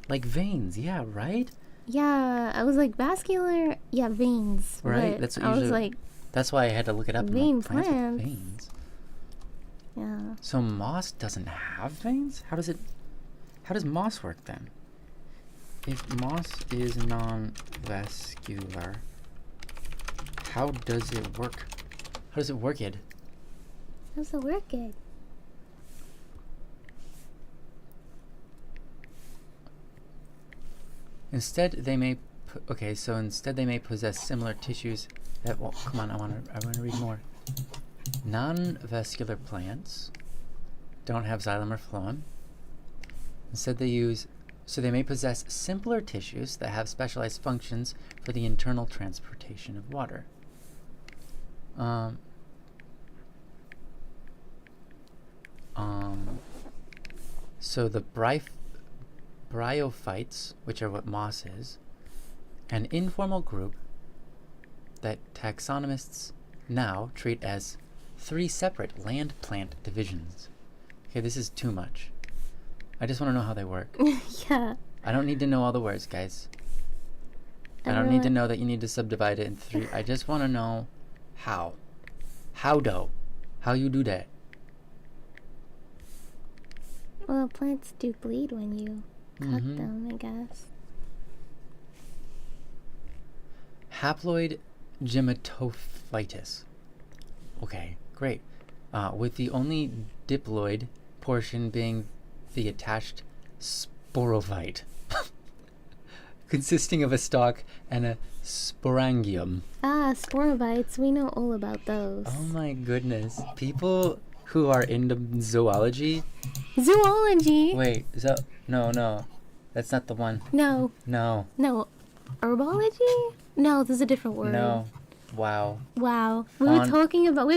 Like veins, yeah, right? Yeah, I was like vascular. Yeah, veins. Right? That's what usually, I was like, that's why I had to look it up. Vein like, plants plants. with veins. Yeah. So moss doesn't have veins? How does moss work then? If moss is non-vascular, how does it work? How does it work, Ed? How does it work, Ed? Instead, they may possess similar tissues that. Well, come on, I want to read more. Non-vascular plants don't have xylem or phloem. Instead, they may possess simpler tissues that have specialized functions for the internal transportation of water. So the bryophytes, which are what moss is, an informal group that taxonomists now treat as 3 separate land plant divisions. Okay, this is too much. I just want to know how they work. Yeah. I don't need to know all the words, guys. I don't need to know that you need to subdivide it in 3. I just want to know how. How you do that. Well, plants do bleed when you cut them, I guess. Haploid gematophytes. Okay, great. With the only diploid portion being the attached sporophyte, consisting of a stalk and a sporangium. Ah, sporobites. We know all about those. Oh my goodness. People who are into zoology. Zoology? Wait, no. That's not the one. No. Herbology? No, there's a different word. No. Wow. We were talking about...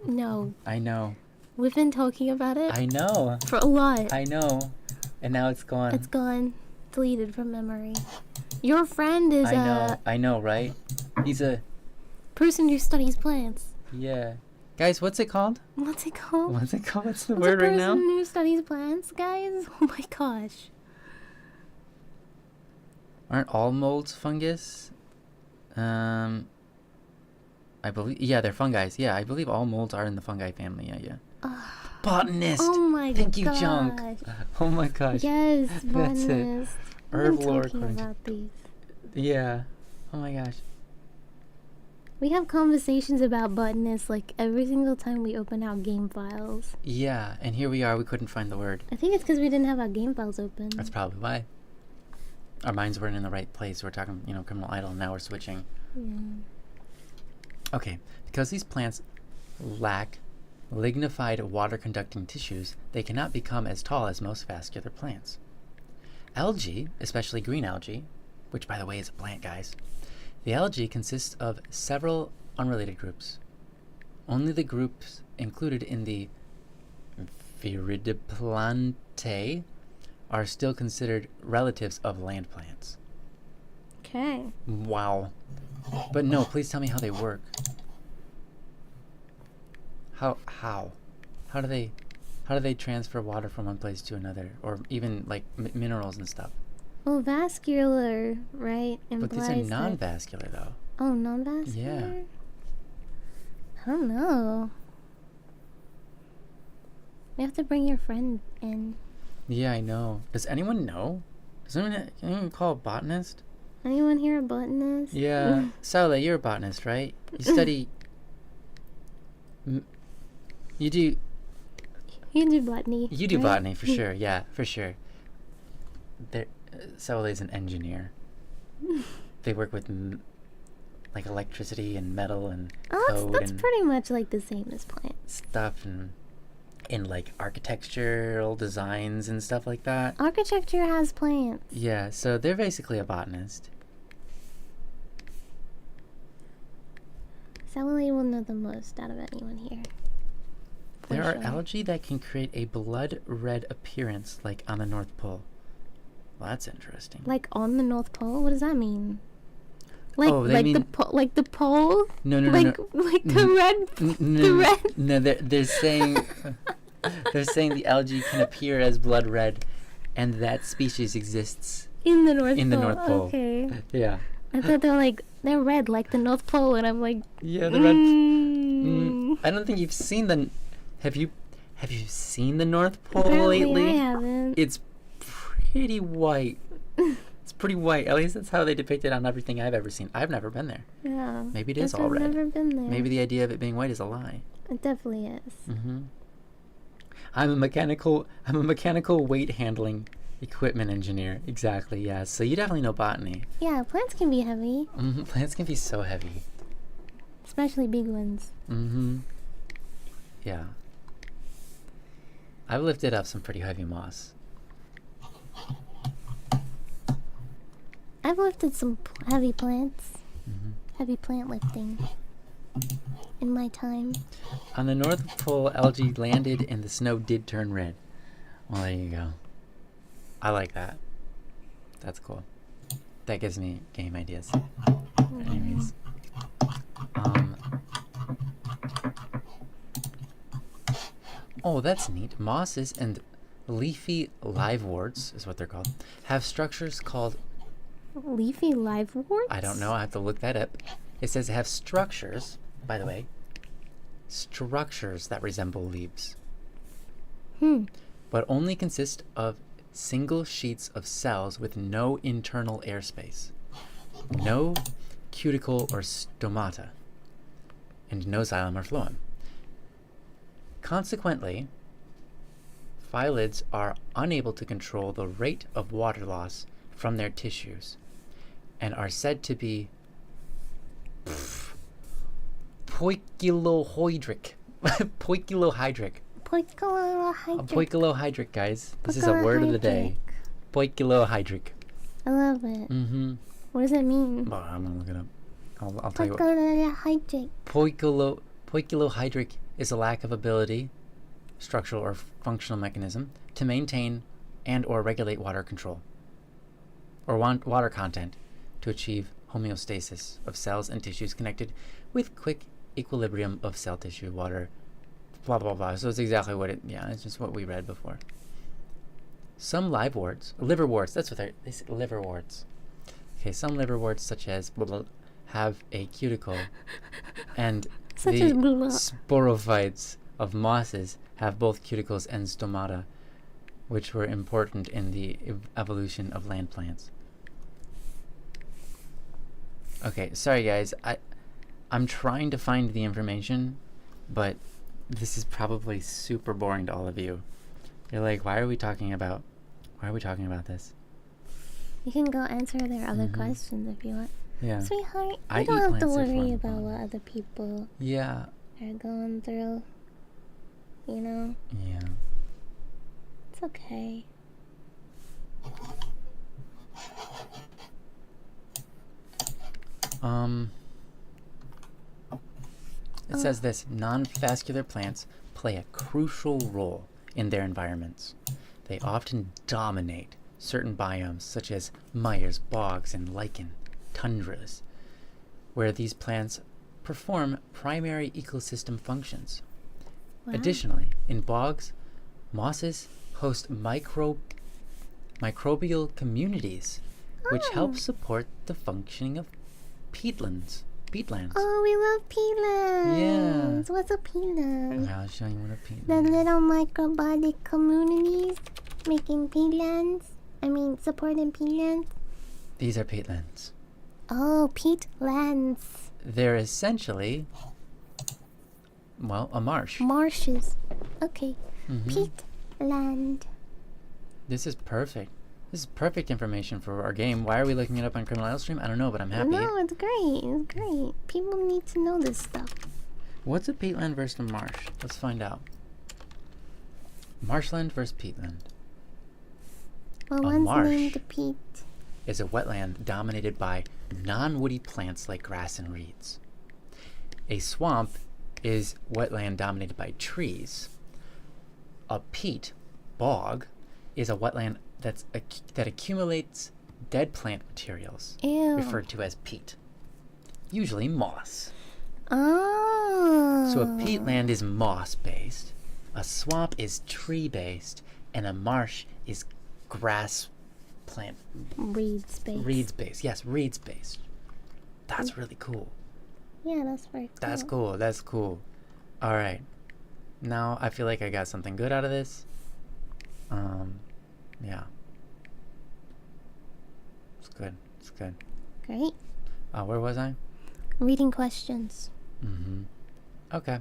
No. I know. We've been talking about it. I know. For a lot. I know. And now it's gone. It's gone. Deleted from memory. Your friend is I know, right? He's a... person who studies plants. Yeah. Guys, what's it called? What's it called? What's it called? What's the word right now? A person who studies plants, guys? Oh my gosh. Aren't all molds fungus? I believe... Yeah, they're fungi. Yeah, I believe all molds are in the fungi family. Yeah. Botanist! Oh my Thank you, Junk! Oh my gosh. Yes, botanist. That's it. Herb lore. Talking about these. Yeah. Oh my gosh. We have conversations about botanists like every single time we open our game files. Yeah, and here we are. We couldn't find the word. I think it's because we didn't have our game files open. That's probably why. Our minds weren't in the right place. We're talking, criminal idol. Now we're switching. Yeah. Okay, because these plants lack lignified water-conducting tissues, they cannot become as tall as most vascular plants. Algae, especially green algae, which by the way is a plant, guys. The algae consists of several unrelated groups. Only the groups included in the Viridiplantae are still considered relatives of land plants. Okay. Wow. But no, please tell me how they work. How do they transfer water from one place to another, or even like minerals and stuff? Well, vascular, right? But these are non-vascular, though. Oh, non-vascular? Yeah. I don't know. We have to bring your friend in. Yeah, I know. Does anyone know? Can anyone call a botanist? Anyone here a botanist? Yeah. Saula, you're a botanist, right? You study... You do botany. You do botany, for sure. Yeah, for sure. Saula is an engineer. They work with like electricity and metal and code. That's pretty much like the same as plants. Stuff and in like architectural designs and stuff like that. Architecture has plants. Yeah, so they're basically a botanist. Sally will know the most out of anyone here. There are algae that can create a blood red appearance, like on the North Pole. Well, that's interesting. Like on the North Pole? What does that mean? Like, oh, they like mean... like the pole? No. Like the red. The red. No, they're saying they're saying the algae can appear as blood red, and that species exists in the North Pole. In the North Pole. Okay. Yeah. I thought they're red like the North Pole, and I'm like. Yeah, the red. I don't think you've seen the. Have you seen the North Pole lately? I haven't. It's pretty white. It's pretty white. At least that's how they depict it on everything I've ever seen. I've never been there. Yeah. Maybe it is all red. I've never been there. Maybe the idea of it being white is a lie. It definitely is. Mm-hmm. I'm a mechanical weight handling equipment engineer. Exactly. Yeah. So you definitely know botany. Yeah, plants can be heavy. Mm-hmm. Plants can be so heavy. Especially big ones. Mm-hmm. Yeah. I've lifted up some pretty heavy moss. I've lifted some heavy plants. Mm-hmm. Heavy plant lifting. In my time. On the North Pole, algae landed and the snow did turn red. Well, there you go. I like that. That's cool. That gives me game ideas. Anyways. Oh, that's neat. Mosses and leafy liveworts, is what they're called, have structures called... Leafy liveworts? I don't know. I have to look that up. It says have structures, by the way, structures that resemble leaves. But only consist of single sheets of cells with no internal airspace, no cuticle or stomata, and no xylem or phloem. Consequently, phyllids are unable to control the rate of water loss from their tissues and are said to be poikilohydric. Poikilohydric. Poikilohydric, guys. This is a word of the day. Poikilohydric. I love it. Mm-hmm. What does it mean? Well, I'm gonna look it up. I'll tell you what. Poikilohydric is a lack of ability, structural or functional mechanism, to maintain and or regulate water control or water content to achieve homeostasis of cells and tissues connected with quick equilibrium of cell tissue, water, blah, blah, blah. So it's exactly what it's just what we read before. Some liverworts, that's what they say, liverworts. Okay, some liverworts, such as have a cuticle, and the sporophytes of mosses have both cuticles and stomata, which were important in the evolution of land plants. Okay, sorry guys, I'm trying to find the information, but this is probably super boring to all of you. You're like, why are we talking about this? You can go answer their other questions if you want. Yeah. Sweetheart, you don't have to worry about what other people are going through. You know? Yeah. It's okay. It says this: non-vascular plants play a crucial role in their environments. They often dominate certain biomes, such as mires, bogs, and lichen tundras, where these plants perform primary ecosystem functions. Wow. Additionally, in bogs, mosses host microbial communities, which help support the functioning of peatlands. Oh, we love peatlands. Yeah. What's a peatland? I'll show you what a peatland is. The little microbiotic communities making peatlands. Supporting peatlands. These are peatlands. Oh, peatlands. They're essentially, a marsh. Marshes. Okay. Peatland. This is perfect. This is perfect information for our game. Why are we looking it up on Criminal Idol Stream? I don't know, but I'm happy. No, it's great. It's great. People need to know this stuff. What's a peatland versus a marsh? Let's find out. Marshland versus peatland. Well, A one's marsh named Pete. is a wetland dominated by non-woody plants like grass and reeds. A swamp is wetland dominated by trees. A peat, bog, is a wetland that accumulates dead plant materials, Ew. referred to as peat, usually moss. Oh. So a peatland is moss-based, a swamp is tree-based, and a marsh is grass plant. Reeds-based. Reeds-based. Yes, reeds-based. That's really cool. Yeah, that's very cool. That's cool. That's cool. All right. Now I feel like I got something good out of this. Yeah. It's good. It's good. Great. Where was I? Reading questions. Mm-hmm. Okay.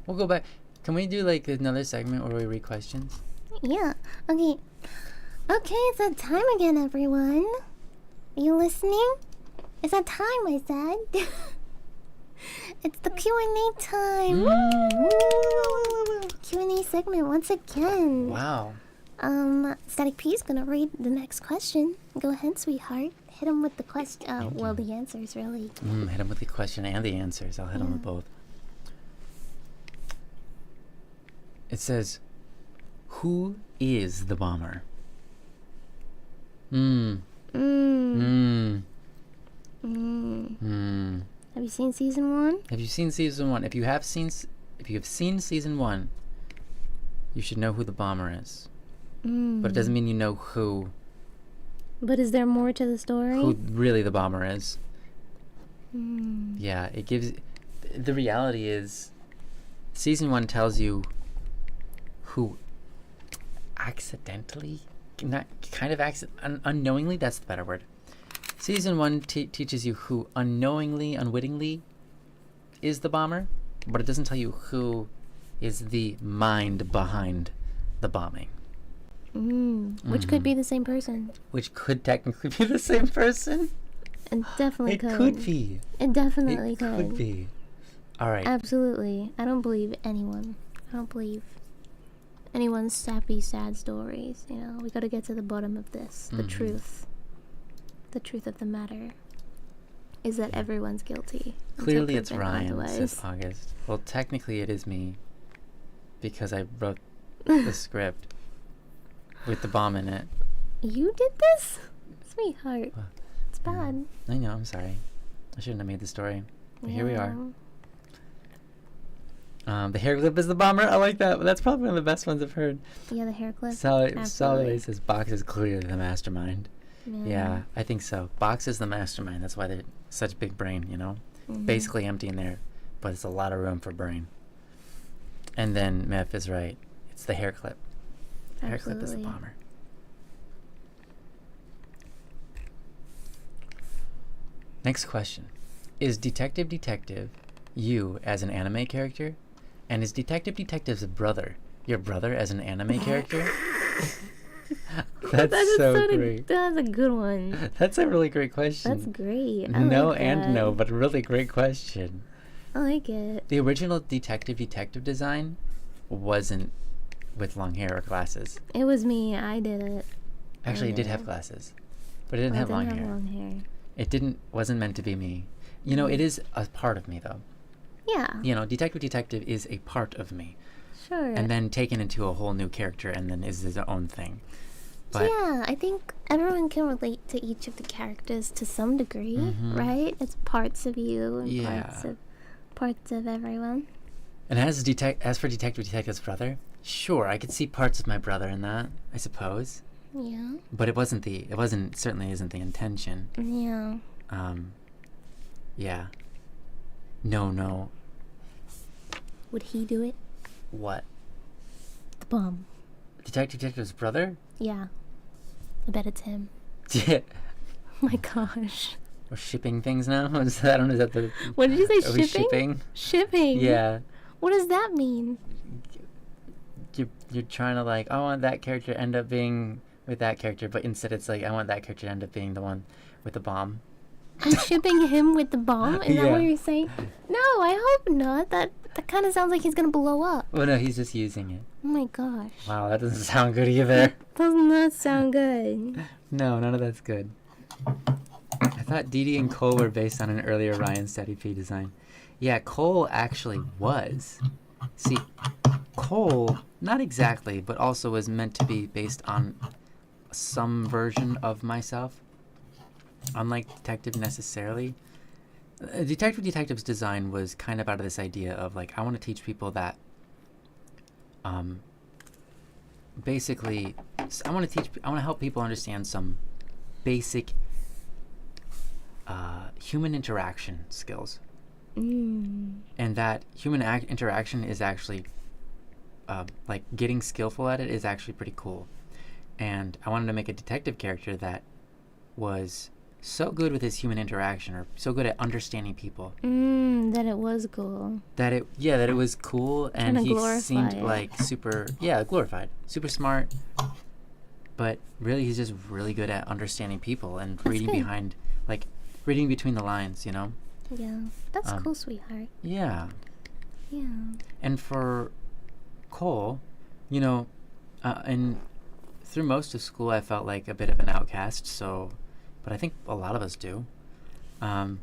We'll go back. Can we do like another segment where we read questions? Yeah. Okay. Okay, it's that time again, everyone. Are you listening? It's that time, I said. It's the Q&A time. Q&A segment once again. Wow. Static P is gonna read the next question. Go ahead, sweetheart. Hit him with the question. Well, the answers, really. Hit him with the question and the answers. I'll hit him with both. It says, who is the bomber? Have you seen season 1? Have you seen season 1? If you have seen season 1, you should know who the bomber is. But it doesn't mean you know who But is there more to the story? who really the bomber is. Yeah, it gives. The reality is, season 1 tells you who accidentally, unknowingly. That's the better word. Season 1 teaches you who unknowingly, unwittingly is the bomber, but it doesn't tell you who is the mind behind the bombing. Which could be the same person. Which could technically be the same person. It definitely It could. could be. It definitely It could be. All right. Absolutely. I don't believe anyone. I don't believe anyone's sappy, sad stories. You know, we gotta get to the bottom of this. The truth. The truth of the matter is that everyone's guilty. Clearly it's proven Ryan, otherwise. says August. Well, technically it is me. Because I wrote the script with the bomb in it. You did this? Sweetheart. It's bad. I know, I'm sorry. I shouldn't have made the story. But here we are. The hair clip is the bomber. I like that. That's probably one of the best ones I've heard. Yeah, the hair clip. Solid says Box is clearly the mastermind. Yeah, I think so. Box is the mastermind. That's why they're such big brain, you know? Basically empty in there, but it's a lot of room for brain. And then Meph is right. It's the hair clip. The hair clip is the bomber. Next question. Is Detective you as an anime character? And is Detective's brother your brother as an anime character? That's so great. That's a good one. That's a really great question. That's great. No like and that. no, but a really great question. I like it. The original detective design wasn't with long hair or glasses. It was me. I did it. Actually, it did have glasses, but it didn't have long hair. It wasn't meant to be me. You know, it is a part of me though. Yeah. You know, Detective is a part of me. Sure. And then taken into a whole new character and then is his own thing. But yeah, I think everyone can relate to each of the characters to some degree, right? It's parts of you and parts of everyone. And as for Detective's brother, sure, I could see parts of my brother in that, I suppose. Yeah. But certainly isn't the intention. Yeah. Yeah. No. Would he do it? What? The bomb. Detective's brother? Yeah. I bet it's him. Yeah. Oh my gosh. We're shipping things now? I don't know, is that the... What did you say, Are we shipping? Shipping? Yeah. What does that mean? You're trying to like, I want that character to end up being with that character, but instead it's like, I want that character to end up being the one with the bomb. I'm shipping him with the bomb? Is that what you're saying? No, I hope not. That kind of sounds like he's gonna blow up. Well, no, he's just using it. Oh my gosh. Wow, that doesn't sound good either. Does not sound good. No, none of that's good. I thought Dee Dee and Cole were based on an earlier Ryan Steady P design. Yeah, Cole actually was. See, Cole, not exactly, but also was meant to be based on some version of myself. Unlike Detective necessarily. Detective's design was kind of out of this idea of like, I want to teach people that basically I want to help people understand some basic human interaction skills. And that human interaction is actually like getting skillful at it is actually pretty cool. And I wanted to make a detective character that was so good with his human interaction, or so good at understanding people, that it was cool. That it was cool, and he seemed like glorified, super smart. But really, he's just really good at understanding people and reading between the lines, you know. Yeah, that's cool, sweetheart. Yeah. Yeah. And for Cole, you know, and through most of school, I felt like a bit of an outcast. So. But I think a lot of us do. But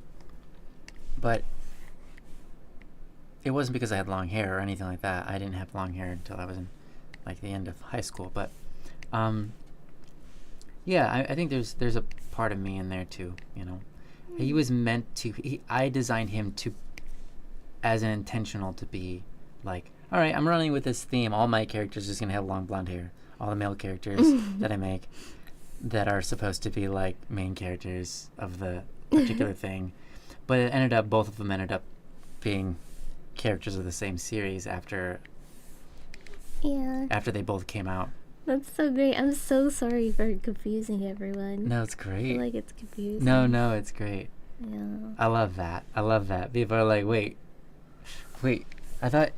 it wasn't because I had long hair or anything like that. I didn't have long hair until I was in like the end of high school. But yeah, I think there's a part of me in there too, you know. He was meant to, I designed him to, as an intentional to be like, all right, I'm running with this theme. All my characters are just going to have long blonde hair. All the male characters that I make that are supposed to be like main characters of the particular thing, but both of them ended up being characters of the same series after they both came out. That's so great. I'm so sorry for confusing everyone. No, it's great. I feel like it's confusing. No, it's great. Yeah. I love that. People are like, wait, I thought,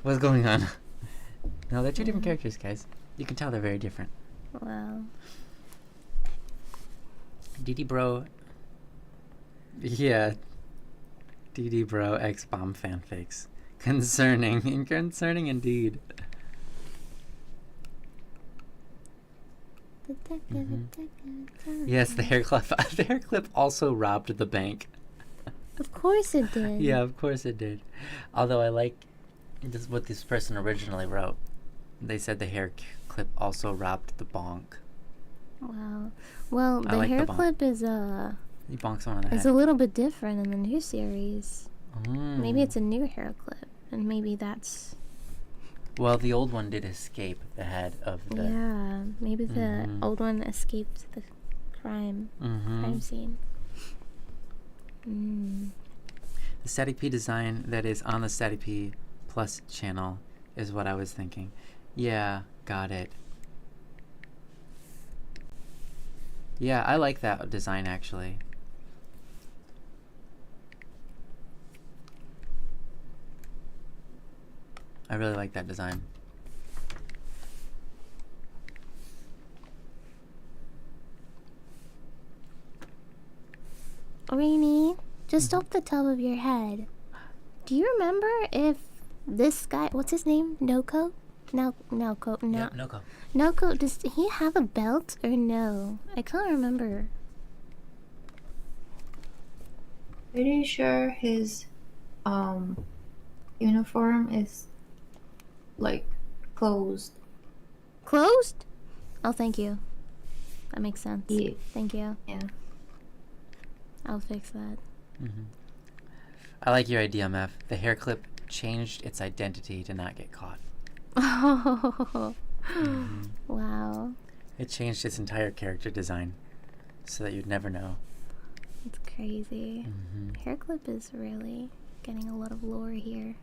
what's going on? No, they're two different characters, guys. You can tell they're very different. Wow. DD Bro. Yeah. DD Bro X-Bomb fanfics. Concerning indeed. Yes, the hair clip. The hair clip also robbed the bank. Of course it did. Yeah, of course it did. Although I like what this person originally wrote. They said the hair clip also robbed the bonk. Wow. Well, the hair clip is he bonks someone on the head. a little bit different in the new series. Maybe it's a new hair clip, and maybe that's. Well, the old one did escape the head of the. Yeah, maybe the old one escaped the crime scene. The Steady P design that is on the Steady P Plus channel is what I was thinking. Yeah, got it. Yeah, I like that design actually. I really like that design. Rainy, just off the top of your head, do you remember if this guy, what's his name? Noko? Noko. Yeah, Noko. Noko, does he have a belt or no? I can't remember. Pretty sure his uniform is like closed. Closed? Oh, thank you. That makes sense. Yeah. Thank you. Yeah. I'll fix that. I like your idea, Mev. The hair clip changed its identity to not get caught. Oh. Wow. It changed its entire character design so that you'd never know. It's crazy. Hair clip is really getting a lot of lore here.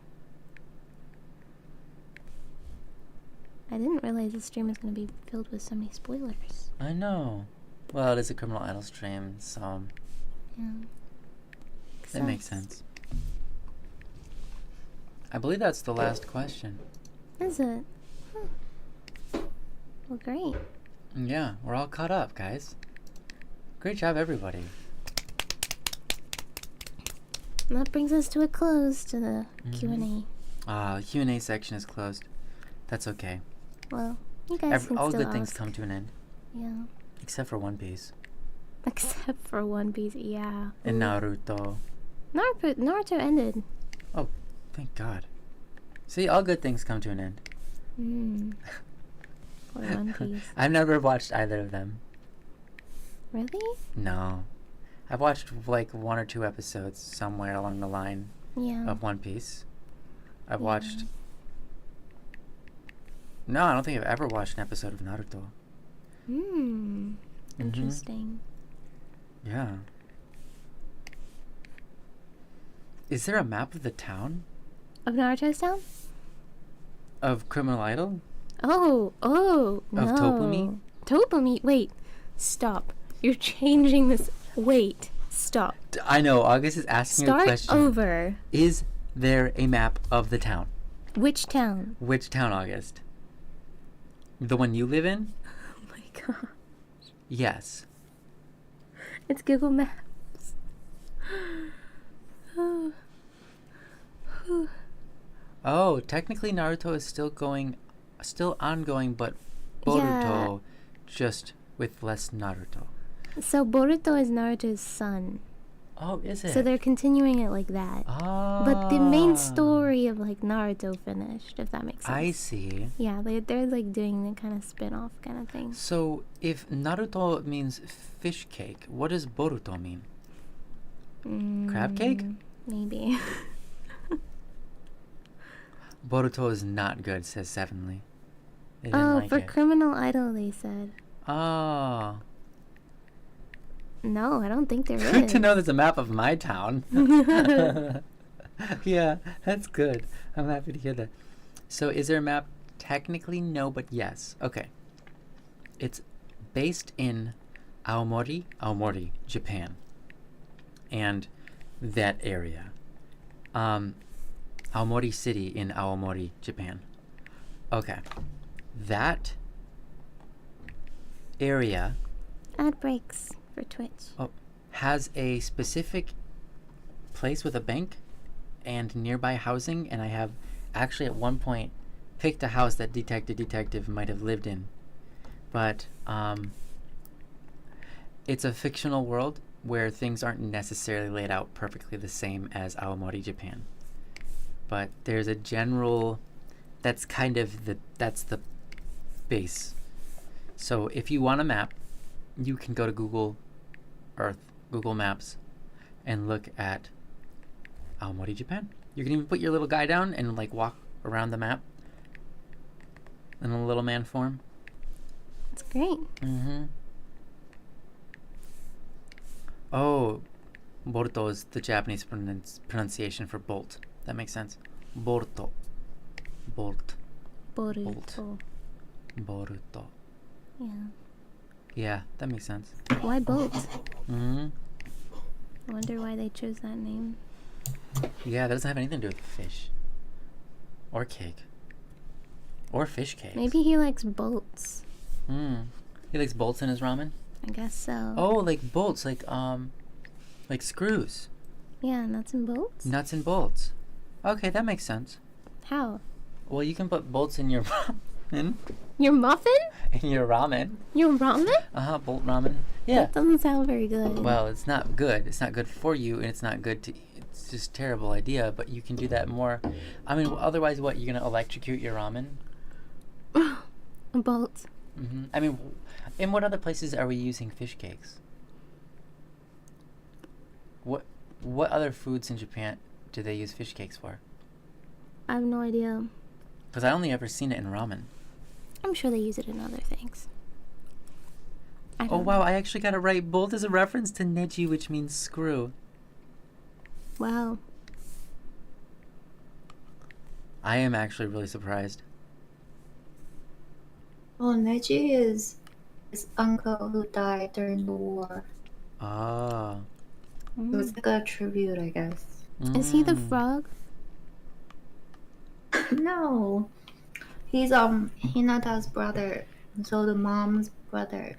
I didn't realize this stream was going to be filled with so many spoilers. I know. Well, it is a Criminal Idol stream, so Yeah. that makes sense. I believe that's the last question. Is it? Well, great. Yeah, we're all caught up, guys. Great job, everybody. And that brings us to a close to the Q&A. The Q&A section is closed. That's okay. Well, you guys can all still good things ask. come to an end. Yeah. Except for One Piece. Except for One Piece, yeah. And Naruto. Naruto ended. Oh, thank God. See, all good things come to an end. Or One Piece. I've never watched either of them. Really? No. I've watched like 1 or 2 episodes somewhere along the line of One Piece. I've watched... No, I don't think I've ever watched an episode of Naruto. Interesting. Yeah. Is there a map of the town? Of Naruto's town? Of Criminal Idol? Oh, no. Of Topumi? Topumi? Wait, stop. You're changing this. Wait, stop. I know, August is asking a question. Start over. Is there a map of the town? Which town? Which town, August? The one you live in? Oh my god. Yes. It's Google Maps. Oh, technically Naruto is still ongoing, but Boruto just with less Naruto. So Boruto is Naruto's son. Oh, is it? So they're continuing it like that. Oh. But the main story of like Naruto finished, if that makes sense. I see. Yeah, they're like doing the kind of spin-off kind of thing. So if Naruto means fish cake, what does Boruto mean? Crab cake? Maybe. Boruto is not good, says Sevenly. For Criminal Idol, they said. Oh. No, I don't think there is. Good to know there's a map of my town. Yeah, that's good. I'm happy to hear that. So is there a map? Technically, no, but yes. Okay. It's based in Aomori, Japan. And that area. Aomori City in Aomori, Japan. Okay. That area... Ad breaks for Twitch. Oh, has a specific place with a bank and nearby housing, and I have actually at one point picked a house that Detective might have lived in. But it's a fictional world where things aren't necessarily laid out perfectly the same as Aomori, Japan. But there's a general... That's kind of that's the base. So if you want a map, you can go to Google Earth, Google Maps, and look at Aomori, Japan. You can even put your little guy down and like walk around the map in a little man form. That's great. Oh, Boruto is the Japanese pronunciation for bolt. That makes sense. Boruto. Bolt. Boruto. Boruto. Yeah. Yeah, that makes sense. Why boat? I wonder why they chose that name. Yeah, that doesn't have anything to do with fish. Or cake. Or fish cakes. Maybe he likes bolts. He likes bolts in his ramen? I guess so. Oh, like bolts, like screws. Yeah, nuts and bolts? Nuts and bolts. Okay, that makes sense. How? Well, you can put bolts in your ramen. Your muffin? In your ramen. Your ramen? Bolt ramen. Yeah. That doesn't sound very good. Well, it's not good. It's not good for you, and it's not good to... It's just a terrible idea, but you can do that more... I mean, otherwise, what? You're going to electrocute your ramen? A bolt. I mean, in what other places are we using fish cakes? What other foods in Japan do they use fish cakes for? I have no idea. Because I only ever seen it in ramen. I'm sure they use it in other things. Oh, wow, I actually got it right. Bolt is a reference to neji, which means screw. Wow. I am actually really surprised. Well, Neji is his uncle who died during the war. Ah. It was like a tribute, I guess. Is he the frog? No. He's Hinata's brother. So the mom's brother.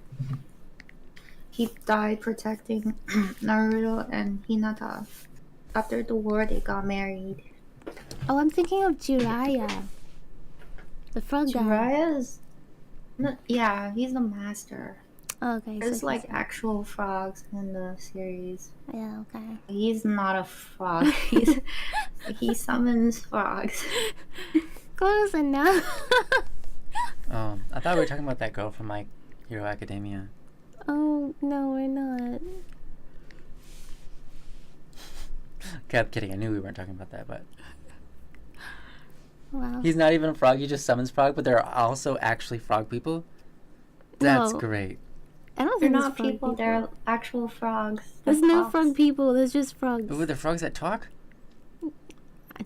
He died protecting Naruto and Hinata after the war, they got married. Oh, I'm thinking of Jiraiya. The frog guy. Jiraiya's... Yeah, he's the master. Oh, okay. There's like actual frogs in the series. Yeah, okay. He's not a frog. He summons frogs. Close enough. Oh, I thought we were talking about that girl from My Hero Academia. Oh, no, we're not. Okay, I'm kidding. I knew we weren't talking about that, but... Wow. He's not even a frog. He just summons frog, but there are also actually frog people. That's great. I don't They're think not people. They're actual frogs. There's no frog people. There's just frogs. Oh, the frogs that talk? Do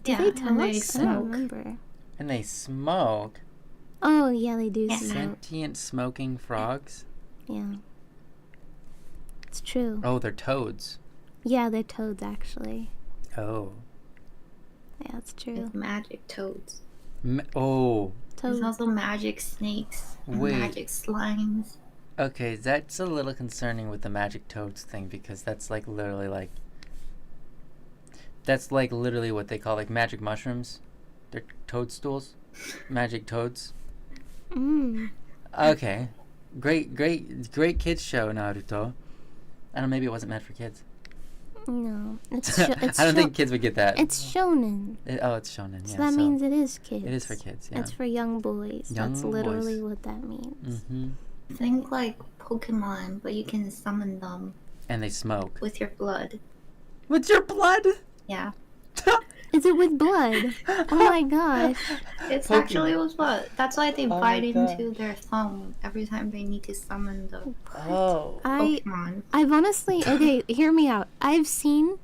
they talk? They I don't remember. And they smoke. Oh, yeah, they do smoke. Sentient smoking frogs? Yeah. It's true. Oh, they're toads. Yeah, they're toads, actually. Oh. Yeah, it's true. It's magic toads. Toads. There's also magic snakes and magic slimes. Okay, that's a little concerning with the magic toads thing, because that's like literally that's like literally what they call like magic mushrooms. They're toadstools. Magic toads. Okay. Great kids show, Naruto. I don't know, maybe it wasn't meant for kids. No. It's I don't think kids would get that. It's shonen. It's shonen, yeah. So that means it is kids. It is for kids, yeah. It's for young boys. That's literally what that means. Mm-hmm. Think like Pokemon, but you can summon them. And they smoke. With your blood. With your blood? Yeah. Is it with blood? Oh my gosh. It's actually with blood. That's why they bite into their thumb every time they need to summon the Pokemon. I've honestly... Okay, hear me out. I've seen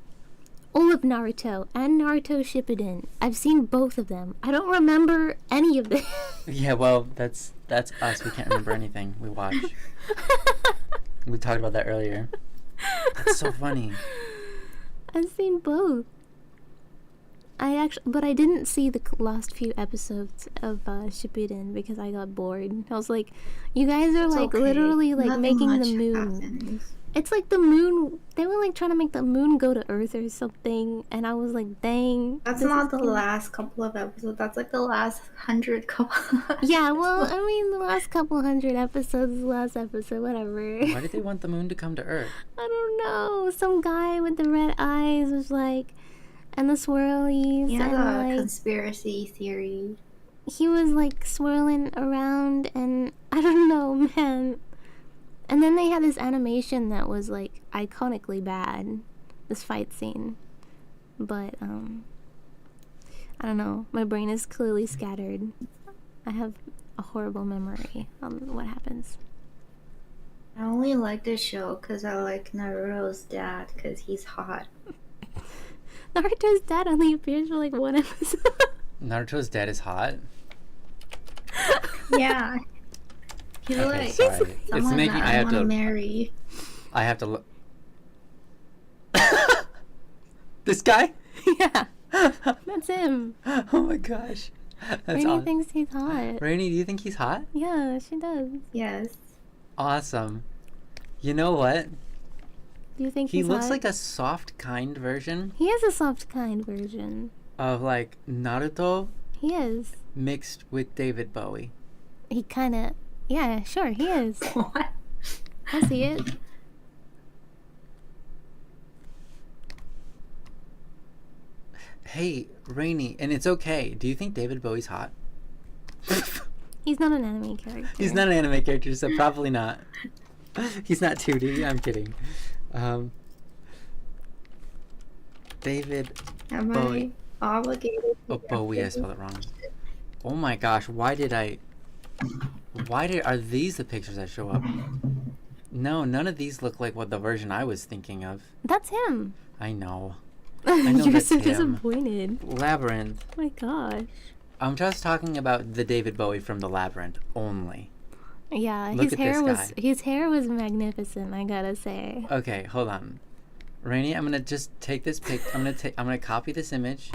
all of Naruto and Naruto Shippuden. I've seen both of them. I don't remember any of them. Yeah, well, that's us. We can't remember anything we watch. We talked about that earlier. That's so funny. I've seen both. But I didn't see the last few episodes of Shippuden because I got bored. I was like, you guys are like literally like Nothing making the moon. happens. It's like the moon. They were like trying to make the moon go to Earth or something, and I was like, dang. That's not the last couple of episodes. That's like the last 100 couple. Yeah, well, I mean, the last couple hundred episodes, the last episode, whatever. Why did they want the moon to come to Earth? I don't know. Some guy with the red eyes was like, and the swirlies. Yeah, and a conspiracy theory. He was like swirling around, and I don't know, man. And then they had this animation that was like iconically bad, this fight scene. But I don't know. My brain is clearly scattered. I have a horrible memory on what happens. I only like this show because I like Naruto's dad because he's hot. Naruto's dad only appears for like one episode. Naruto's dad is hot? Yeah. He's okay, like, sorry. It's making I have to marry. I have to look. This guy? Yeah. That's him. Oh my gosh. That's Rainy thinks he's hot. Rainy, do you think he's hot? Yeah, she does. Yes. Awesome. You know what? Do you think he looks hot? like a soft, kind version? He is a soft, kind version. Of like Naruto? He is. Mixed with David Bowie. He kind of... Yeah, sure, he is. What? I see it. Hey, Rainy, and it's okay. Do you think David Bowie's hot? He's not an anime character. He's not an anime character, so probably not. He's not 2D. I'm kidding. David Bowie. I obligated? Oh, Bowie. I spelled it wrong. Oh my gosh. Why are these the pictures that show up? No, none of these look like what the version I was thinking of. That's him. I know. I know. You're so him. disappointed. Labyrinth. Oh my gosh. I'm just talking about the David Bowie from the Labyrinth only. Yeah, Look his hair was magnificent, I gotta say. Okay, hold on. Rainy, I'm gonna just take this pic. I'm gonna copy this image.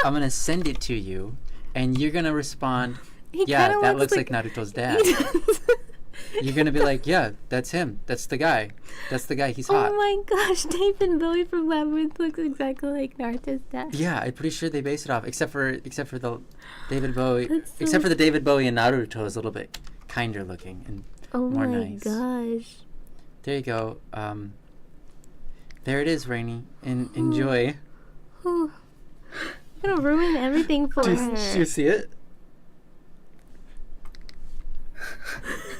I'm gonna send it to you, and you're gonna respond. Yeah, that looks like Naruto's dad. You're gonna be like, yeah, that's him. That's the guy. He's hot. Oh my gosh, David Bowie from Labyrinth looks exactly like Naruto's dad. Yeah, I'm pretty sure they based it off, except for the David Bowie. That's so except for the David Bowie in Naruto is a little bit kinder looking and more nice. Oh my gosh. There you go. There it is, Rainy. Enjoy. I'm gonna ruin everything for her. Do you see it?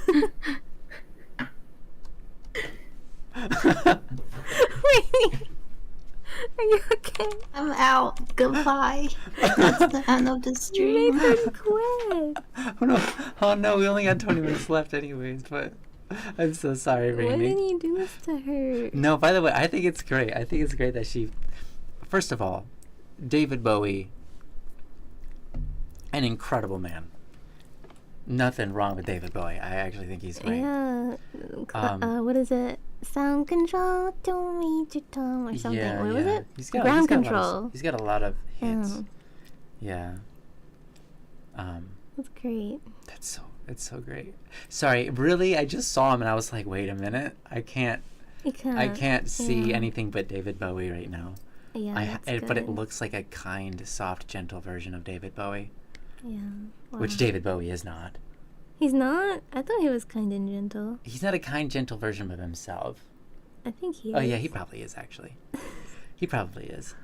Rainy, are you okay? I'm out. Goodbye. That's the end of the You stream. made her quit. Oh no, we only got 20 minutes left anyways, but I'm so sorry, Rainy. Why didn't you do this to her? No, by the way, I think it's great. I think it's great that she... First of all, David Bowie, an incredible man. Nothing wrong with David Bowie. I actually think he's great. Yeah. What is it? Sound control, don't read your tongue or something. Yeah, what was it? Ground control. He's got a lot of hits. Yeah. That's great. It's so great. Sorry, really, I just saw him and I was like, wait a minute. I can't see anything but David Bowie right now. Yeah, but it looks like a kind, soft, gentle version of David Bowie. Yeah. Wow. Which David Bowie is not. He's not? I thought he was kind and gentle. He's not a kind, gentle version of himself. I think he is. Oh, yeah, he probably is, actually. He probably is.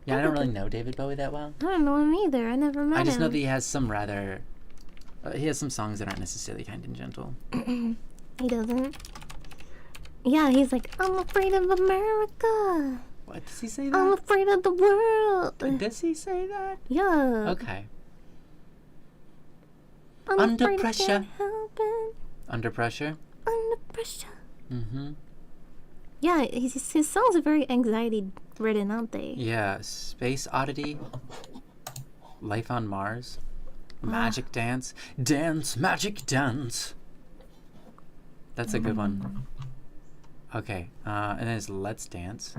Yeah, I don't really know David Bowie that well. I don't know him either. I never met him. I just know that he has some rather... he has some songs that aren't necessarily kind and gentle. He doesn't? Yeah, he's like, I'm afraid of America. What? Does he say that? I'm afraid of the world. Does he say that? Yeah. Okay. I'm Under afraid pressure. I can't help it. Under pressure? Under pressure. Mm-hmm. Yeah, his songs are very anxiety-ridden, aren't they? Yeah. Space Oddity. Life on Mars. Magic Dance. Dance, Magic Dance. That's a good one. Okay. And then it's Let's Dance.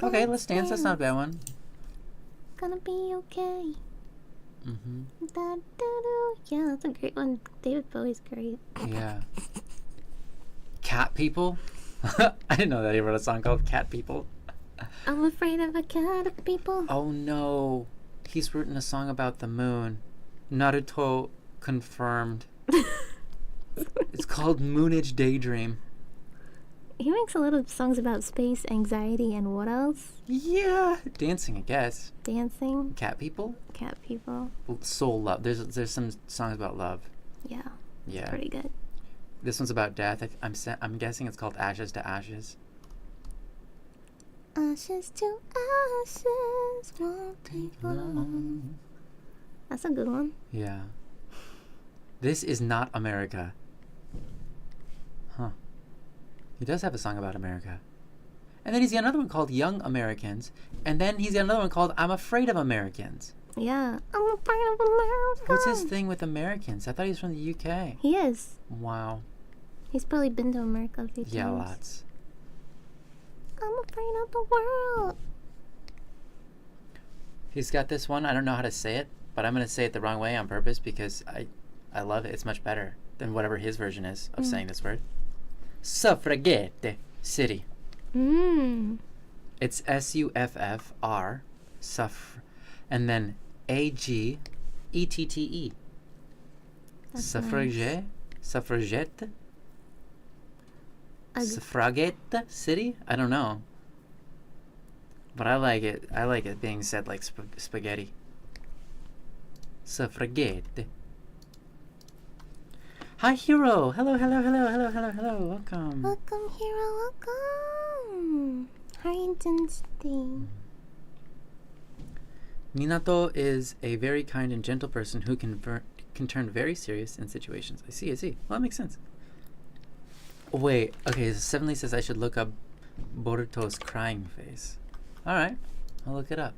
Okay, Let's Dance. That's not a bad one. Gonna be okay. Mm-hmm. Yeah, that's a great one. David Bowie's great. Yeah. Cat People. I didn't know that he wrote a song called Cat People. I'm afraid of a cat of people. Oh no. He's written a song about the moon. Naruto confirmed. It's called Moonage Daydream. He makes a lot of songs about space, anxiety, and what else? Yeah. Dancing, I guess. Dancing. Cat People? Cat people. Soul Love. There's some songs about love. Yeah. Yeah. Pretty good. This one's about death. I'm guessing it's called Ashes to Ashes. Ashes to ashes won't take long. That's a good one. Yeah. This is not America. Huh. He does have a song about America. And then he's got another one called Young Americans. And then he's got another one called I'm Afraid of Americans. Yeah. I'm afraid of America. What's his thing with Americans? I thought he was from the UK. He is. Wow. He's probably been to America a few times. Yeah, lots. I'm afraid of the world. He's got this one. I don't know how to say it, but I'm going to say it the wrong way on purpose because I love it. It's much better than whatever his version is of saying this word. Suffragette City. It's S-U-F-F-R, and then A-G-E-T-T-E. Suffragette? Suffragette? Suffragette City? I don't know. But I like it. I like it being said like spaghetti. Suffragette. Hi, Hero. Hello, hello, hello, hello, hello, hello. Welcome. Welcome, Hero. Welcome. How are you doing today? Minato is a very kind and gentle person who can turn very serious in situations. I see. Well, that makes sense. Wait, okay, so Sevenly says I should look up Boruto's crying face. Alright, I'll look it up.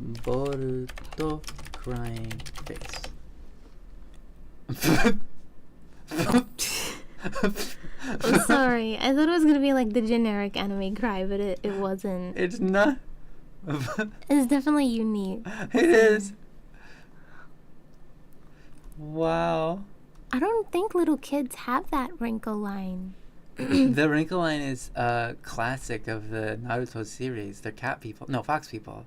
Boruto crying face. I'm sorry. I thought it was gonna be like the generic anime cry, but it wasn't. It's not. It's definitely unique. It is. Wow. I don't think little kids have that wrinkle line. The wrinkle line is a classic of the Naruto series. They're cat people. No, fox people.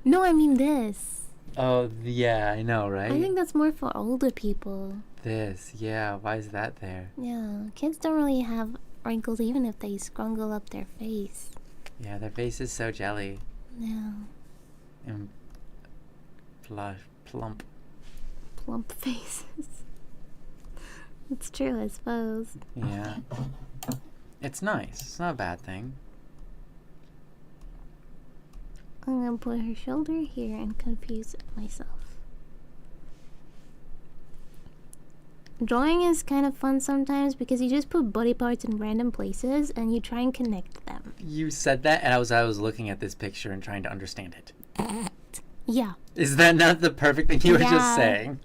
No, I mean this. Oh, yeah, I know, right? I think that's more for older people. This, yeah. Why is that there? Yeah, kids don't really have wrinkles even if they scrungle up their face. Yeah, their face is so jelly. Yeah. And plump. Plump faces. It's true, I suppose. Yeah. It's nice. It's not a bad thing. I'm gonna put her shoulder here and confuse myself. Drawing is kind of fun sometimes because you just put body parts in random places and you try and connect them. You said that, and I was looking at this picture and trying to understand it. Yeah. Is that not the perfect thing you were just saying?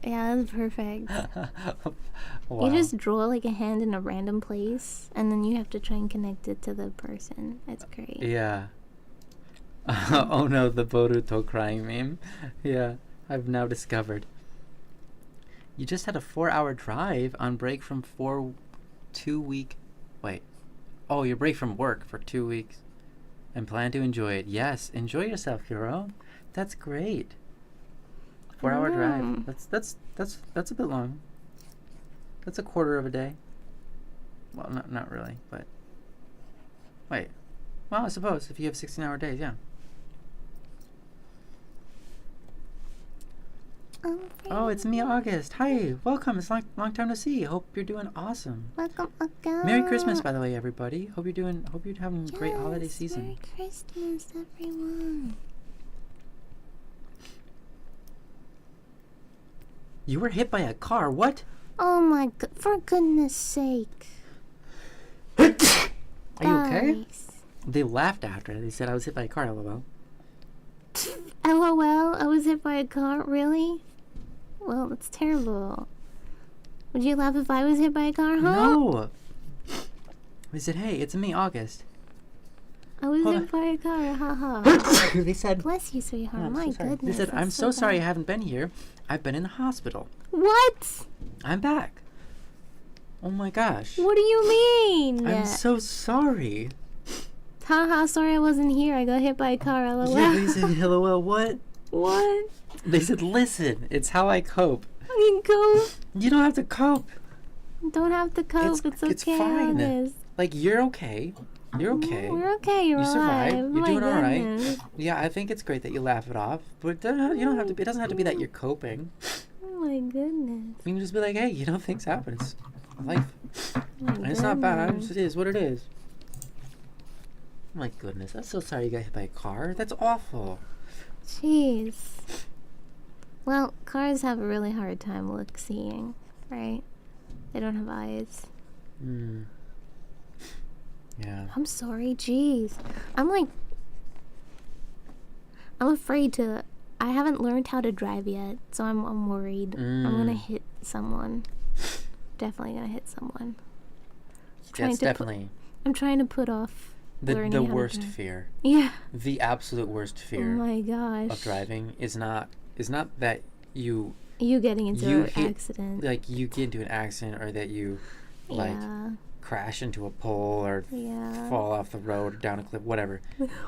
Yeah, that's perfect. Wow. You just draw like a hand in a random place, and then you have to try and connect it to the person. It's great. Yeah. Oh no, the Boruto crying meme. Yeah, I've now discovered. You just had a 4-hour drive on break from 2-week. Wait. Oh, your break from work for 2 weeks. And plan to enjoy it. Yes, enjoy yourself, hero. That's great. 4-hour drive. That's a bit long. That's a quarter of a day. Well, not really, but wait. Well, I suppose if you have 16-hour days, yeah. Oh, it's me, August. Hi, welcome. It's long time to see. Hope you're doing awesome. Welcome, August. Merry Christmas, by the way, everybody. Hope you're having a great holiday season. Merry Christmas, everyone. You were hit by a car. What? Oh my god! For goodness sake. Are you okay? They laughed after. They said I was hit by a car. LOL. LOL. I was hit by a car. Really? Well, that's terrible. Would you laugh if I was hit by a car, huh? No. They said, hey, it's me, August. I was hit by a car, haha. They said, bless you, sweetheart. Oh, my so goodness. They said, I'm so sorry I haven't been here. I've been in the hospital. What? I'm back. Oh my gosh. What do you mean? I'm so sorry. Haha, sorry I wasn't here. I got hit by a car, LOL. Yeah, they said, LOL, what? What? They said, listen, it's how I cope. I mean, cope. You don't have to cope. Don't have to cope. It's okay. It's fine. Like, you're okay. You're okay. We're okay. You're you survived. alive. You're doing all right. Goodness. Yeah, I think it's great that you laugh it off, but you don't have to. It doesn't have to be that you're coping. Oh my goodness. You can just be like, hey, things happen. It's life. And it's not bad. It is what it is. My goodness, I'm so sorry you got hit by a car. That's awful. Jeez. Well, cars have a really hard time seeing, right? They don't have eyes. Yeah. I'm sorry, jeez. I'm afraid to. I haven't learned how to drive yet, so I'm worried. I'm gonna hit someone. Definitely gonna hit someone. That's definitely. I'm trying to put off the worst fear. Yeah. The absolute worst fear. Oh my gosh. Of driving is not that you getting into an accident. Like you get into an accident, or that you crash into a pole or fall off the road or down a cliff, whatever.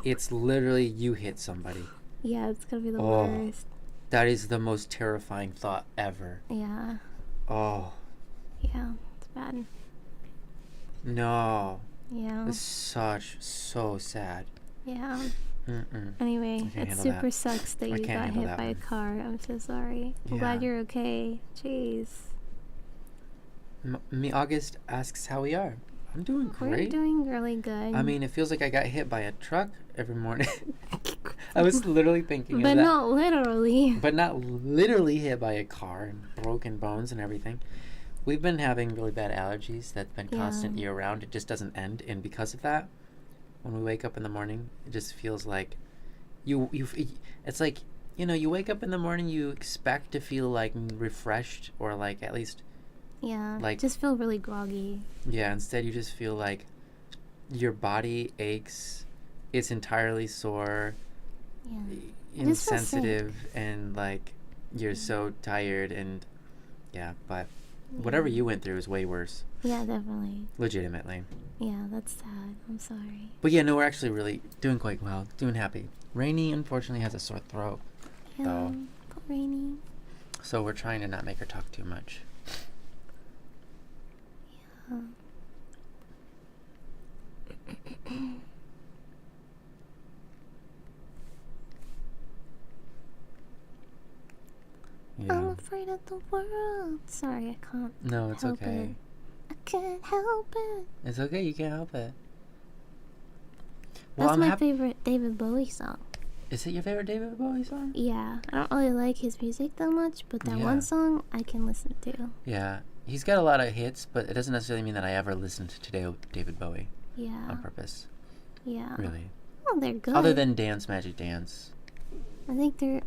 It's literally you hit somebody. Yeah, it's gonna be the worst. That is the most terrifying thought ever. Yeah. Oh. Yeah, it's bad. No. Yeah. It's so sad. Yeah. Mm-mm. Anyway, it super sucks that you got hit by a car. I'm so sorry. I'm glad you're okay. Jeez. Me August asks how we are. I'm doing great. We're doing really good. I mean, it feels like I got hit by a truck every morning. I was literally thinking of that. But not literally. But not literally hit by a car and broken bones and everything. We've been having really bad allergies that's been constant year round. It just doesn't end. And because of that, when we wake up in the morning, it just feels like it's like, you wake up in the morning, you expect to feel like refreshed, or like at least like just feel really groggy. Yeah, instead you just feel like your body aches, it's entirely sore, insensitive, and like you're so tired, and but Whatever you went through is way worse. Yeah, definitely. Legitimately. Yeah, that's sad. I'm sorry. But yeah, no, we're actually really doing quite well. Doing happy. Rainy, unfortunately, has a sore throat. Yeah, though. poor Rainy. So we're trying to not make her talk too much. Yeah. Yeah. I'm afraid of the world. Sorry, I can't. No, it's help okay. I can't help it. It's okay, you can't help it. Well, That's my favorite David Bowie song. Is it your favorite David Bowie song? Yeah, I don't really like his music that much, but that one song I can listen to. Yeah, he's got a lot of hits, but it doesn't necessarily mean that I ever listened to David Bowie. Yeah. On purpose. Yeah. Really. Oh, they're good. Other than Dance Magic Dance. I think they're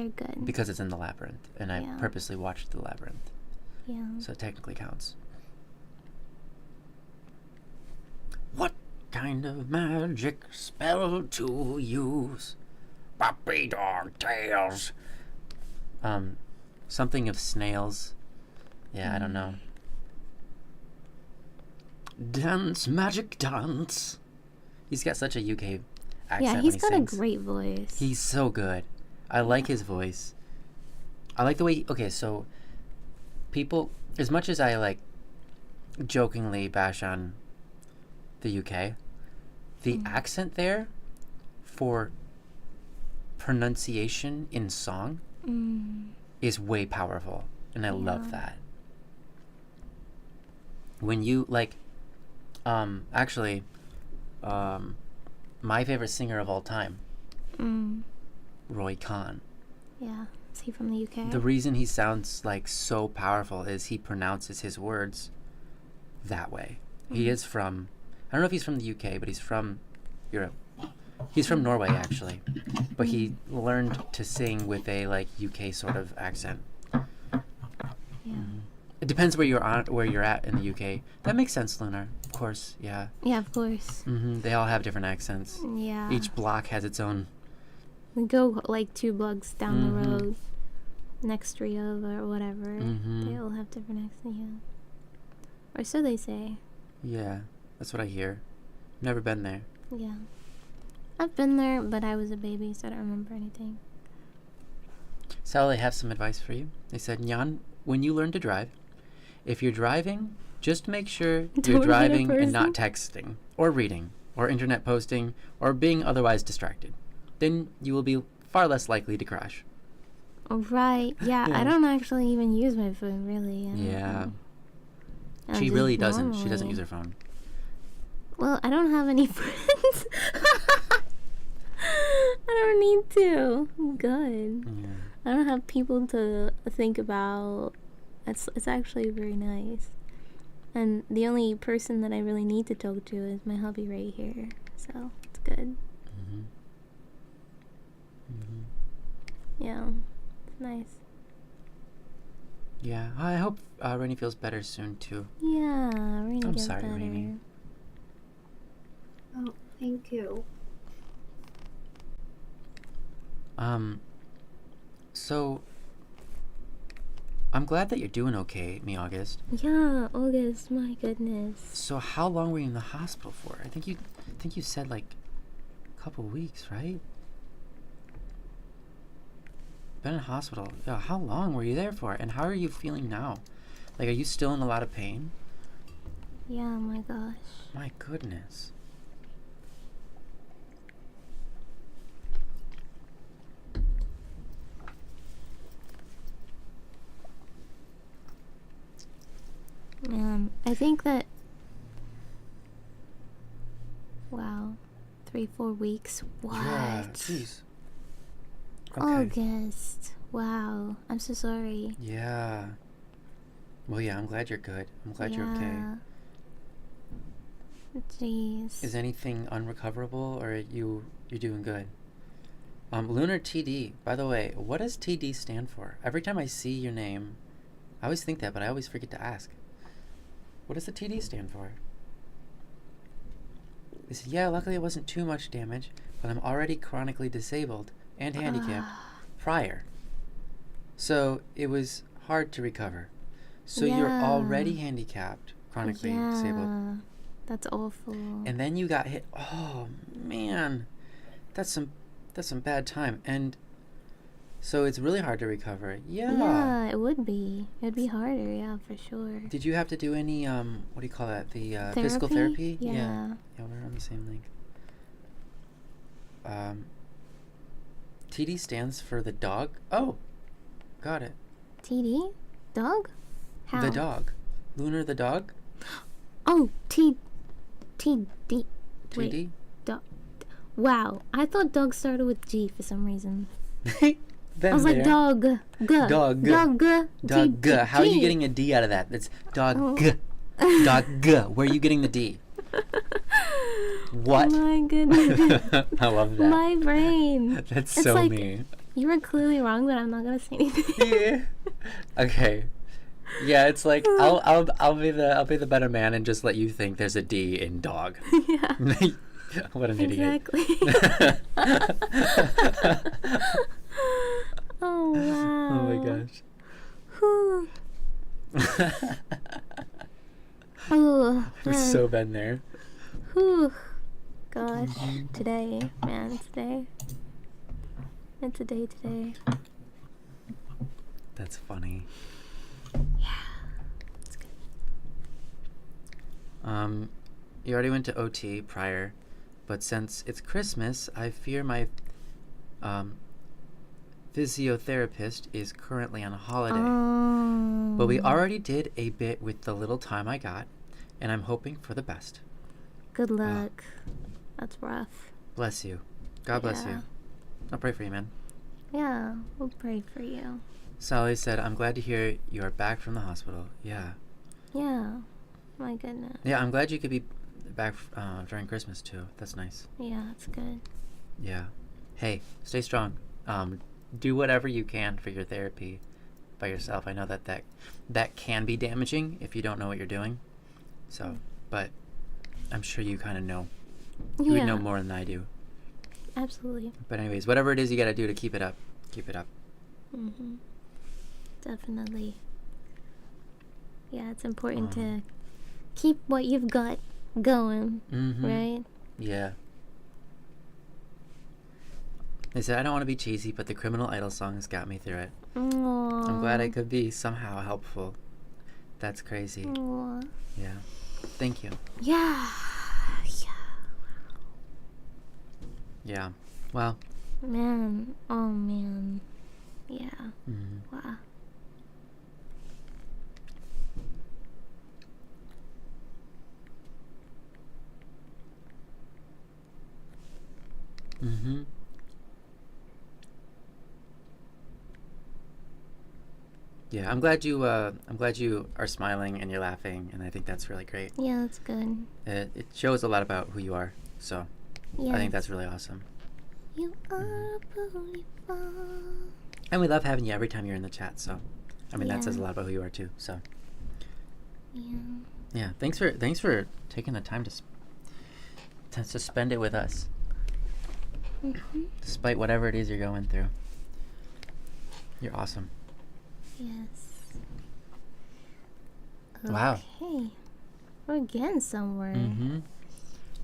good. Because it's in the Labyrinth, and I purposely watched the Labyrinth. Yeah. So it technically counts. What kind of magic spell to use? Puppy dog tails. Something of snails. Yeah, I don't know. Dance, magic dance. He's got such a UK accent. Yeah, he's when he got sings. a great voice. He's so good. I like his voice. I like the way. Okay, so people, as much as I like jokingly bash on the UK, the accent there for pronunciation in song is way powerful, and I love that. When you like, actually, my favorite singer of all time, Roy Khan. Yeah, is he from the UK? The reason he sounds like so powerful is he pronounces his words that way. He is from, I don't know if he's from the UK, but he's from Europe. He's from Norway, actually, but he learned to sing with a like UK sort of accent. Yeah. It depends where you're at in the UK. That makes sense, Lunar. Of course, yeah. Yeah, of course. They all have different accents. Yeah. Each block has its own. We go like 2 blocks down the road, next street over or whatever. They all have different accents. Yeah. Or so they say. Yeah, that's what I hear. Never been there. Yeah. I've been there, but I was a baby, so I don't remember anything. So they have some advice for you. They said, Nyan, when you learn to drive, if you're driving, just make sure you're driving and not texting, or reading, or internet posting, or being otherwise distracted. Then you will be far less likely to crash. Right. Yeah, I don't actually even use my phone, really. Yeah. She really doesn't. She doesn't use her phone. Well, I don't have any friends. I don't need to. I'm good. Yeah. I don't have people to think about. It's actually very nice. And the only person that I really need to talk to is my hubby right here. So, it's good. Yeah. It's nice. Yeah. I hope Rainy feels better soon, too. Yeah, Rainy I'm gets sorry, better. Rainy. Oh, thank you. So I'm glad that you're doing okay, me August. Yeah, August, my goodness. So how long were you in the hospital for? I think you said like a couple weeks, right? Been in hospital. Yeah, how long were you there for? And how are you feeling now? Like, are you still in a lot of pain? Yeah, my gosh. My goodness. I think that, wow, 3-4 weeks. What? Yeah, jeez. Okay. August. Wow. I'm so sorry. Yeah. Well, yeah, I'm glad you're good. I'm glad you're okay. Jeez. Is anything unrecoverable, or you're doing good? Lunar TD. By the way, what does TD stand for? Every time I see your name, I always think that, but I always forget to ask. What does the TD stand for? They said, yeah, luckily it wasn't too much damage, but I'm already chronically disabled and handicapped prior. So it was hard to recover. So you're already handicapped, chronically disabled. That's awful. And then you got hit. Oh man, that's some bad time. And so it's really hard to recover. Yeah. Yeah, it would be. It'd be harder. Yeah, for sure. Did you have to do any what do you call that? The therapy? physical therapy? Yeah. Yeah, we're on the same link. TD stands for the dog. Oh, got it. TD? Dog? How? The dog. Lunar the dog? Oh, TD. TD? Wait, wow, I thought dog started with G for some reason. I was like dog. Dog. Dog. How are you getting a D out of that? It's dog. Oh. Dog. Where are you getting the D? What? Oh my goodness. I love that. My brain. That's it's so like, mean. You were clearly wrong, but I'm not gonna say anything. Yeah. Okay. Yeah, it's like I'll be the better man and just let you think there's a D in dog. Yeah. What an idiot. Exactly. Oh wow. Oh my gosh. Whew. Oh, We've so been there. Whew. Gosh. Today, man, today. It's a day today. That's funny. Yeah. It's good. You already went to OT prior, but since it's Christmas, I fear my physiotherapist is currently on holiday. Oh. But we already did a bit with the little time I got, and I'm hoping for the best. Good luck. That's rough. Bless you. God bless you. I'll pray for you, man. Yeah, we'll pray for you. Sally said, I'm glad to hear you are back from the hospital. Yeah. Yeah. My goodness. Yeah, I'm glad you could be back during Christmas, too. That's nice. Yeah, that's good. Yeah. Hey, stay strong. Do whatever you can for your therapy by yourself. I know that can be damaging if you don't know what you're doing. So, but I'm sure you kind of know. You would know more than I do. Absolutely. But anyways, whatever it is you got to do to keep it up, keep it up. Mm-hmm. Definitely. Yeah, it's important to keep what you've got going, right? Yeah. They said, I don't want to be cheesy, but the Criminal Idol songs got me through it. Aww. I'm glad I could be somehow helpful. That's crazy. Aww. Yeah. Thank you. Yeah. Yeah. Well. Man. Oh, man. Yeah. Wow. Yeah, I'm glad you are smiling and you're laughing, and I think that's really great. Yeah, that's good. It shows a lot about who you are, so I think that's really awesome. You are beautiful. And we love having you every time you're in the chat, so I mean that says a lot about who you are too. So yeah, thanks for taking the time to spend it with us, despite whatever it is you're going through. You're awesome. Yes. Wow. Okay. We're getting somewhere.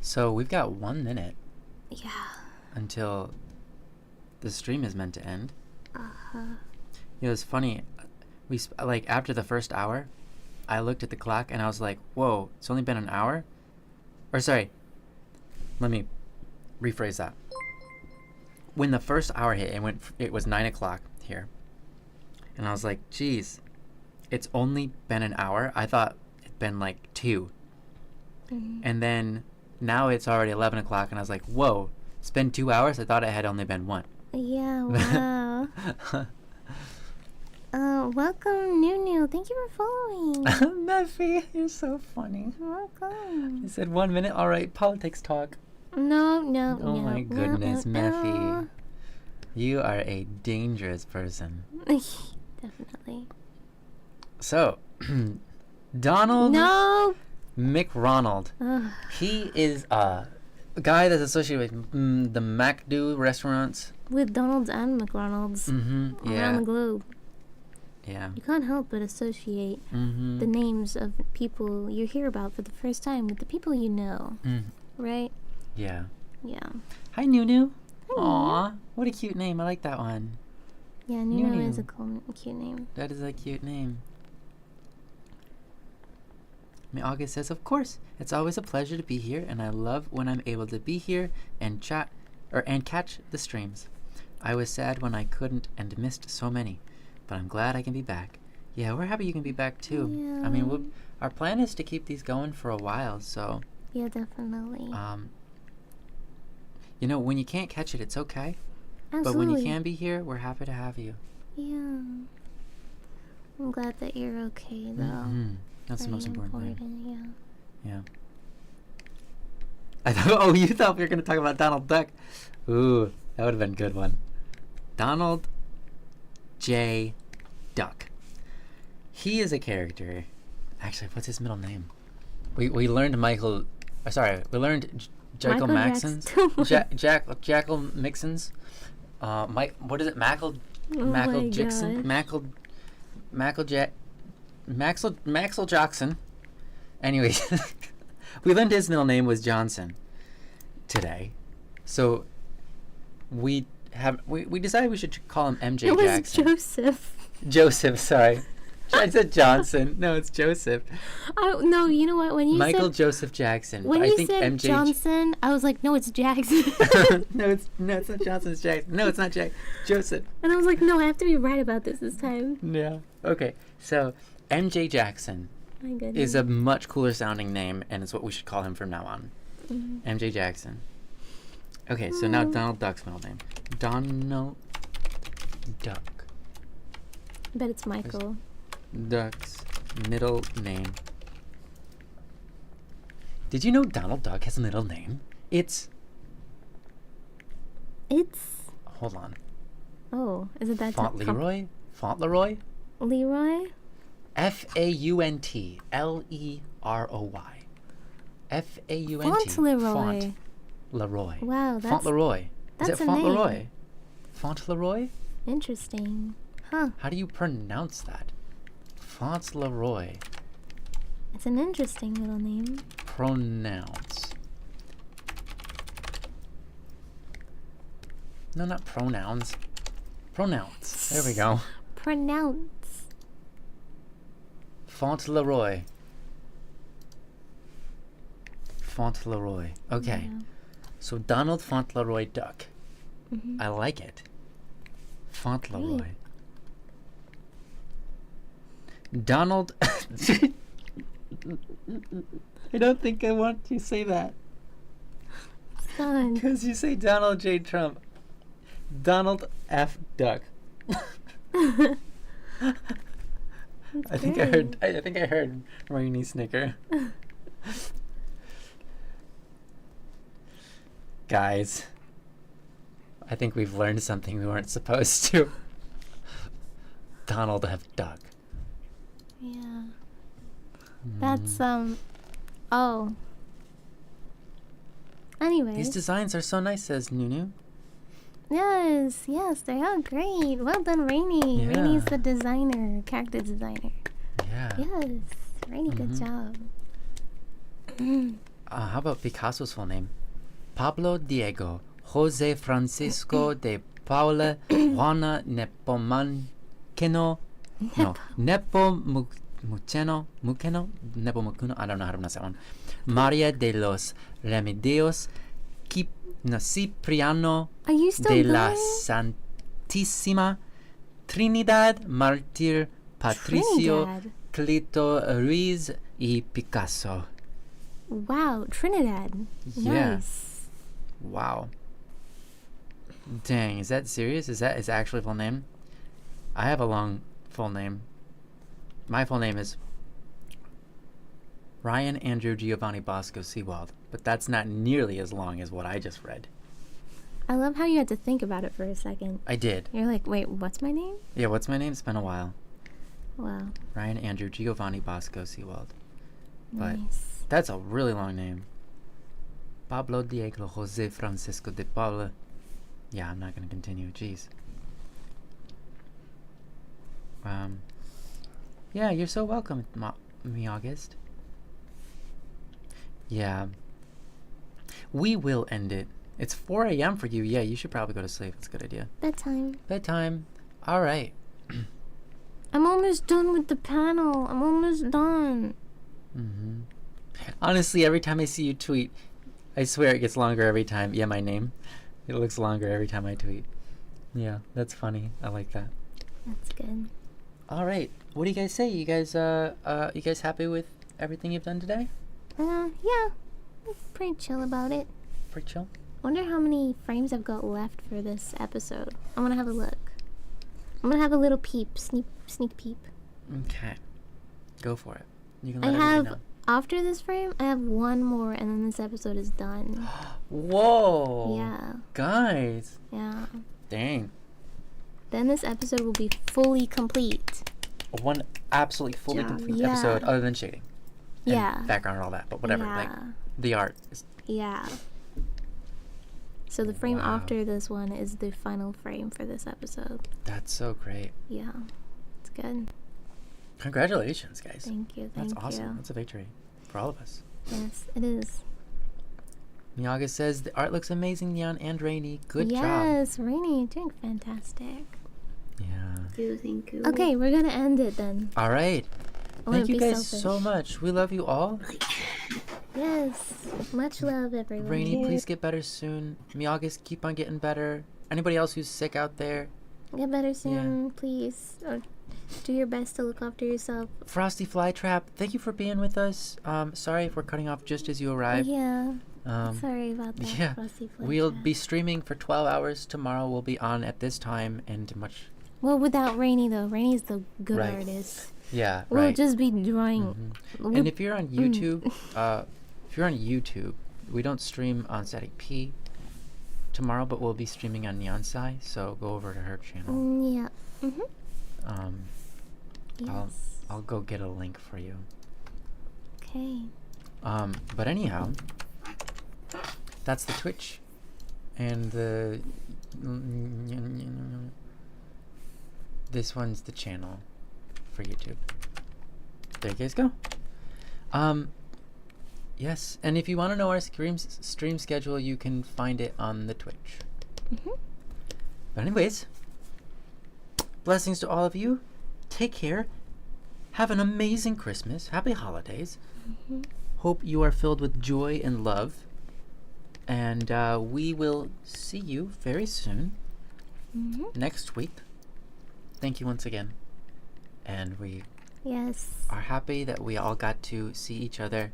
So we've got 1 minute. Yeah. Until the stream is meant to end. Uh-huh. It's funny. We after the first hour, I looked at the clock and I was like, "Whoa, it's only been an hour." Or sorry. Let me rephrase that. When the first hour hit, it was 9 o'clock here. And I was like, geez, it's only been an hour. I thought it'd been like 2. And then now it's already 11 o'clock and I was like, whoa, it's been 2 hours? I thought it had only been 1. Yeah, wow. Welcome, New. Thank you for following. Meffy, you're so funny. Welcome. You said 1 minute? All right, politics talk. No. Oh my goodness, Meffy. You are a dangerous person. Definitely. So, Donald McRonald. He is a guy that's associated with the MacDo restaurants. With Donald's and McDonald's around the globe. Yeah. You can't help but associate the names of people you hear about for the first time with the people you know. Right? Yeah. Yeah. Hi, Nunu. Hi, Aw, what a cute name. I like that one. Yeah, Nunu is a cute name. That is a cute name. August says, of course, it's always a pleasure to be here, and I love when I'm able to be here and chat and catch the streams. I was sad when I couldn't and missed so many, but I'm glad I can be back. Yeah, we're happy you can be back too. Yeah. I mean, our plan is to keep these going for a while, so. Yeah, definitely. You know, when you can't catch it, it's okay. Absolutely. But when you can be here, we're happy to have you. Yeah. I'm glad that you're okay, though. That's the most important thing. Yeah. Yeah. I thought, you thought we were going to talk about Donald Duck. Ooh, that would have been a good one. Donald J. Duck. He is a character. Actually, what's his middle name? We learned Michael. We learned Jackal Maxons. Jackal Mixons. What is it? Mackle Jackson. Maxwell Jackson. Anyways, we learned his middle name was Johnson today, so we decided we should call him MJ Jackson. It was Joseph. Joseph, sorry. I said Johnson. No, it's Joseph. No, you know what? When you Michael said, Joseph Jackson. When I you think said MJ Johnson, I was like, no, it's Jackson. no, it's not Johnson. It's Jackson. No, it's not Joseph. And I was like, no, I have to be right about this time. Yeah. Okay. So MJ Jackson is a much cooler sounding name, and it's what we should call him from now on. MJ Jackson. Okay, so now Donald Duck's middle name. Donald Duck. I bet it's Michael. Duck's middle name. Did you know Donald Duck has a middle name? It's. Hold on. Oh, is it that? Fauntleroy? Fauntleroy? Leroy? Fauntleroy. Fauntleroy. Fauntleroy. Wow, that's. Fauntleroy. Is it a Fauntleroy? name. Fauntleroy? Interesting. Huh. How do you pronounce that? Fauntleroy. It's an interesting middle name. Pronounce. No, not pronouns. Pronounce. There we go. Pronounce. Fauntleroy. Fauntleroy. Okay. Yeah. So Donald Fauntleroy Duck. I like it. Fauntleroy. Great. Donald. I don't think I want to say that. Son. Because you say Donald J. Trump. Donald F. Duck. I think I heard Rainy Snicker. Guys, I think we've learned something we weren't supposed to. Donald F. Duck. Yeah. That's oh. Anyway. These designs are so nice, says Nunu. Yes, they are great. Well done, Rainy. Yeah. Rainy's the designer, character designer. Yeah. Yes, Rainy, good job. How about Picasso's full name? Pablo Diego Jose Francisco de Paula Juana Nepomuceno. No, Nepomuceno. I don't know how to pronounce that one. Maria de los Remedios Cipriano Are you still de going? la Santísima Trinidad Martir Patricio Trinidad. Clito Ruiz y Picasso. Wow, Trinidad. Yeah. Nice. Wow. Dang, is that serious? Is that his actual full name? I have a long full name. My full name is Ryan Andrew Giovanni Bosco Seawald, but that's not nearly as long as what I just read. I love how you had to think about it for a second. I did. You're like, wait, what's my name? Yeah, what's my name? It's been a while. Wow. Ryan Andrew Giovanni Bosco Seawald. But Nice. that's a really long name. Pablo Diego Jose Francisco de Paula. Yeah, I'm not going to continue. Jeez. Yeah, you're so welcome, me August. Yeah. We will end it. It's 4 a.m. for you. Yeah, you should probably go to sleep. That's a good idea. Bedtime. Bedtime. All right. I'm almost done with the panel. I'm almost done. Mm-hmm. Honestly, every time I see you tweet, I swear it gets longer every time. Yeah, my name. It looks longer every time I tweet. Yeah, that's funny. I like that. That's good. All right. What do you guys say? You guys happy with everything you've done today? Yeah. I'm pretty chill about it. Pretty chill? Wonder how many frames I've got left for this episode. I'm gonna have a look. I'm gonna have a little peep, sneak peep. Okay. Go for it. You can I let everybody have, know. after this frame, I have one more and then this episode is done. Whoa! Yeah. Guys! Yeah. Dang. Then this episode will be fully complete. One absolutely fully complete Yeah. episode other than shading. And Yeah. background and all that, but whatever. Yeah. Like, the art is... Yeah. So the frame Wow. after this one is the final frame for this episode. That's so great. Yeah. It's good. Congratulations, guys. Thank you. That's Thank awesome. you. That's a victory for all of us. Yes, it is. Miyaga says the art looks amazing, Neon and Rainy. Good job. Yes, Rainy, you're doing fantastic. Yeah. Thank you. Okay, we're gonna end it then. All right. I wanna Thank you be guys selfish. so much. We love you all. Yes. Much love, everyone. Rainy, please get better soon. Miyagas, keep on getting better. Anybody else who's sick out there? Get better soon, please. Or do your best to look after yourself. Frosty Flytrap, thank you for being with us. Sorry if we're cutting off just as you arrive. Yeah. Sorry about that. Yeah. Frosty We'll Flytrap. be streaming for 12 hours tomorrow. We'll be on at this time and much. Well, without Rainy though. Rainy's the good Right. artist. Yeah, We'll right. just be drawing. And if you're on YouTube, we don't stream on Static P tomorrow, but we'll be streaming on Neon Sai, so go over to her channel. Yeah. Yes. I'll go get a link for you. Okay. But anyhow, that's the Twitch and the this one's the channel for YouTube. There you guys go. Yes, and if you want to know our stream schedule, you can find it on the Twitch. But anyways, blessings to all of you. Take care. Have an amazing Christmas. Happy holidays. Hope you are filled with joy and love. And we will see you very soon. Next week. Thank you once again. And we are happy that we all got to see each other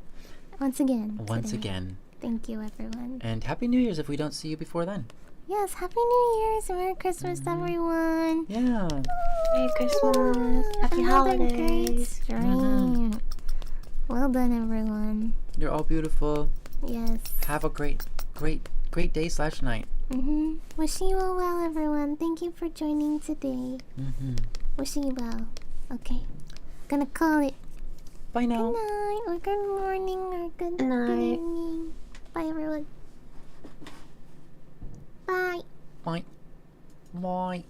Once again. Thank you, everyone. And Happy New Year's if we don't see you before then. Yes, Happy New Year's. Merry Christmas, everyone. Yeah. Merry Christmas. Happy Another great holidays. stream. Well done, everyone. You're all beautiful. Yes. Have a great day/night. Wishing you all well, everyone. Thank you for joining today. Wishing you well. Okay. Gonna call it. Bye now. Good night, or good morning, or good night. evening. Bye, everyone. Bye. Bye. Bye.